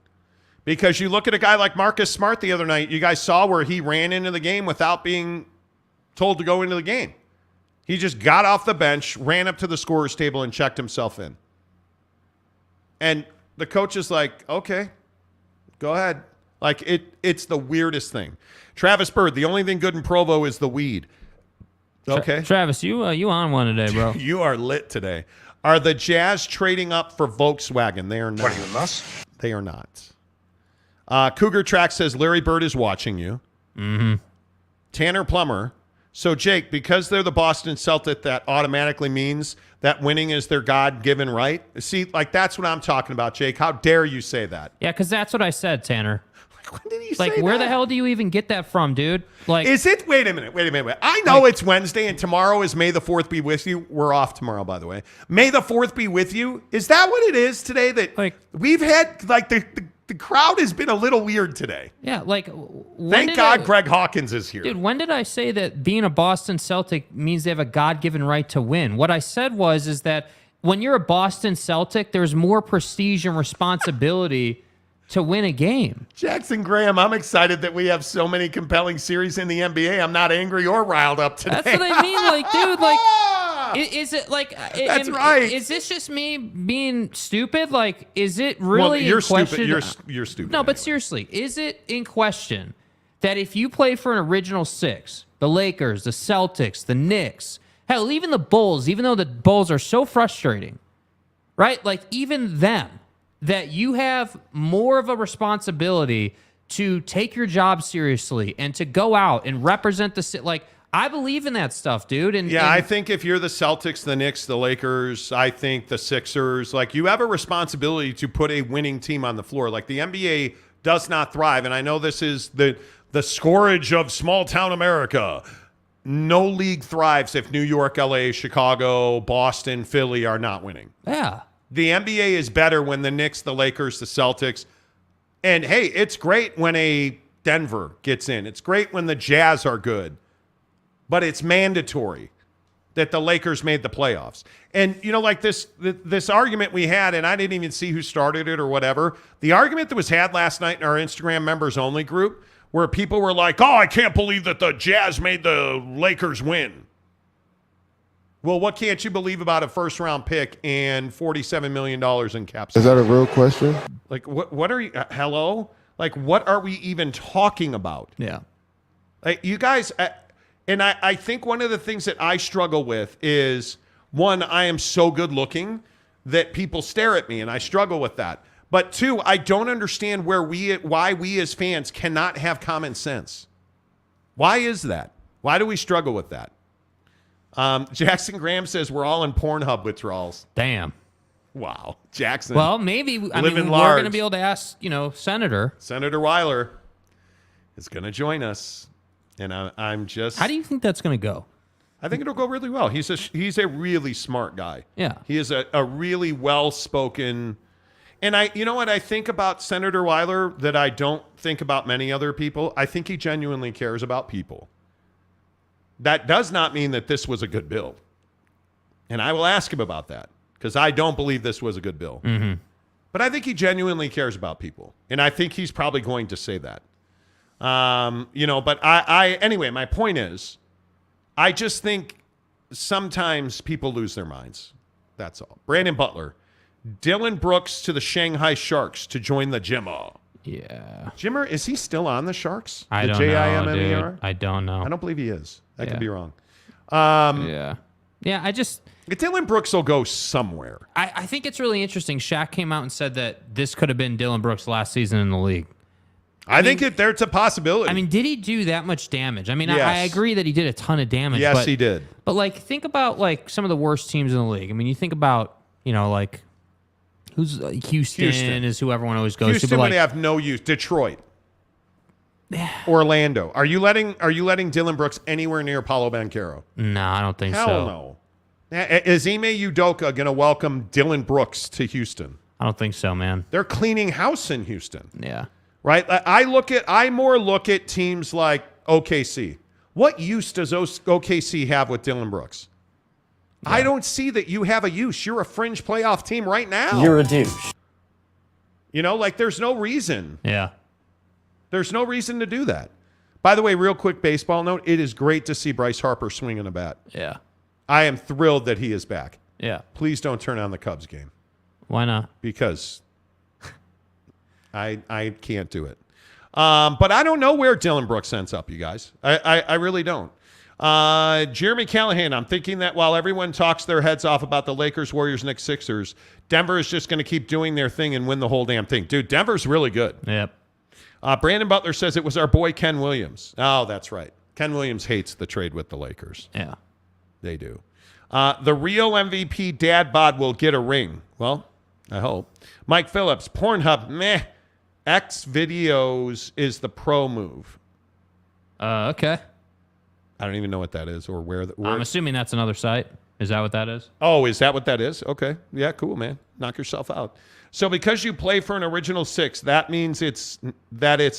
Because you look at a guy like Marcus Smart the other night, you guys saw where he ran into the game without being told to go into the game. He just got off the bench, ran up to the scorer's table, and checked himself in. And the coach is like, okay, go ahead. Like, it's the weirdest thing. Travis Bird, the only thing good in Provo is the weed. Okay. Travis, you on one today, bro. You are lit today. Are the Jazz trading up for Volkswagen? They are not. What are you, nuts? They are not. Cougar Track says Larry Bird is watching you. Mm-hmm. Tanner Plummer. So, Jake, because they're the Boston Celtics, that automatically means that winning is their God-given right? See, like, that's what I'm talking about, Jake. How dare you say that? Yeah, because that's what I said, Tanner. When did he Like, say where that? the hell do you even get that from, dude? Like, Is it? Wait a minute. I know it's Wednesday and tomorrow is May the 4th be with you. We're off tomorrow, by the way. May the 4th be with you. Is that what it is today? That like we've had like the crowd has been a little weird today. yeah, like. Thank God Greg Hawkins is here. Dude, when did I say that being a Boston Celtic means they have a God-given right to win? What I said is that when you're a Boston Celtic, there's more prestige and responsibility to win a game. Jackson Graham, I'm excited that we have so many compelling series in the NBA. I'm not angry or riled up today. That's what I mean. Like, dude, like, is it like... That's right. Is this just me being stupid? Like, is it really Well, you're in question? stupid. You're stupid. No, but seriously, is it in question that if you play for an original six, the Lakers, the Celtics, the Knicks, hell, even the Bulls, even though the Bulls are so frustrating, right? Like, even them, that you have more of a responsibility to take your job seriously and to go out and represent the city. Like, I believe in that stuff, dude. And I think if you're the Celtics, the Knicks, the Lakers, I think the Sixers, like, you have a responsibility to put a winning team on the floor. Like, the NBA does not thrive, and I know this is the scourge of small town America. No league thrives if New York, LA, Chicago, Boston, Philly are not winning. Yeah. The NBA is better when the Knicks, the Lakers, the Celtics, and hey, it's great when a Denver gets in. It's great when the Jazz are good, but it's mandatory that the Lakers made the playoffs. And, you know, like this argument we had, and I didn't even see who started it or whatever, the argument that was had last night in our Instagram members only group where people were like, oh, I can't believe that the Jazz made the Lakers win. Well, what can't you believe about a first-round pick and $47 million in cap space? Is that a real question? Like, what are you, hello? Like, what are we even talking about? Yeah. Like, you guys, and I think one of the things that I struggle with is, one, I am so good looking that people stare at me, and I struggle with that. But two, I don't understand why we as fans cannot have common sense. Why is that? Why do we struggle with that? Jackson Graham says we're all in Pornhub withdrawals. Damn. Wow. Jackson. Well, maybe, we're large. going to be able to ask, Senator Weiler is going to join us. And I'm just... How do you think that's going to go? I think it'll go really well. He's a really smart guy. Yeah. He is a really well-spoken... And you know what I think about Senator Weiler that I don't think about many other people? I think he genuinely cares about people. That does not mean that this was a good bill. And I will ask him about that because I don't believe this was a good bill. Mm-hmm. But I think he genuinely cares about people. And I think he's probably going to say that. But anyway, my point is, I just think sometimes people lose their minds. That's all. Brandon Butler, Dylan Brooks to the Shanghai Sharks to join the Jimmer. Yeah. Jimmer, is he still on the Sharks? I don't know, Jimmer? dude. I don't know. I don't believe he is. I could be wrong. Yeah, Dylan Brooks will go somewhere. I think it's really interesting. Shaq came out and said that this could have been Dylan Brooks' last season in the league. I think there's a possibility. I mean, did he do that much damage? I mean, Yes. I agree that he did a ton of damage. Yes, he did. But, like, think about, like, some of the worst teams in the league. I mean, you think about, like, who's Houston is who everyone always goes to. Houston But, like, would have no use. Detroit. Orlando. Are you letting Dylan Brooks anywhere near Paulo Banchero? No, I don't think so. Hell no. Is Ime Udoka going to welcome Dylan Brooks to Houston? I don't think so, man. They're cleaning house in Houston. Yeah. Right? I more look at teams like OKC. What use does OKC have with Dylan Brooks? Yeah. I don't see that you have a use. You're a fringe playoff team right now. You're a douche. There's no reason. Yeah. There's no reason to do that. By the way, real quick baseball note, it is great to see Bryce Harper swinging a bat. Yeah. I am thrilled that he is back. Yeah. Please don't turn on the Cubs game. Why not? Because I can't do it. But I don't know where Dylan Brooks ends up, you guys. I really don't. Jeremy Callahan, I'm thinking that while everyone talks their heads off about the Lakers, Warriors, Knicks, Sixers, Denver is just going to keep doing their thing and win the whole damn thing. Dude, Denver's really good. Yep. Brandon Butler says it was our boy Ken Williams. Oh, that's right. Ken Williams hates the trade with the Lakers. Yeah. They do. The real MVP dad bod will get a ring. Well, I hope. Mike Phillips, Pornhub, meh. X videos is the pro move. Okay. I don't even know what that is or where. I'm assuming that's another site. Is that what that is? Oh, is that what that is? Okay. Yeah, cool, man. Knock yourself out. So because you play for an original six, that means it's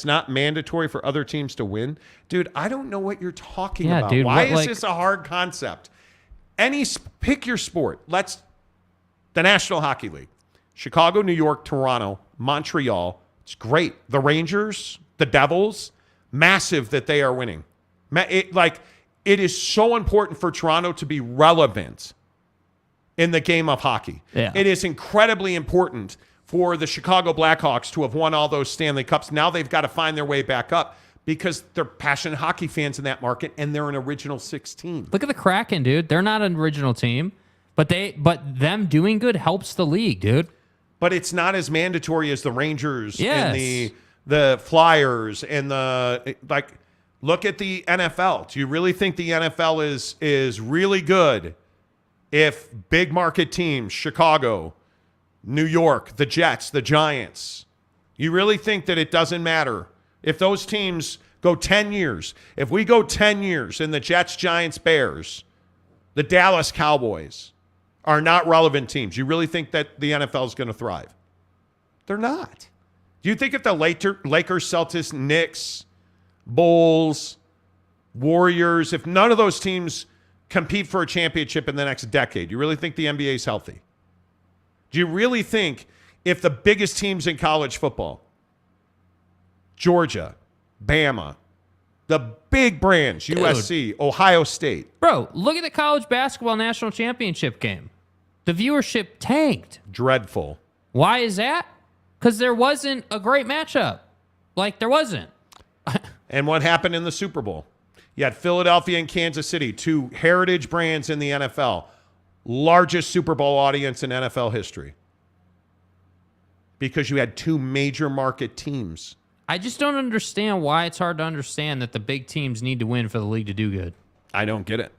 not mandatory for other teams to win? Dude, I don't know what you're talking about. Dude, Why is this a hard concept? Pick your sport. The National Hockey League. Chicago, New York, Toronto, Montreal. It's great. The Rangers, the Devils, massive that they are winning. It is so important for Toronto to be relevant in the game of hockey. Yeah. It is incredibly important for the Chicago Blackhawks to have won all those Stanley Cups. Now they've got to find their way back up because they're passionate hockey fans in that market, and they're an original six team. Look at the Kraken, dude. They're not an original team, but them doing good helps the league, dude. But it's not as mandatory as the Rangers Yes. and the Flyers and look at the NFL. Do you really think the NFL is really good if big market teams, Chicago, New York, the Jets, the Giants, you really think that it doesn't matter if those teams go 10 years? If we go 10 years and the Jets, Giants, Bears, the Dallas Cowboys are not relevant teams, you really think that the NFL is going to thrive? They're not. Do you think if the Lakers, Celtics, Knicks, Bulls, Warriors, if none of those teams compete for a championship in the next decade, you really think the NBA is healthy? Do you really think if the biggest teams in college football, Georgia, Bama, the big brands, USC, Ohio State. Bro, look at the college basketball national championship game. The viewership tanked. Dreadful. Why is that? Because there wasn't a great matchup. There wasn't. And what happened in the Super Bowl? You had Philadelphia and Kansas City, two heritage brands in the NFL. Largest Super Bowl audience in NFL history. Because you had two major market teams. I just don't understand why it's hard to understand that the big teams need to win for the league to do good. I don't get it.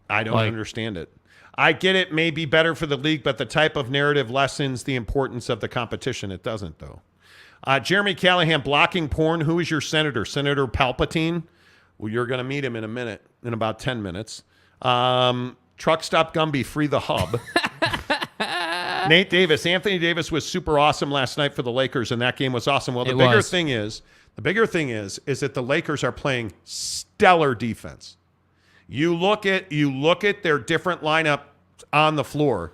I don't understand it. I get it may be better for the league, but the type of narrative lessens the importance of the competition. It doesn't, though. Jeremy Callahan, blocking porn. Who is your senator? Senator Palpatine? Well, you're going to meet him in a minute, in about 10 minutes. Truck Stop Gumby, free the hub. Nate Davis. Anthony Davis was super awesome last night for the Lakers, and that game was awesome. Well, the bigger thing is that the Lakers are playing stellar defense. You look at their different lineup on the floor.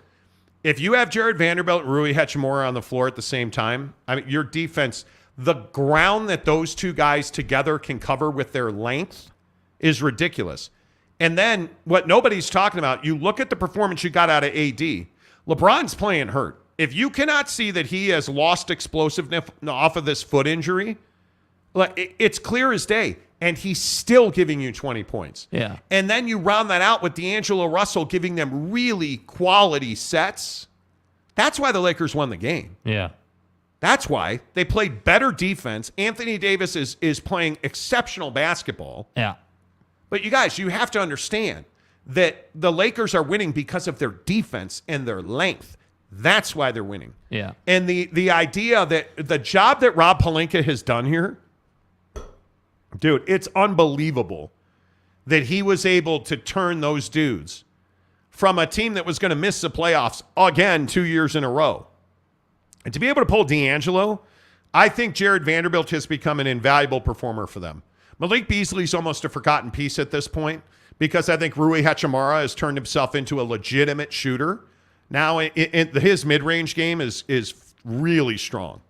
If you have Jared Vanderbilt and Rui Hachimura on the floor at the same time, I mean, your defense, the ground that those two guys together can cover with their length is ridiculous. And then what nobody's talking about, you look at the performance you got out of AD. LeBron's playing hurt. If you cannot see that he has lost explosiveness off of this foot injury, it's clear as day. And he's still giving you 20 points. Yeah. And then you round that out with D'Angelo Russell giving them really quality sets. That's why the Lakers won the game. Yeah. That's why they played better defense. Anthony Davis is playing exceptional basketball. Yeah. But you guys, you have to understand that the Lakers are winning because of their defense and their length. That's why they're winning. Yeah. And the idea that the job that Rob Pelinka has done here, dude, it's unbelievable that he was able to turn those dudes from a team that was going to miss the playoffs again 2 years in a row. And to be able to pull D'Angelo, I think Jared Vanderbilt has become an invaluable performer for them. Malik Beasley's almost a forgotten piece at this point because I think Rui Hachimura has turned himself into a legitimate shooter. Now his mid-range game is really strong.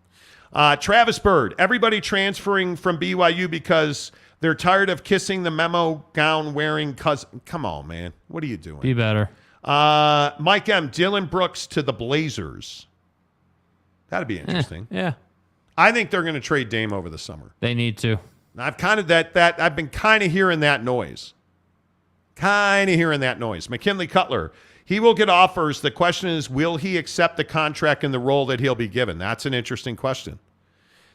Travis Bird, everybody transferring from BYU because they're tired of kissing the memo gown wearing cousin. Come on, man. What are you doing? Be better. Mike M., Dylan Brooks to the Blazers. That'd be interesting. Yeah. I think they're going to trade Dame over the summer. They need to. I've been kind of hearing that noise. McKinley Cutler, he will get offers. The question is, will he accept the contract and the role that he'll be given? That's an interesting question.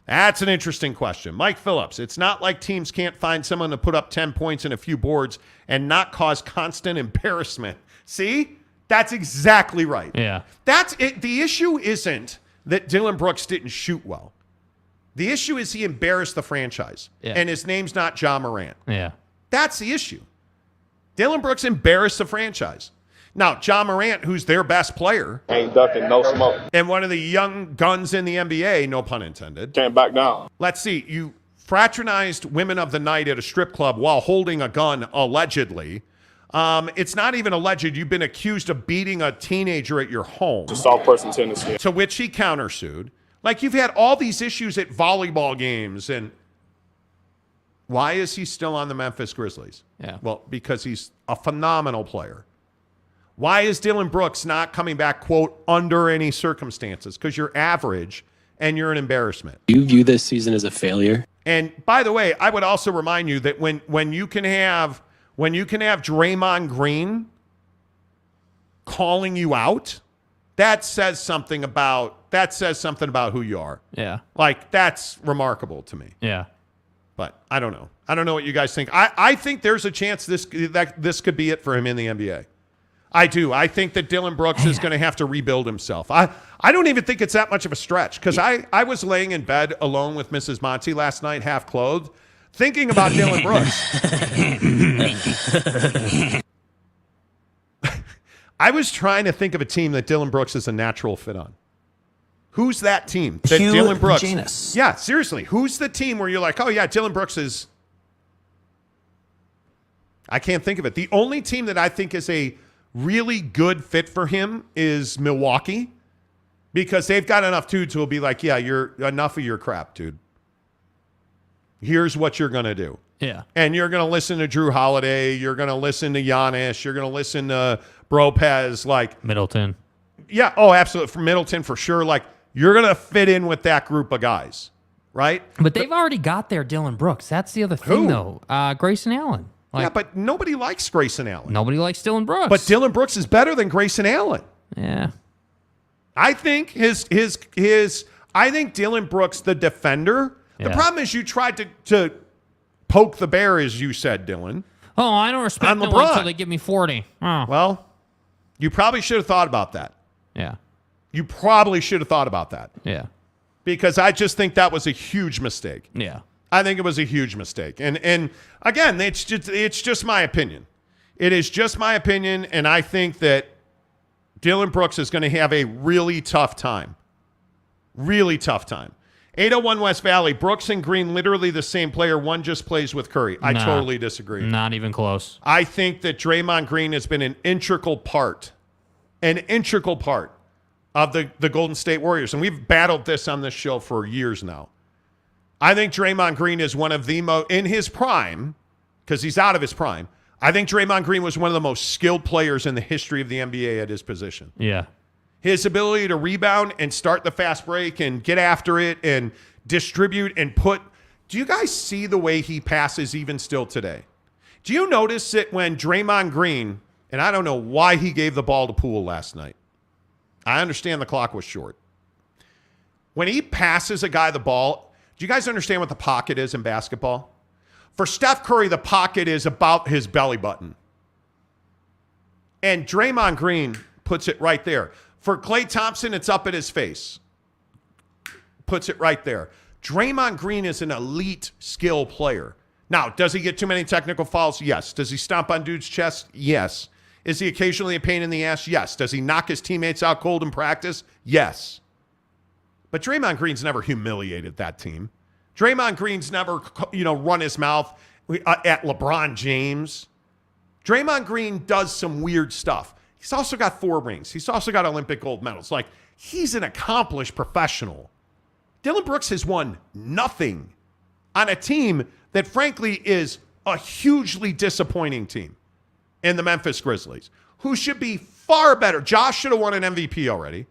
Mike Phillips, it's not like teams can't find someone to put up 10 points and a few boards and not cause constant embarrassment. See? That's exactly right. Yeah. That's it. The issue isn't that Dylan Brooks didn't shoot well. The issue is he embarrassed the franchise, and his name's not Ja Morant. Yeah. That's the issue. Dillon Brooks embarrassed the franchise. Now, Ja Morant, who's their best player, Ain't ducking no smoke. and one of the young guns in the NBA, no pun intended. Can't back down. Let's see. You fraternized women of the night at a strip club while holding a gun, allegedly. It's not even alleged. You've been accused of beating a teenager at your home. It's a soft person tendency. To which he countersued. Like, you've had all these issues at volleyball games, and why is he still on the Memphis Grizzlies? Yeah. Well, because he's a phenomenal player. Why is Dillon Brooks not coming back, quote, under any circumstances? Because you're average and you're an embarrassment. Do you view this season as a failure? And by the way, I would also remind you that when you can have Draymond Green calling you out, that says something about who you are. Yeah. Like, that's remarkable to me. Yeah. But I don't know. I don't know what you guys think. I think there's a chance this could be it for him in the NBA. I do. I think that Dillon Brooks is going to have to rebuild himself. I don't even think it's that much of a stretch, because I was laying in bed alone with Mrs. Monty last night, half clothed, thinking about Dillon Brooks. I was trying to think of a team that Dillon Brooks is a natural fit on. Who's that team that Dillon Brooks? Janus. Yeah, seriously. Who's the team where you're like, oh yeah, Dillon Brooks is? I can't think of it. The only team that I think is a really good fit for him is Milwaukee, because they've got enough dudes who will be like, yeah, you're enough of your crap, dude. Here's what you're going to do. Yeah. And you're going to listen to Drew Holiday. You're going to listen to Giannis. You're going to listen to Bropez. Like, Middleton. Yeah. Oh, absolutely. For Middleton, for sure. Like, you're going to fit in with that group of guys, right? But they've already got their Dillon Brooks. That's the other thing, Who? though. Grayson Allen. Yeah, but nobody likes Grayson Allen. Nobody likes Dillon Brooks. But Dillon Brooks is better than Grayson Allen. Yeah. I think I think Dillon Brooks, the defender. The problem is you tried to poke the bear, as you said, Dylan. Oh, I don't respect no one until they give me 40. Oh. Well, you probably should have thought about that. Yeah. You probably should have thought about that. Yeah. Because I just think that was a huge mistake. Yeah. I think it was a huge mistake. And again, it's just my opinion. It is just my opinion, and I think that Dillon Brooks is going to have a really tough time. Really tough time. 801 West Valley, Brooks and Green, literally the same player. One just plays with Curry. I totally disagree. Not even close. I think that Draymond Green has been an integral part of the Golden State Warriors. And we've battled this on this show for years now. I think Draymond Green is one of the most, in his prime, because he's out of his prime, I think Draymond Green was one of the most skilled players in the history of the NBA at his position. Yeah. His ability to rebound and start the fast break and get after it and distribute and put. Do you guys see the way he passes even still today? Do you notice that when Draymond Green, and I don't know why he gave the ball to Poole last night. I understand the clock was short. When he passes a guy the ball, do you guys understand what the pocket is in basketball? For Steph Curry, the pocket is about his belly button. And Draymond Green puts it right there. For Klay Thompson, it's up at his face. Puts it right there. Draymond Green is an elite skill player. Now, does he get too many technical fouls? Yes. Does he stomp on dudes' chests? Yes. Is he occasionally a pain in the ass? Yes. Does he knock his teammates out cold in practice? Yes. But Draymond Green's never humiliated that team. Draymond Green's never, run his mouth at LeBron James. Draymond Green does some weird stuff. He's also got 4 rings. He's also got Olympic gold medals. Like, he's an accomplished professional. Dillon Brooks has won nothing on a team that, frankly, is a hugely disappointing team in the Memphis Grizzlies, who should be far better. Josh should have won an MVP already,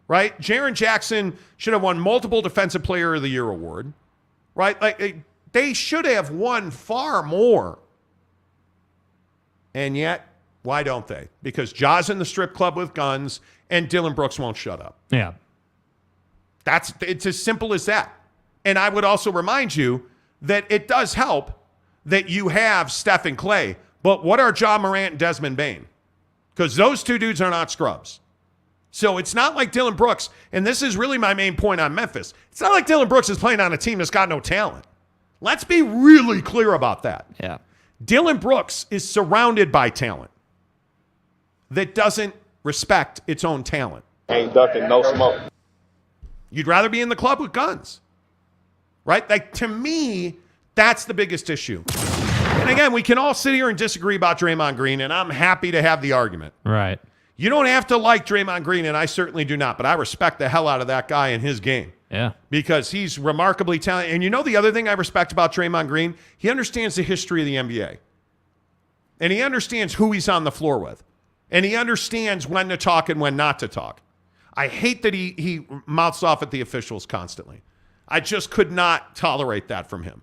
right? Jaren Jackson should have won multiple Defensive Player of the Year award, right? Like, they should have won far more. And yet, why don't they? Because Ja's in the strip club with guns and Dillon Brooks won't shut up. Yeah. It's as simple as that. And I would also remind you that it does help that you have Steph and Klay, but what are Ja Morant and Desmond Bane? Because those two dudes are not scrubs. So it's not like Dylan Brooks, and this is really my main point on Memphis. It's not like Dylan Brooks is playing on a team that's got no talent. Let's be really clear about that. Yeah. Dylan Brooks is surrounded by talent that doesn't respect its own talent. Ain't ducking, no smoke. You'd rather be in the club with guns, right? Like, to me, that's the biggest issue. And again, we can all sit here and disagree about Draymond Green, and I'm happy to have the argument. Right. You don't have to like Draymond Green, and I certainly do not, but I respect the hell out of that guy and his game. Yeah. Because he's remarkably talented. And you know the other thing I respect about Draymond Green? He understands the history of the NBA. And he understands who he's on the floor with. And he understands when to talk and when not to talk. I hate that he mouths off at the officials constantly. I just could not tolerate that from him.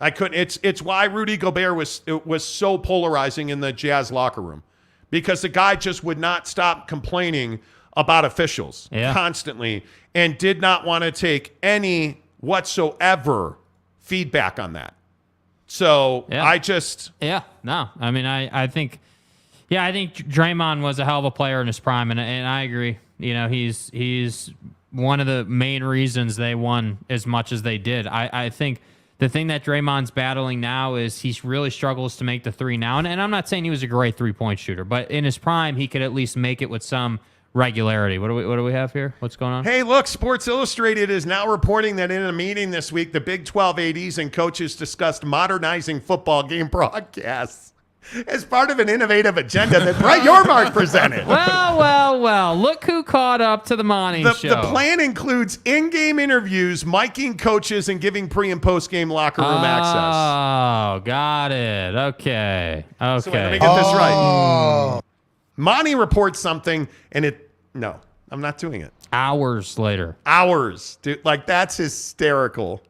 I couldn't. It's why Rudy Gobert was so polarizing in the Jazz locker room, because the guy just would not stop complaining about officials constantly and did not want to take any whatsoever feedback on that. So I think Draymond was a hell of a player in his prime, and I agree. You know, he's one of the main reasons they won as much as they did. I think the thing that Draymond's battling now is he really struggles to make the three now. And I'm not saying he was a great three-point shooter, but in his prime, he could at least make it with some regularity. What do we have here? What's going on? Hey, look, Sports Illustrated is now reporting that in a meeting this week, the Big 12 ADs and coaches discussed modernizing football game broadcasts as part of an innovative agenda that Brett Yormark presented. Well. Look who caught up to the Monty Show. The plan includes in-game interviews, miking coaches, and giving pre- and post-game locker room access. Oh, got it. Okay. So wait, let me get this right. Monty reports something, and no, I'm not doing it. Hours later. Hours. Dude, like, that's hysterical.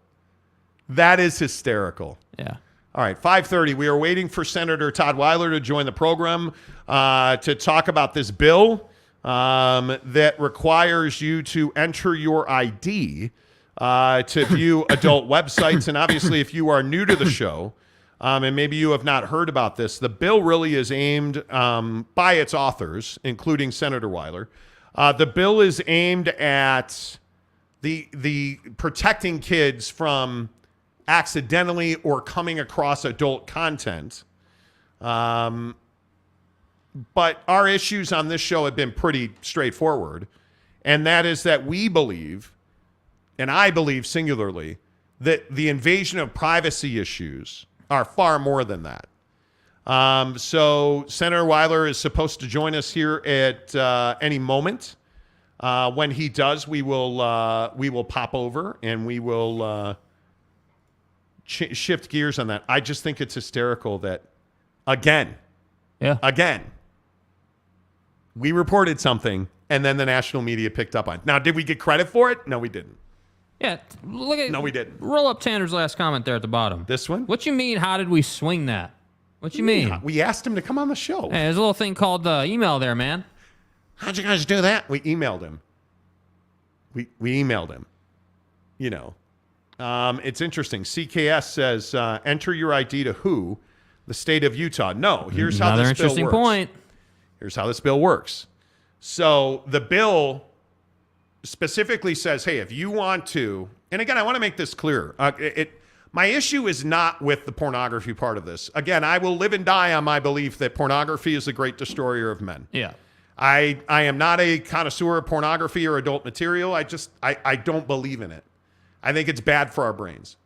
That is hysterical. Yeah. All right, 5:30. We are waiting for Senator Todd Weiler to join the program to talk about this bill that requires you to enter your ID to view adult websites. And obviously, if you are new to the show and maybe you have not heard about this, the bill really is aimed by its authors, including Senator Weiler. The bill is aimed at the protecting kids from accidentally or coming across adult content. But our issues on this show have been pretty straightforward. And that is that we believe, and I believe singularly, that the invasion of privacy issues are far more than that. So Senator Weiler is supposed to join us here at any moment. When he does, we will pop over and we will shift gears on that. I just think it's hysterical that, again, we reported something and then the national media picked up on it. Now, did we get credit for it? No, we didn't. Yeah, look at. No, we didn't. Roll up Tanner's last comment there at the bottom. This one? What you mean? How did we swing that? What you mean? We asked him to come on the show. Hey, there's a little thing called email there, man. How'd you guys do that? We emailed him. We emailed him. You know. It's interesting. CKS says, enter your ID to who? The state of Utah. No, here's how this bill works. Interesting point. Here's how this bill works. So the bill specifically says, hey, if you want to, and again, I want to make this clear. My issue is not with the pornography part of this. Again, I will live and die on my belief that pornography is a great destroyer of men. Yeah. I am not a connoisseur of pornography or adult material. I don't believe in it. I think it's bad for our brains.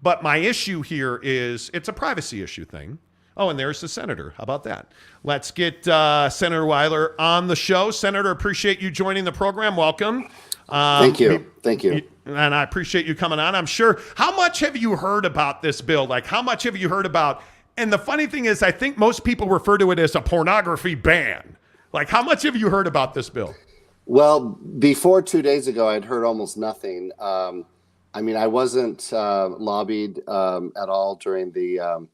But my issue here is it's a privacy issue thing. Oh, and there's the senator. How about that? Let's get Senator Weiler on the show. Senator, appreciate you joining the program. Welcome. Thank you. Thank you. And I appreciate you coming on. I'm sure. How much have you heard about this bill? Like, how much have you heard about? And the funny thing is, I think most people refer to it as a pornography ban. Like, how much have you heard about this bill? Well, before 2 days ago, I'd heard almost nothing. I mean, I wasn't lobbied at all during the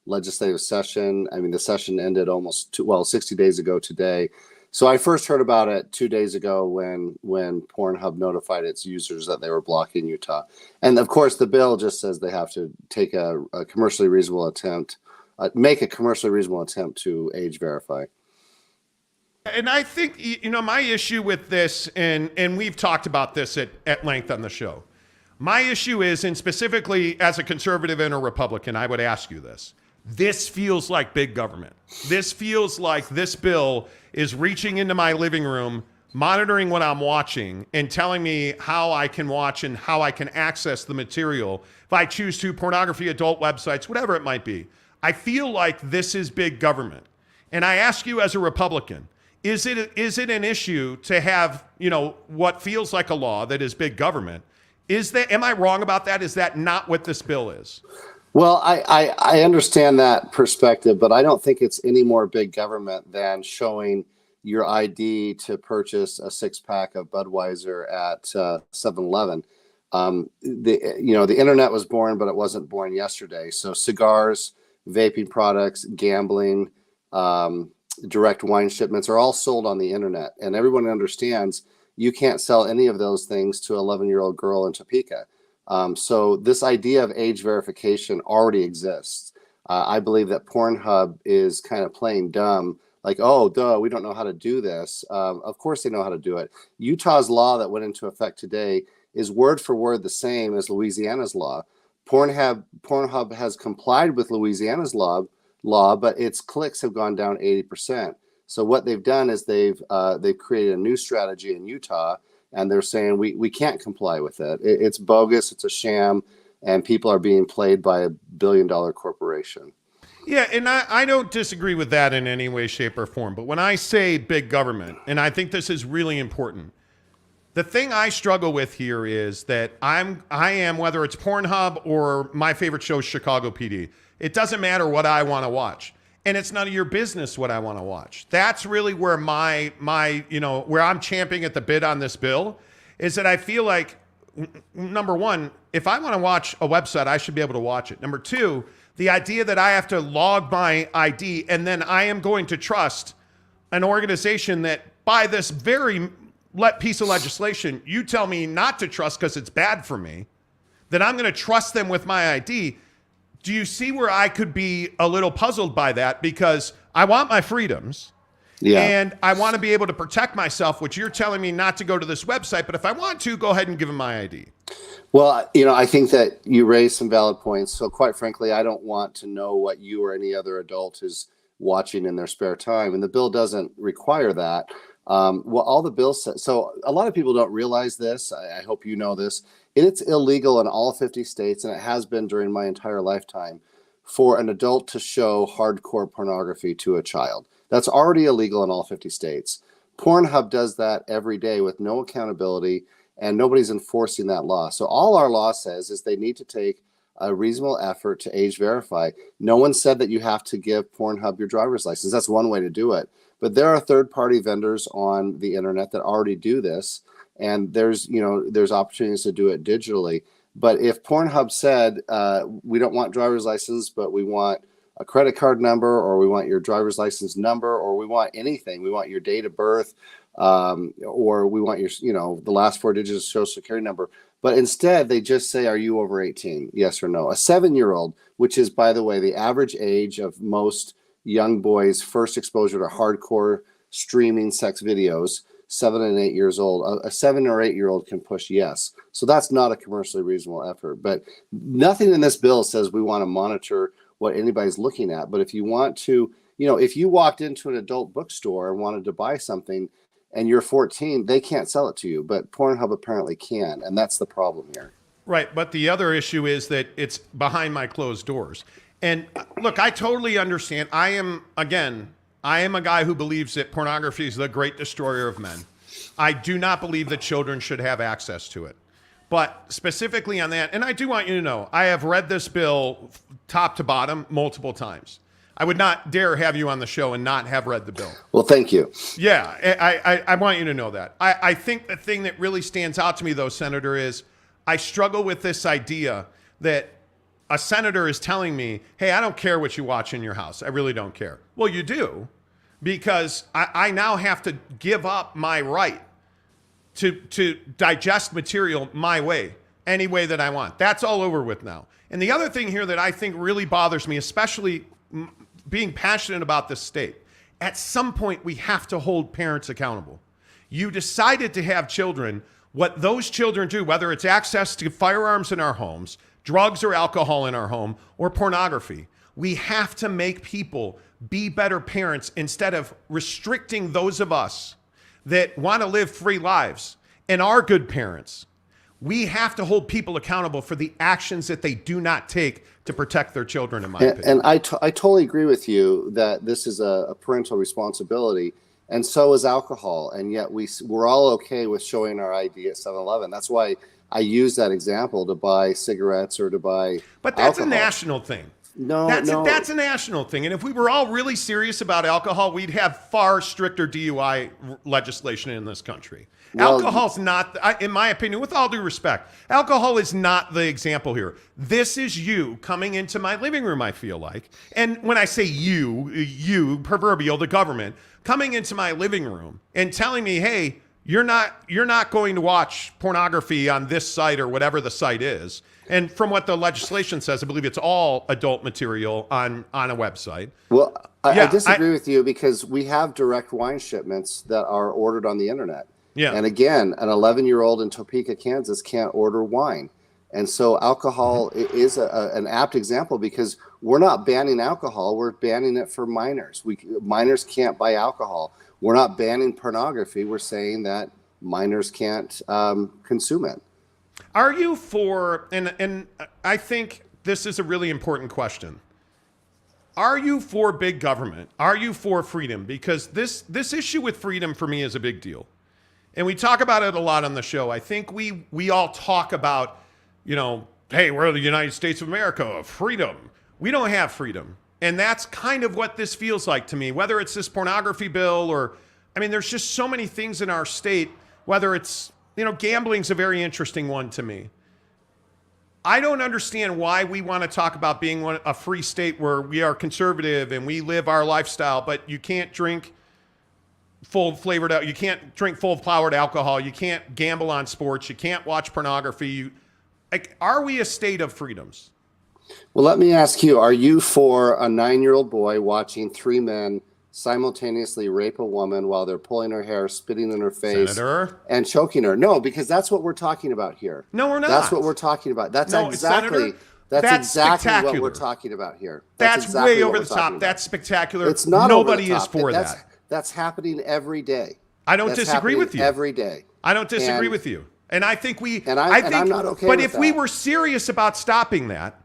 legislative session. I mean, the session ended 60 days ago today. So I first heard about it 2 days ago when Pornhub notified its users that they were blocking Utah. And of course, the bill just says they have to take a commercially reasonable attempt, make a commercially reasonable attempt to age verify. And I think, my issue with this, and we've talked about this at length on the show. My issue is, and specifically as a conservative and a Republican, I would ask you this. This feels like big government. This feels like this bill is reaching into my living room, monitoring what I'm watching, and telling me how I can watch and how I can access the material if I choose to, pornography, adult websites, whatever it might be. I feel like this is big government. And I ask you as a Republican, is it an issue to have, what feels like a law that is big government? Am I wrong about that? Is that not what this bill is? Well, I understand that perspective, but I don't think it's any more big government than showing your ID to purchase a 6-pack of Budweiser at 7-Eleven. The internet was born, but it wasn't born yesterday. So cigars, vaping products, gambling, direct wine shipments are all sold on the internet, and everyone understands you can't sell any of those things to an 11-year-old girl in Topeka. So this idea of age verification already exists. I believe that Pornhub is kind of playing dumb, like, oh, duh, we don't know how to do this. Of course they know how to do it. Utah's law that went into effect today is word for word the same as Louisiana's law. Pornhub has complied with Louisiana's law, but its clicks have gone down 80%. So what they've done is they've created a new strategy in Utah, and they're saying we can't comply with it. It's bogus, it's a sham, and people are being played by a billion-dollar corporation. Yeah, and I don't disagree with that in any way, shape, or form. But when I say big government, and I think this is really important, the thing I struggle with here is that I am, whether it's Pornhub or my favorite show, Chicago PD, it doesn't matter what I want to watch. And it's none of your business what I want to watch. That's really where where I'm champing at the bit on this bill, is that I feel like, number one, if I want to watch a website, I should be able to watch it. Number two, the idea that I have to log my ID and then I am going to trust an organization that by this very piece of legislation, you tell me not to trust because it's bad for me, that I'm going to trust them with my ID. Do you see where I could be a little puzzled by that? Because I want my freedoms, and I want to be able to protect myself, which you're telling me not to go to this website. But if I want to, go ahead and give them my ID. Well, I think that you raised some valid points. So quite frankly, I don't want to know what you or any other adult is watching in their spare time. And the bill doesn't require that. All the bill says, so a lot of people don't realize this. I hope you know this. It's illegal in all 50 states, and it has been during my entire lifetime, for an adult to show hardcore pornography to a child. That's already illegal in all 50 states. Pornhub does that every day with no accountability, and nobody's enforcing that law. So all our law says is they need to take a reasonable effort to age verify. No one said that you have to give Pornhub your driver's license. That's one way to do it. But there are third-party vendors on the internet that already do this. And there's opportunities to do it digitally. But if Pornhub said, we don't want driver's license, but we want a credit card number, or we want your driver's license number, or we want anything, we want your date of birth, or we want your, the last 4 digits of social security number. But instead, they just say, are you over 18? Yes or no. A 7-year-old, which is, by the way, the average age of most young boys' first exposure to hardcore streaming sex videos, 7 and 8 years old, a 7 or 8-year-old can push yes. So that's not a commercially reasonable effort. But nothing in this bill says we want to monitor what anybody's looking at. But if you want to, if you walked into an adult bookstore and wanted to buy something and you're 14, they can't sell it to you. But Pornhub apparently can. And that's the problem here. Right. But the other issue is that it's behind my closed doors. And look, I totally understand. I am a guy who believes that pornography is the great destroyer of men. I do not believe that children should have access to it. But specifically on that, and I do want you to know, I have read this bill top to bottom multiple times. I would not dare have you on the show and not have read the bill. Well, thank you. Yeah, I want you to know that. I think the thing that really stands out to me, though, Senator, is I struggle with this idea that a senator is telling me, hey, I don't care what you watch in your house. I really don't care. Well, you do, because I now have to give up my right to digest material my way, any way that I want. That's all over with now. And the other thing here that I think really bothers me, especially being passionate about this state, At some point, we have to hold parents accountable. You decided to have children. What those children do, whether it's access to firearms in our homes, drugs or alcohol in our home, or pornography, we have to make people be better parents instead of restricting those of us that want to live free lives and are good parents. We have to hold people accountable for the actions that they do not take to protect their children, in my opinion. And I totally agree with you that this is a parental responsibility, and so is alcohol. And yet we're all okay with showing our ID at 7-Eleven. That's why I use that example to buy cigarettes or to buy But that's alcohol. a national thing. No, that's a national thing. And if we were all really serious about alcohol, we'd have far stricter DUI legislation in this country. Well, Alcohol's not, in my opinion, with all due respect, alcohol is not the example here. This is you coming into my living room, I feel like. And when I say you, proverbial, the government, coming into my living room and telling me, hey, you're not going to watch pornography on this site or whatever the site is. And from what the legislation says, I believe it's all adult material on a website. Well, I disagree with you because we have direct wine shipments that are ordered on the internet. Yeah. And again, an 11-year-old in Topeka, Kansas can't order wine. And so alcohol is an apt example because we're not banning alcohol. We're banning it for minors. Minors can't buy alcohol. We're not banning pornography. We're saying that minors can't consume it. Are you for, and I think this is a really important question. Are you for big government? Are you for freedom? Because this issue with freedom for me is a big deal. And we talk about it a lot on the show. I think we all talk about, hey, we're the United States of America, freedom. We don't have freedom. And that's kind of what this feels like to me, whether it's this pornography bill or, there's just so many things in our state, whether it's, gambling's a very interesting one to me. I don't understand why we want to talk about being a free state where we are conservative and we live our lifestyle, but you can't drink you can't drink full flavored alcohol. You can't gamble on sports. You can't watch pornography. Are we a state of freedoms? Well, let me ask you, are you for a 9-year-old boy watching 3 men simultaneously rape a woman while they're pulling her hair, spitting in her face, Senator? And choking her? No, because that's what we're talking about here. No, we're not. That's what we're talking about. That's exactly what we're talking about here. That's exactly way over the top. About. That's spectacular. It's not Nobody over the top. is for that. That's happening every day. I don't disagree with you. Every day. I don't disagree with you. And I think I'm not okay but with if that. we were serious about stopping that,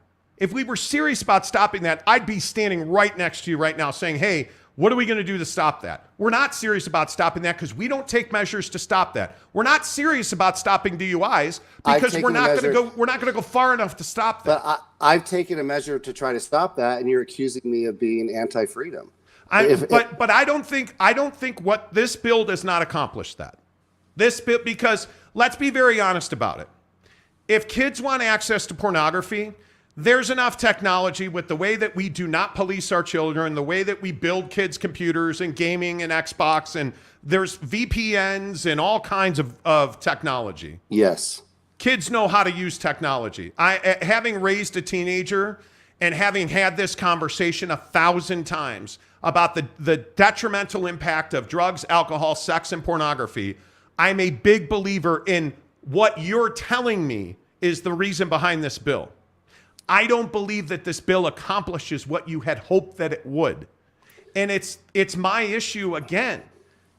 I'd be standing right next to you right now saying, hey, what are we going to do to stop that? We're not serious about stopping that because we don't take measures to stop that. We're not serious about stopping DUIs because we're not going to go far enough to stop that. But I've taken a measure to try to stop that, and you're accusing me of being anti-freedom. But I don't think what this bill does not accomplish that. This bill, because let's be very honest about it. If kids want access to pornography, there's enough technology with the way that we do not police our children, the way that we build kids' computers and gaming and Xbox, and there's VPNs and all kinds of technology. Yes. Kids know how to use technology. Having raised a teenager and having had this conversation 1,000 times about the detrimental impact of drugs, alcohol, sex, and pornography, I'm a big believer in what you're telling me is the reason behind this bill. I don't believe that this bill accomplishes what you had hoped that it would. And it's my issue again.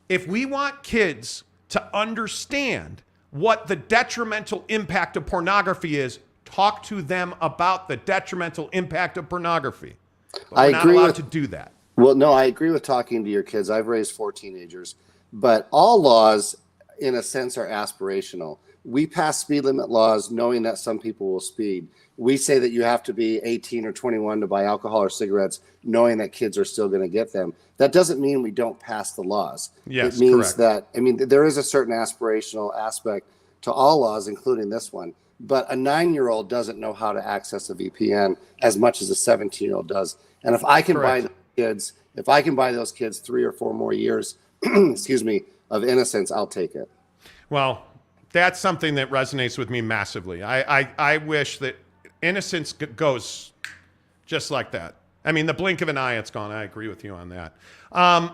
If we want kids to understand what the detrimental impact of pornography is, talk to them about the detrimental impact of pornography. But we're not allowed to do that. Well, no, I agree with talking to your kids. I've raised 4 teenagers, but all laws, in a sense, are aspirational. We pass speed limit laws knowing that some people will speed. We say that you have to be 18 or 21 to buy alcohol or cigarettes, knowing that kids are still going to get them. That doesn't mean we don't pass the laws. Yes, it means correct. that, there is a certain aspirational aspect to all laws, including this one. But a 9-year-old doesn't know how to access a VPN as much as a 17-year-old does. And if I can buy those kids 3 or 4 more years, of innocence, I'll take it. Well, that's something that resonates with me massively. I wish that innocence goes just like that. I mean, the blink of an eye, it's gone. I agree with you on that.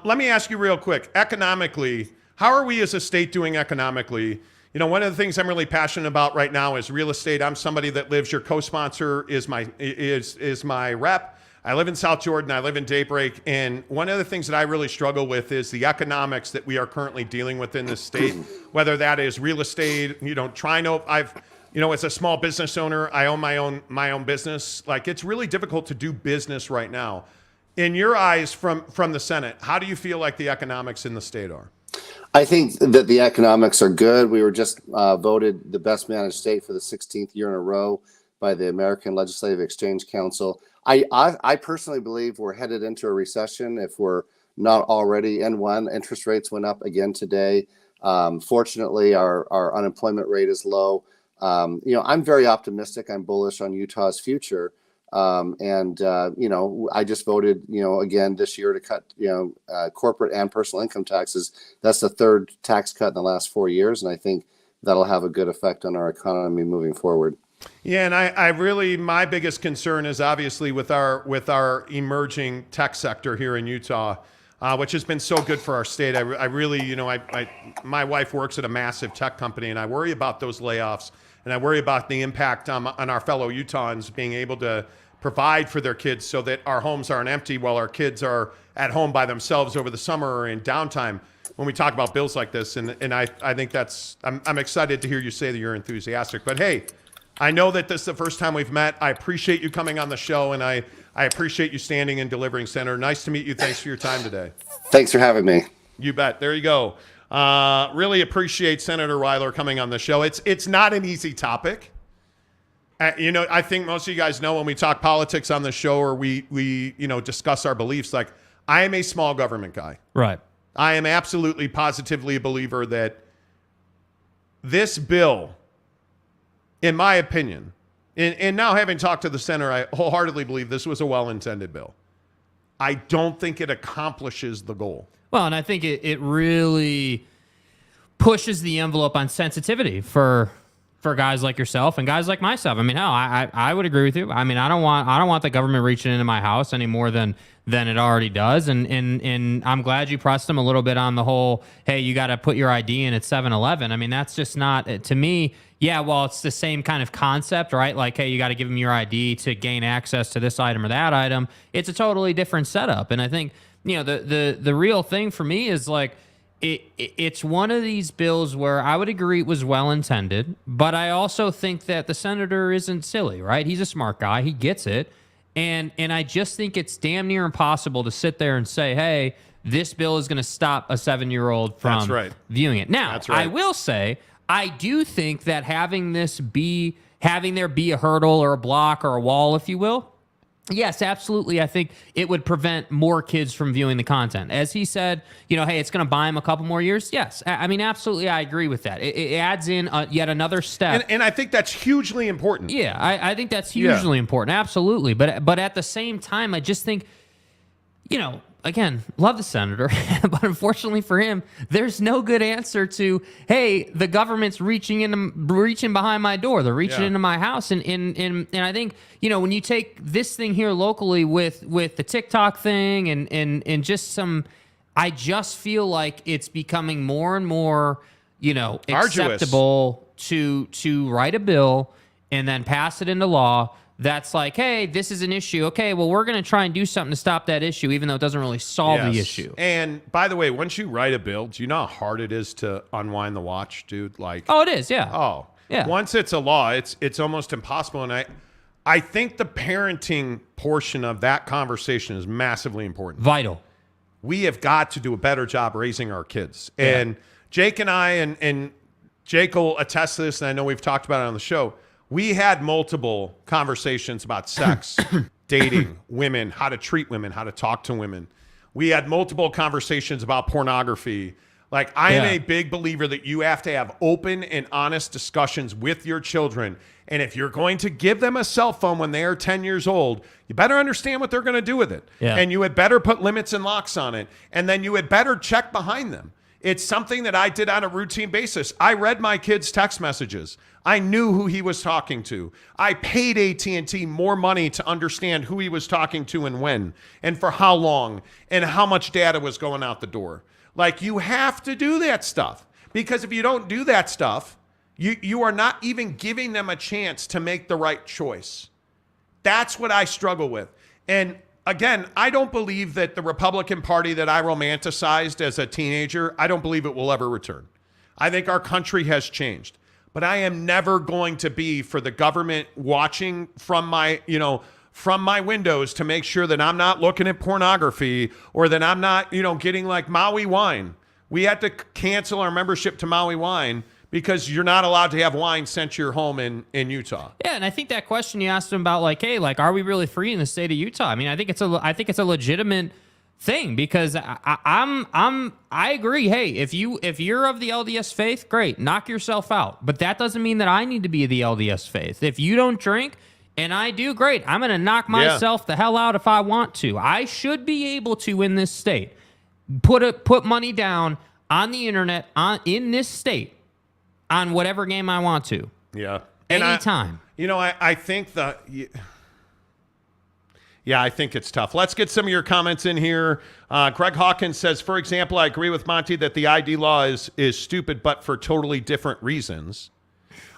Let me ask you real quick. Economically, how are we as a state doing economically? You know, one of the things I'm really passionate about right now is real estate. I'm somebody that lives. Your co-sponsor is my rep. I live in South Jordan. I live in Daybreak. And one of the things that I really struggle with is the economics that we are currently dealing with in this state, whether that is real estate, as a small business owner, I own my own business. Like, it's really difficult to do business right now. In your eyes, from the Senate, how do you feel like the economics in the state are? I think that the economics are good. We were just voted the best managed state for the 16th year in a row by the American Legislative Exchange Council. I personally believe we're headed into a recession if we're not already in one. Interest rates went up again today. Fortunately, our unemployment rate is low. I'm very optimistic. I'm bullish on Utah's future. I just voted, again this year to cut, corporate and personal income taxes. That's the third tax cut in the last 4 years. And I think that'll have a good effect on our economy moving forward. Yeah, and I really, my biggest concern is obviously with our emerging tech sector here in Utah, which has been so good for our state. I really, my wife works at a massive tech company, and I worry about those layoffs, and I worry about the impact on our fellow Utahns being able to provide for their kids so that our homes aren't empty while our kids are at home by themselves over the summer or in downtime when we talk about bills like this. And I think I'm excited to hear you say that you're enthusiastic. But hey, I know that this is the first time we've met. I appreciate you coming on the show, and I appreciate you standing and delivering, Senator. Nice to meet you. Thanks for your time today. Thanks for having me. You bet. There you go. Really appreciate Senator Weiler coming on the show. It's not an easy topic. I think most of you guys know when we talk politics on the show or we discuss our beliefs, like, I am a small government guy. Right. I am absolutely positively a believer that this bill, in my opinion, and now having talked to the senator, I wholeheartedly believe this was a well-intended bill. I don't think it accomplishes the goal. Well, and I think it really pushes the envelope on sensitivity for guys like yourself and guys like myself. I mean, hell, I would agree with you. I mean, I don't want the government reaching into my house any more than it already does. And I'm glad you pressed them a little bit on the whole, hey, you got to put your ID in at 7-Eleven. I mean, that's just not, to me, yeah, well, it's the same kind of concept, right? Like, hey, you got to give them your ID to gain access to this item or that item. It's a totally different setup. And I think, the real thing for me is like, it's one of these bills where I would agree it was well intended, but I also think that the senator isn't silly, right? He's a smart guy. He gets it. And I just think it's damn near impossible to sit there and say, hey, this bill is going to stop a 7-year-old from viewing it. Now, I will say, I do think that having there be a hurdle or a block or a wall, if you will, yes, absolutely. I think it would prevent more kids from viewing the content. As he said, hey, it's going to buy him a couple more years. Yes, I mean, absolutely, I agree with that. It adds in yet another step. And I think that's hugely important. Yeah, I think that's hugely important. Absolutely. But at the same time, I just think, again, love the senator, but unfortunately for him, there's no good answer to, hey, the government's reaching behind my door. They're reaching into my house. And I think, when you take this thing here locally with the TikTok thing and just some, I just feel like it's becoming more and more, acceptable to write a bill and then pass it into law. That's like, hey, this is an issue. Okay, well, we're going to try and do something to stop that issue, even though it doesn't really solve the issue. And by the way, once you write a bill, do you know how hard it is to unwind the watch, dude? Like, oh, it is, yeah. Oh, yeah. Once it's a law, it's almost impossible. And I think the parenting portion of that conversation is massively important. Vital. We have got to do a better job raising our kids. Yeah. And Jake and I, and Jake will attest to this, and I know we've talked about it on the show. We had multiple conversations about sex, dating, women, how to treat women, how to talk to women. We had multiple conversations about pornography. Like, I am a big believer that you have to have open and honest discussions with your children. And if you're going to give them a cell phone when they are 10 years old, you better understand what they're going to do with it. Yeah. And you had better put limits and locks on it. And then you had better check behind them. It's something that I did on a routine basis. I read my kid's text messages. I knew who he was talking to. I paid AT&T more money to understand who he was talking to and when and for how long and how much data was going out the door. Like, you have to do that stuff, because if you don't do that stuff, you are not even giving them a chance to make the right choice. That's what I struggle with. And again, I don't believe that the Republican Party that I romanticized as a teenager, I don't believe it will ever return. I think our country has changed. But I am never going to be for the government watching from my windows to make sure that I'm not looking at pornography, or that I'm not, getting like Maui wine. We had to cancel our membership to Maui Wine because you're not allowed to have wine sent to your home in Utah. Yeah, and I think that question you asked him about, like, hey, like, are we really free in the state of Utah? I mean, I think it's a legitimate thing, because I agree. Hey, if you're of the LDS faith, great, knock yourself out. But that doesn't mean that I need to be the LDS faith. If you don't drink and I do, great, I'm going to knock myself the hell out if I want to. I should be able to, in this state, put money down on the internet in this state on whatever game I want to. Yeah. Anytime. I think I think it's tough. Let's get some of your comments in here. Greg Hawkins says, for example, I agree with Monty that the ID law is stupid, but for totally different reasons.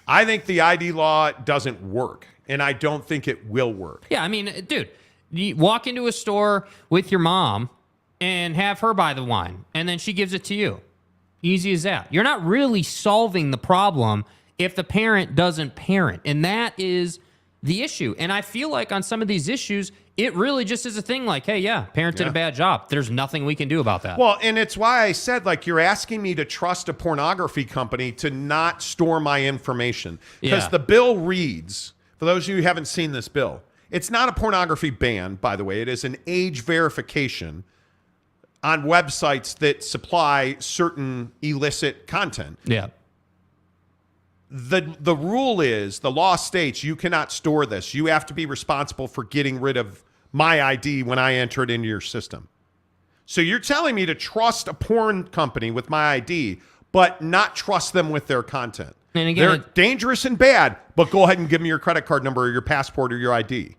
I think the ID law doesn't work, and I don't think it will work. Yeah, I mean, dude, you walk into a store with your mom and have her buy the wine, and then she gives it to you. Easy as that. You're not really solving the problem if the parent doesn't parent, and that is the issue. And I feel like on some of these issues, it really just is a thing like, hey, parent did a bad job. There's nothing we can do about that. Well, and it's why I said, like, you're asking me to trust a pornography company to not store my information. Because the bill reads, for those of you who haven't seen this bill, it's not a pornography ban, by the way. It is an age verification on websites that supply certain illicit content. Yeah. The rule is, the law states you cannot store this. You have to be responsible for getting rid of my ID when I enter it into your system. So you're telling me to trust a porn company with my ID, but not trust them with their content. And again, they're dangerous and bad, but go ahead and give me your credit card number or your passport or your ID.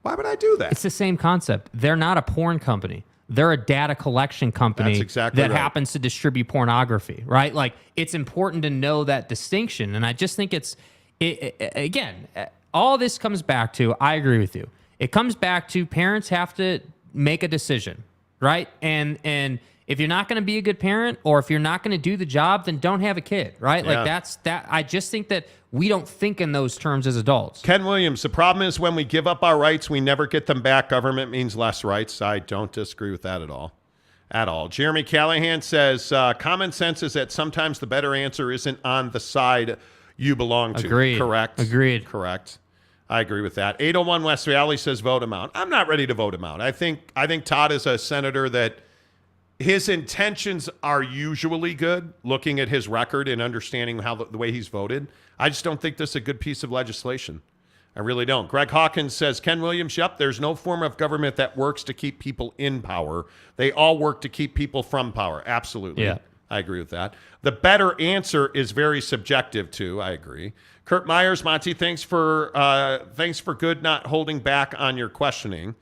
Why would I do that? It's the same concept. They're not a porn company. They're a data collection company. That's exactly that right. happens to distribute pornography, right? Like, it's important to know that distinction. And I just think again, all this comes back to, I agree with you. It comes back to parents have to make a decision, right? And if you're not going to be a good parent, or if you're not going to do the job, then don't have a kid, right? Yeah. Like, that's that. I just think that we don't think in those terms as adults. Ken Williams, the problem is when we give up our rights, we never get them back. Government means less rights. I don't disagree with that at all. At all. Jeremy Callahan says, common sense is that sometimes the better answer isn't on the side you belong to. Agreed. Correct. Agreed. Correct. I agree with that. 801 West Valley says vote him out. I'm not ready to vote him out. I think Todd is a senator that his intentions are usually good, looking at his record and understanding how the way he's voted. I just don't think this is a good piece of legislation. I really don't. Greg Hawkins says, Ken Williams, yep, there's no form of government that works to keep people in power. They all work to keep people from power. Absolutely. Yeah. I agree with that. The better answer is very subjective, too. I agree. Kurt Myers, Monty, thanks for good not holding back on your questioning.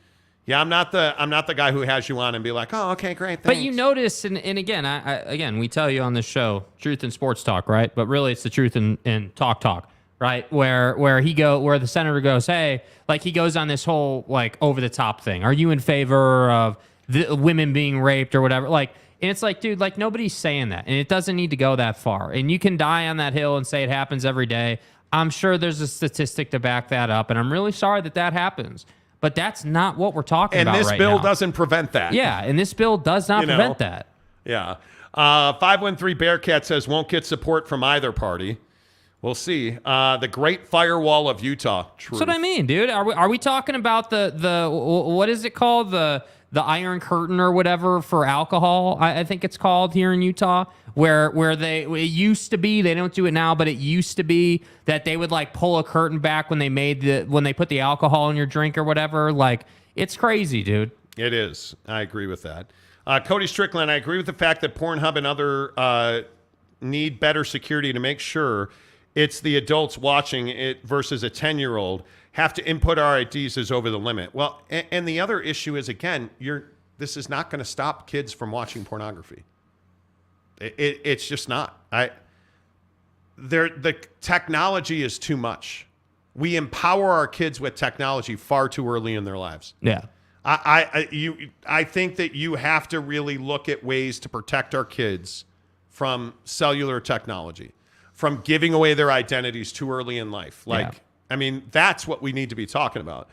Yeah, I'm not the guy who has you on and be like, oh, okay, great, thanks. But you notice, and again, again, we tell you on this show, truth in sports talk, right? But really, it's the truth in talk, right? Where the senator goes, hey, like, he goes on this whole, like, over the top thing. Are you in favor of the women being raped or whatever? Like, and it's like, dude, like, nobody's saying that, and it doesn't need to go that far. And you can die on that hill and say it happens every day. I'm sure there's a statistic to back that up, and I'm really sorry that happens. But that's not what we're talking about right now. And this bill doesn't prevent that. Yeah, and this bill does not prevent that. Yeah. 513 Bearcat says won't get support from either party. We'll see. The Great Firewall of Utah. Truth. That's what I mean, dude. Are we talking about the what is it called? The Iron Curtain or whatever for alcohol, I think it's called here in Utah, where it used to be, they don't do it now, but it used to be that they would, like, pull a curtain back when they put the alcohol in your drink or whatever. Like, it's crazy, dude. It is. I agree with that. Cody Strickland, I agree with the fact that Pornhub and other need better security to make sure it's the adults watching it versus a 10-year-old have to input our IDs is over the limit. Well, and the other issue is, again, this is not going to stop kids from watching pornography. It's just not. The technology is too much. We empower our kids with technology far too early in their lives. Yeah. I think that you have to really look at ways to protect our kids from cellular technology, from giving away their identities too early in life. I mean, that's what we need to be talking about.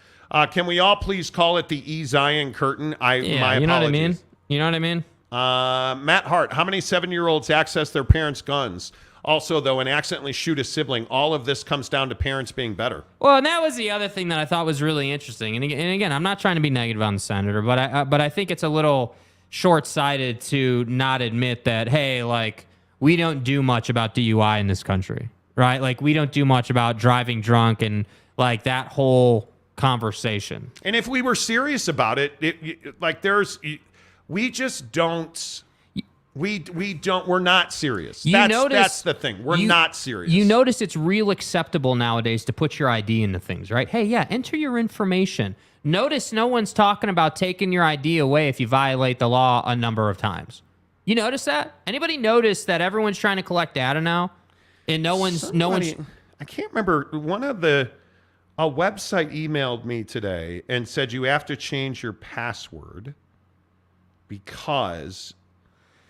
Can we all please call it the E. Zion curtain? My you know apologies. what I mean? You know what I mean? Matt Hart, how many 7-year-olds access their parents' guns? Also, though, and accidentally shoot a sibling, all of this comes down to parents being better. Well, and that was the other thing that I thought was really interesting. And again, I'm not trying to be negative on the senator, but I think it's a little short-sighted to not admit that, hey, like, we don't do much about DUI in this country, right? Like, we don't do much about driving drunk and, like, that whole conversation. And if we were serious about it, we just don't... We're not serious. That's the thing. We're not serious. You notice it's real acceptable nowadays to put your ID into things, right? Hey, yeah, enter your information. Notice no one's talking about taking your ID away if you violate the law a number of times. You notice that? Anybody notice that everyone's trying to collect data now? And no one's I can't remember. A website emailed me today and said you have to change your password because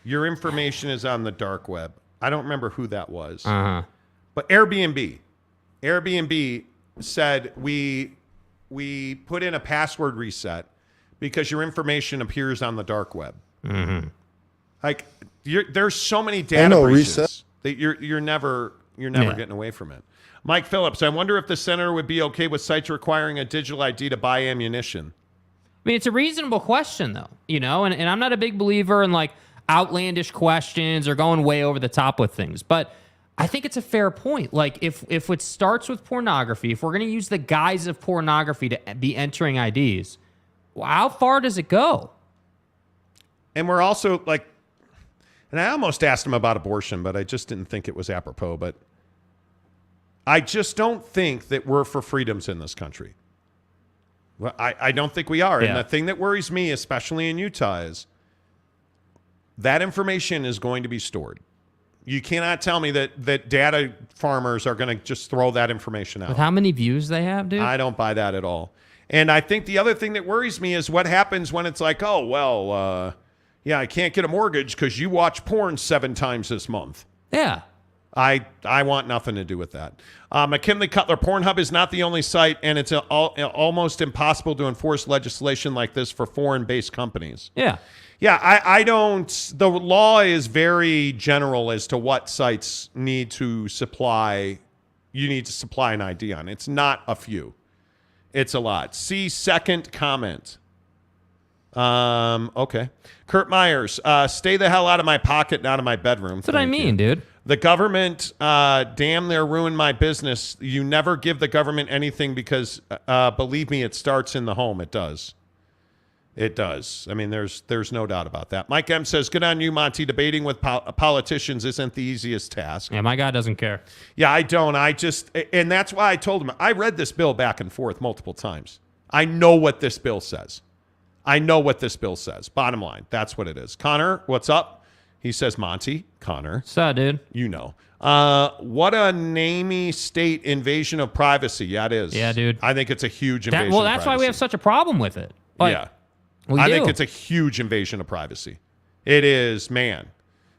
your information is on the dark web. I don't remember who that was. But Airbnb said we put in a password reset because your information appears on the dark web. Mm-hmm. Like there's so many data breaches that you're never getting away from it. Mike Phillips, I wonder if the senator would be okay with sites requiring a digital ID to buy ammunition. I mean, it's a reasonable question, though, and I'm not a big believer in like outlandish questions or going way over the top with things, but I think it's a fair point. Like if it starts with pornography, if we're going to use the guise of pornography to be entering IDs, well, how far does it go? And we're also like, and I almost asked him about abortion, but I just didn't think it was apropos. But I just don't think that we're for freedoms in this country. Well, I don't think we are. Yeah. And the thing that worries me, especially in Utah, is that information is going to be stored. You cannot tell me that data farmers are going to just throw that information out. With how many views they have, dude? I don't buy that at all. And I think the other thing that worries me is what happens when it's like, oh, well, yeah, I can't get a mortgage because you watch porn 7 times this month. Yeah. I want nothing to do with that. McKinley Cutler, Pornhub is not the only site, and it's almost impossible to enforce legislation like this for foreign-based companies. Yeah. Yeah, I don't... The law is very general as to what sites need to supply... You need to supply an ID on. It's not a few. It's a lot. See second comment. Okay. Kurt Myers, stay the hell out of my pocket and out of my bedroom. That's what I mean, dude. The government damn near ruined my business. You never give the government anything because, believe me, it starts in the home. It does. It does. I mean, there's no doubt about that. Mike M says, good on you, Monty. Debating with politicians isn't the easiest task. Yeah, my guy doesn't care. Yeah, I don't. And that's why I told him, I read this bill back and forth multiple times. I know what this bill says. Bottom line, that's what it is. Connor, what's up? He says, Monty, Connor. What's up, dude? You know. What a namey state invasion of privacy. Yeah, it is. Yeah, dude. I think it's a huge invasion of privacy. Well, that's why we have such a problem with it. Like, yeah. I think it's a huge invasion of privacy. It is, man.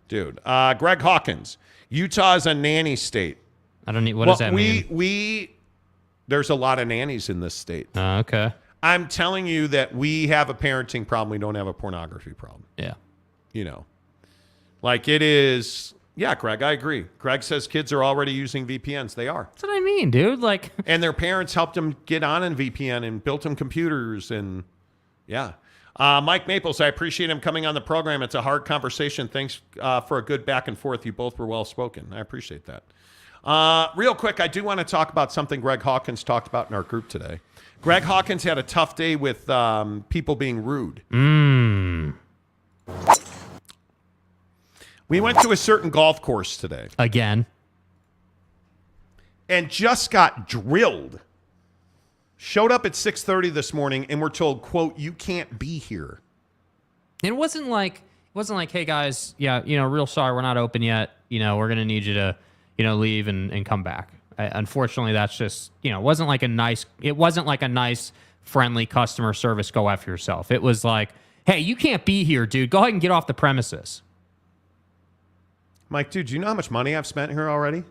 Dude. Greg Hawkins. Utah is a nanny state. I don't need, what does that mean? There's a lot of nannies in this state. Okay. I'm telling you that we have a parenting problem. We don't have a pornography problem. Yeah. Like it is. Yeah, Greg, I agree. Greg says kids are already using VPNs. They are. That's what I mean, dude. Like, and their parents helped them get on in VPN and built them computers. And yeah. Mike Maples, I appreciate him coming on the program. It's a hard conversation. Thanks for a good back and forth. You both were well spoken. I appreciate that. Real quick, I do want to talk about something Greg Hawkins talked about in our group today. Greg Hawkins had a tough day with people being rude. We went to a certain golf course today. Again. And just got drilled. Showed up at 6:30 this morning and we're told, quote, you can't be here. It wasn't like, hey guys, yeah, real sorry, we're not open yet. We're going to need you to, leave and come back. Unfortunately, that's just, it wasn't like a nice, friendly customer service, go after yourself. It was like, hey, you can't be here, dude. Go ahead and get off the premises. Mike, dude, do you know how much money I've spent here already?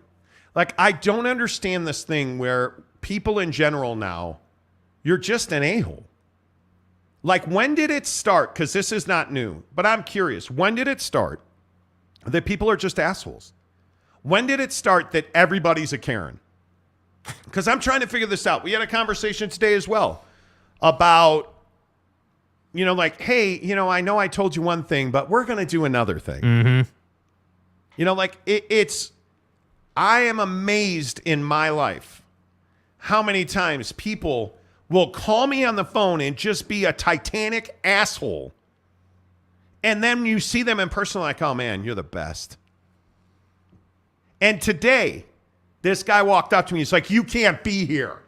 Like, I don't understand this thing where people in general now, you're just an a-hole. Like, when did it start? Because this is not new, but I'm curious. When did it start that people are just assholes? When did it start that everybody's a Karen? Because I'm trying to figure this out. We had a conversation today as well about, like, hey, I know I told you one thing, but we're going to do another thing. Mm-hmm. I am amazed in my life how many times people will call me on the phone and just be a titanic asshole. And then you see them in person like, oh man, you're the best. And today, this guy walked up to me. He's like, you can't be here.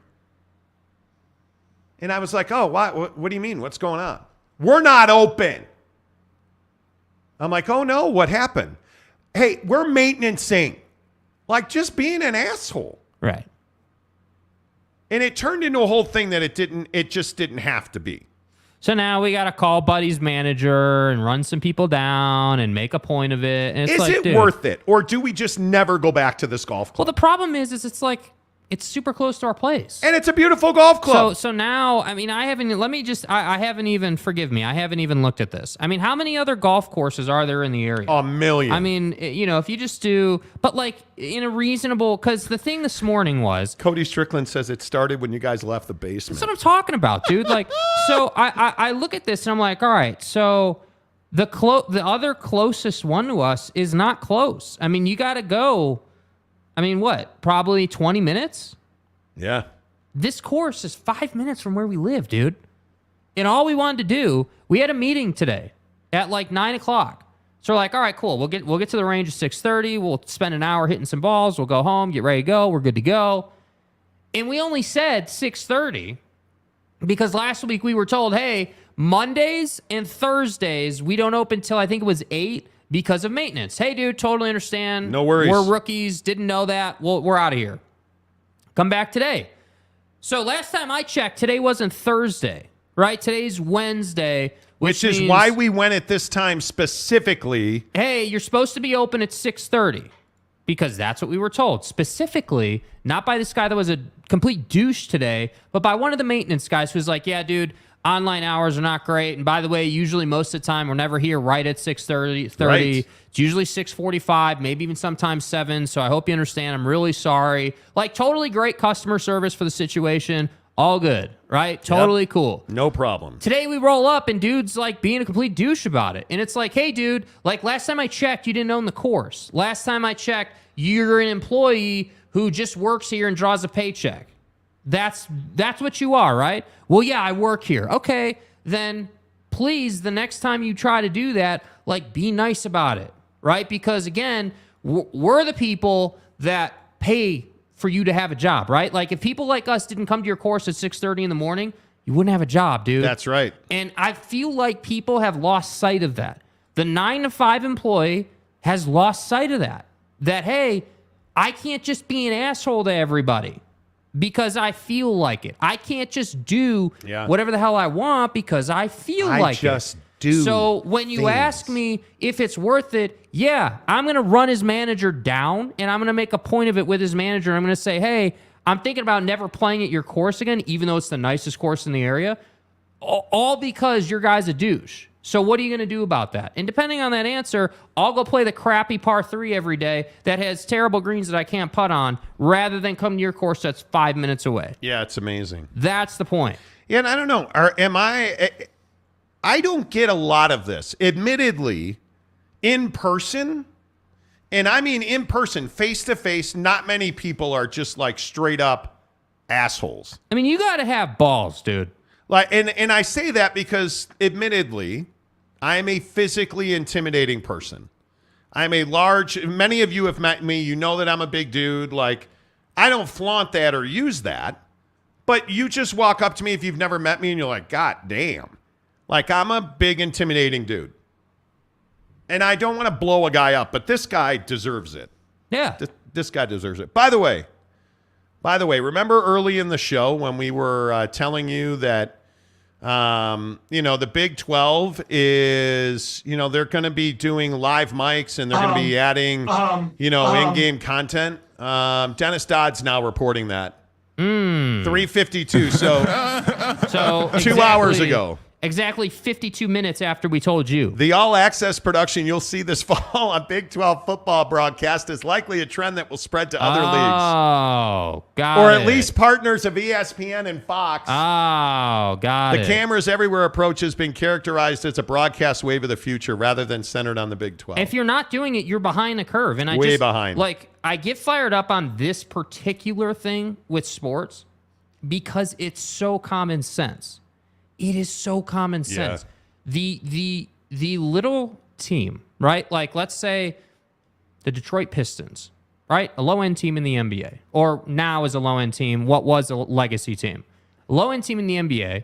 And I was like, oh, what do you mean? What's going on? We're not open. I'm like, oh no, what happened? Hey, we're maintenancing. Like, just being an asshole. Right. And it turned into a whole thing that it just didn't have to be. So now we got to call Buddy's manager and run some people down and make a point of it. And it's is it worth it? Or do we just never go back to this golf club? Well, the problem is it's like, it's super close to our place. And it's a beautiful golf club. So now, I mean, I haven't even, forgive me, I haven't even looked at this. I mean, how many other golf courses are there in the area? A million. I mean, if you just do, but like in a reasonable, because the thing this morning was. Cody Strickland says it started when you guys left the basement. That's what I'm talking about, dude. Like, so I look at this and I'm like, all right, so the other closest one to us is not close. I mean, you got to go. I mean, what? Probably 20 minutes? Yeah. This course is 5 minutes from where we live, dude. And all we wanted to do, we had a meeting today at like 9 o'clock. So we're like, all right, cool. We'll get to the range at 6:30. We'll spend an hour hitting some balls. We'll go home, get ready to go. We're good to go. And we only said 6:30 because last week we were told, hey, Mondays and Thursdays, we don't open till I think it was 8. Because of maintenance. Hey, dude, totally understand. No worries. We're rookies. Didn't know that. Well, we're out of here. Come back today. So last time I checked, today wasn't Thursday, right? Today's Wednesday. Which is why we went at this time specifically. Hey, you're supposed to be open at 6:30. Because that's what we were told. Specifically, not by this guy that was a complete douche today, but by one of the maintenance guys who's like, yeah, dude, online hours are not great. And by the way, usually most of the time, we're never here right at 6:30. Right. It's usually 6:45, maybe even sometimes 7. So I hope you understand. I'm really sorry. Like, totally great customer service for the situation. All good, right? Totally cool. No problem. Today we roll up and dude's like being a complete douche about it. And it's like, hey, dude, like last time I checked, you didn't own the course. Last time I checked, you're an employee who just works here and draws a paycheck. That's what you are, right? Well, yeah, I work here. Okay, then please, the next time you try to do that, like, be nice about it, right? Because, again, we're the people that pay for you to have a job, right? Like, if people like us didn't come to your course at 6:30 in the morning, you wouldn't have a job, dude. That's right. And I feel like people have lost sight of that. The 9-to-5 employee has lost sight of that. That, hey, I can't just be an asshole to everybody because I feel like it. I can't just do whatever the hell I want because I feel like it. I just do. So when you ask me if it's worth it, yeah, I'm going to run his manager down and I'm going to make a point of it with his manager. I'm going to say, hey, I'm thinking about never playing at your course again, even though it's the nicest course in the area, all because your guy's a douche. So what are you going to do about that? And depending on that answer, I'll go play the crappy par 3 every day that has terrible greens that I can't putt on rather than come to your course that's 5 minutes away. Yeah, it's amazing. That's the point. Yeah, and I don't know. I don't get a lot of this. Admittedly, in person, and I mean in person, face-to-face, not many people are just like straight up assholes. I mean, you got to have balls, dude. Like, and I say that because, admittedly, I'm a physically intimidating person. Many of you have met me. You know that I'm a big dude. Like, I don't flaunt that or use that. But you just walk up to me if you've never met me and you're like, God damn. Like, I'm a big, intimidating dude. And I don't want to blow a guy up, but this guy deserves it. Yeah. This guy deserves it. By the way, remember early in the show when we were telling you that, the Big 12 is, they're going to be doing live mics and they're going to be adding, in-game content. Dennis Dodd's now reporting that. 3:52. So 2 hours ago. Exactly 52 minutes after we told you. The all-access production you'll see this fall on Big 12 football broadcast is likely a trend that will spread to other leagues. Oh, got it. Or at least partners of ESPN and Fox. Oh, got it. The cameras everywhere approach has been characterized as a broadcast wave of the future rather than centered on the Big 12. If you're not doing it, you're behind the curve. And Way behind. Like, I get fired up on this particular thing with sports because it's so common sense. It is so common sense. Yeah. The little team, right? Like, let's say the Detroit Pistons, right? A low-end team in the NBA, or now is a low-end team, what was a legacy team. A low-end team in the NBA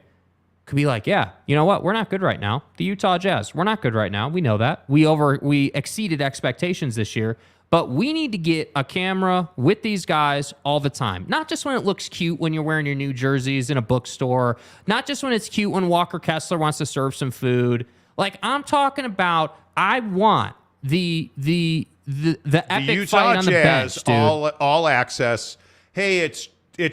could be like, yeah, you know what? We're not good right now. The Utah Jazz, we're not good right now. We know that. We exceeded expectations this year. But we need to get a camera with these guys all the time. Not just when it looks cute when you're wearing your new jerseys in a bookstore. Not just when it's cute when Walker Kessler wants to serve some food. Like, I'm talking about, I want the epic Utah fight on the Jazz, bench, dude. all access. Hey, it's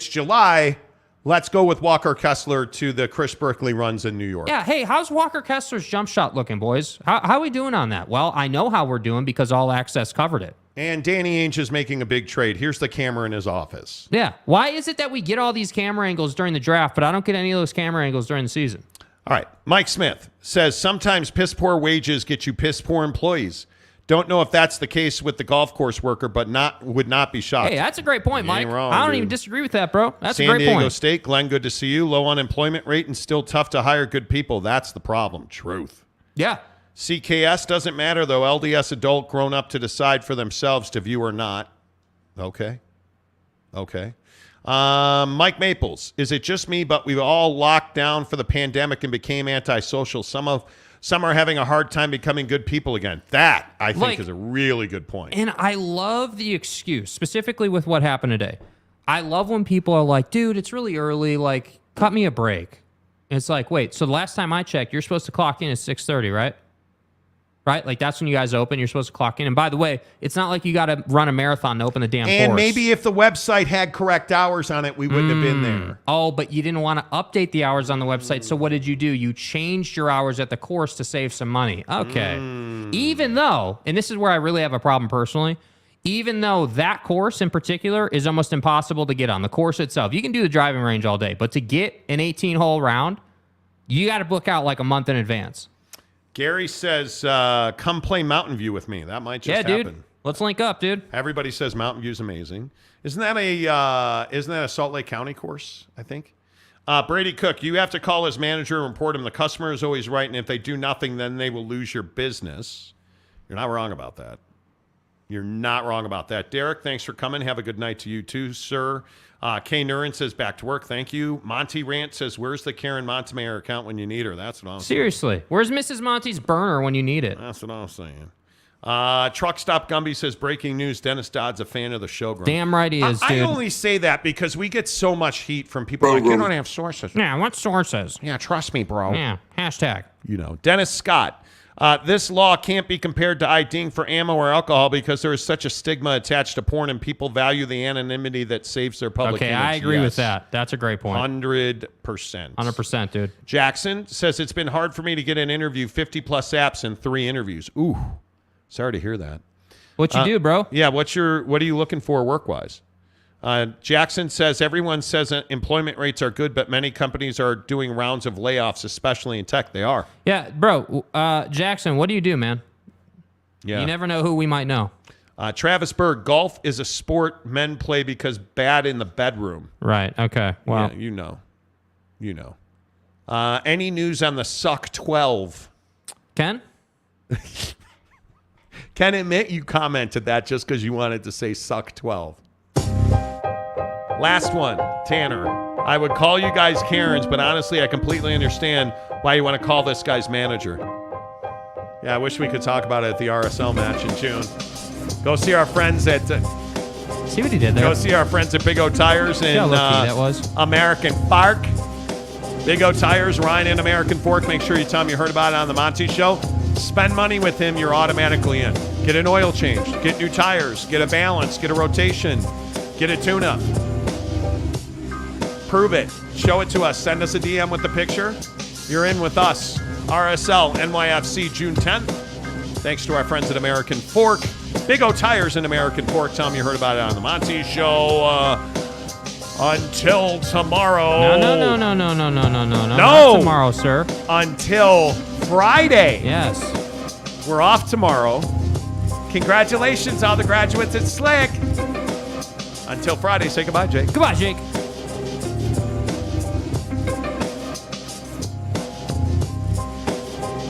July. Let's go with Walker Kessler to the Chris Berkeley runs in New York. Yeah, hey, how's Walker Kessler's jump shot looking, boys? How are we doing on that? Well, I know how we're doing because All Access covered it. And Danny Ainge is making a big trade. Here's the camera in his office. Yeah. Why is it that we get all these camera angles during the draft, but I don't get any of those camera angles during the season? All right. Mike Smith says, sometimes piss-poor wages get you piss-poor employees. Don't know if that's the case with the golf course worker, but would not be shocked. Hey, that's a great point, Mike. Wrong, I don't dude. even disagree with that, bro. That's a San great Diego point. State, Glenn, good to see you. Low unemployment rate and still tough to hire good people. That's the problem. Truth. Yeah. CKS doesn't matter, though. LDS adult grown up to decide for themselves to view or not. Okay. Mike Maples, is it just me, but we all locked down for the pandemic and became antisocial? Some are having a hard time becoming good people again. That, I think, is a really good point. And I love the excuse, specifically with what happened today. I love when people are like, dude, it's really early. Like, cut me a break. And it's like, wait, so the last time I checked, you're supposed to clock in at 6:30, right? Right? Like, that's when you guys open. You're supposed to clock in. And by the way, it's not like you got to run a marathon to open the damn And course. maybe if the website had correct hours on it, we wouldn't have been there. Oh, but you didn't want to update the hours on the website. So what did you do? You changed your hours at the course to save some money. Okay. Even though, and this is where I really have a problem personally, even though that course in particular is almost impossible to get on, the course itself. You can do the driving range all day, but to get an 18-hole round, you got to book out like a month in advance. Gary says, come play Mountain View with me. That might just happen. Dude. Let's link up, dude. Everybody says Mountain View's amazing. Isn't that a Salt Lake County course, I think? Brady Cook, you have to call his manager and report him. The customer is always right, and if they do nothing, then they will lose your business. You're not wrong about that. You're not wrong about that. Derek, thanks for coming. Have a good night to you too, sir. Kay Nurin says, back to work. Thank you. Monty Rant says, where's the Karen Montemayor account when you need her? That's what I'm saying. Seriously. Where's Mrs. Monty's burner when you need it? That's what I'm saying. Truck Stop Gumby says, breaking news, Dennis Dodd's a fan of the show. Damn right he is, dude. I only say that because we get so much heat from people like, you don't have sources. Yeah, what sources? Yeah, trust me, bro. Yeah, hashtag. Dennis Scott. This law can't be compared to IDing for ammo or alcohol because there is such a stigma attached to porn and people value the anonymity that saves their public image. I agree with that. That's a great point. 100%. 100%, dude. Jackson says, it's been hard for me to get an interview, 50-plus apps and 3 interviews. Ooh, sorry to hear that. What you do, bro? Yeah, what are you looking for work-wise? Jackson says, everyone says employment rates are good, but many companies are doing rounds of layoffs, especially in tech. They are. Yeah, bro. Jackson, what do you do, man? Yeah. You never know who we might know. Travis Berg, golf is a sport men play because bad in the bedroom. Right. Okay. Well, yeah, you know. Any news on the Suck 12? Ken? Ken, admit you commented that just because you wanted to say suck 12. Last one, Tanner. I would call you guys Karens, but honestly, I completely understand why you want to call this guy's manager. Yeah, I wish we could talk about it at the RSL match in June. Go see our friends at... see what he did there. Go see our friends at Big O Tires in that was. American Fork. Big O Tires, Ryan and American Fork. Make sure you tell him you heard about it on the Monty Show. Spend money with him, you're automatically in. Get an oil change, get new tires, get a balance, get a rotation, get a tune-up. Prove it. Show it to us. Send us a DM with the picture. You're in with us. RSL NYFC June 10th. Thanks to our friends at American Fork. Big O Tires and American Fork. Tell them you heard about it on the Monty Show. Until tomorrow. No. Not tomorrow, sir. Until Friday. Yes. We're off tomorrow. Congratulations, all the graduates at Slick. Until Friday, say goodbye, Jake. Goodbye, Jake.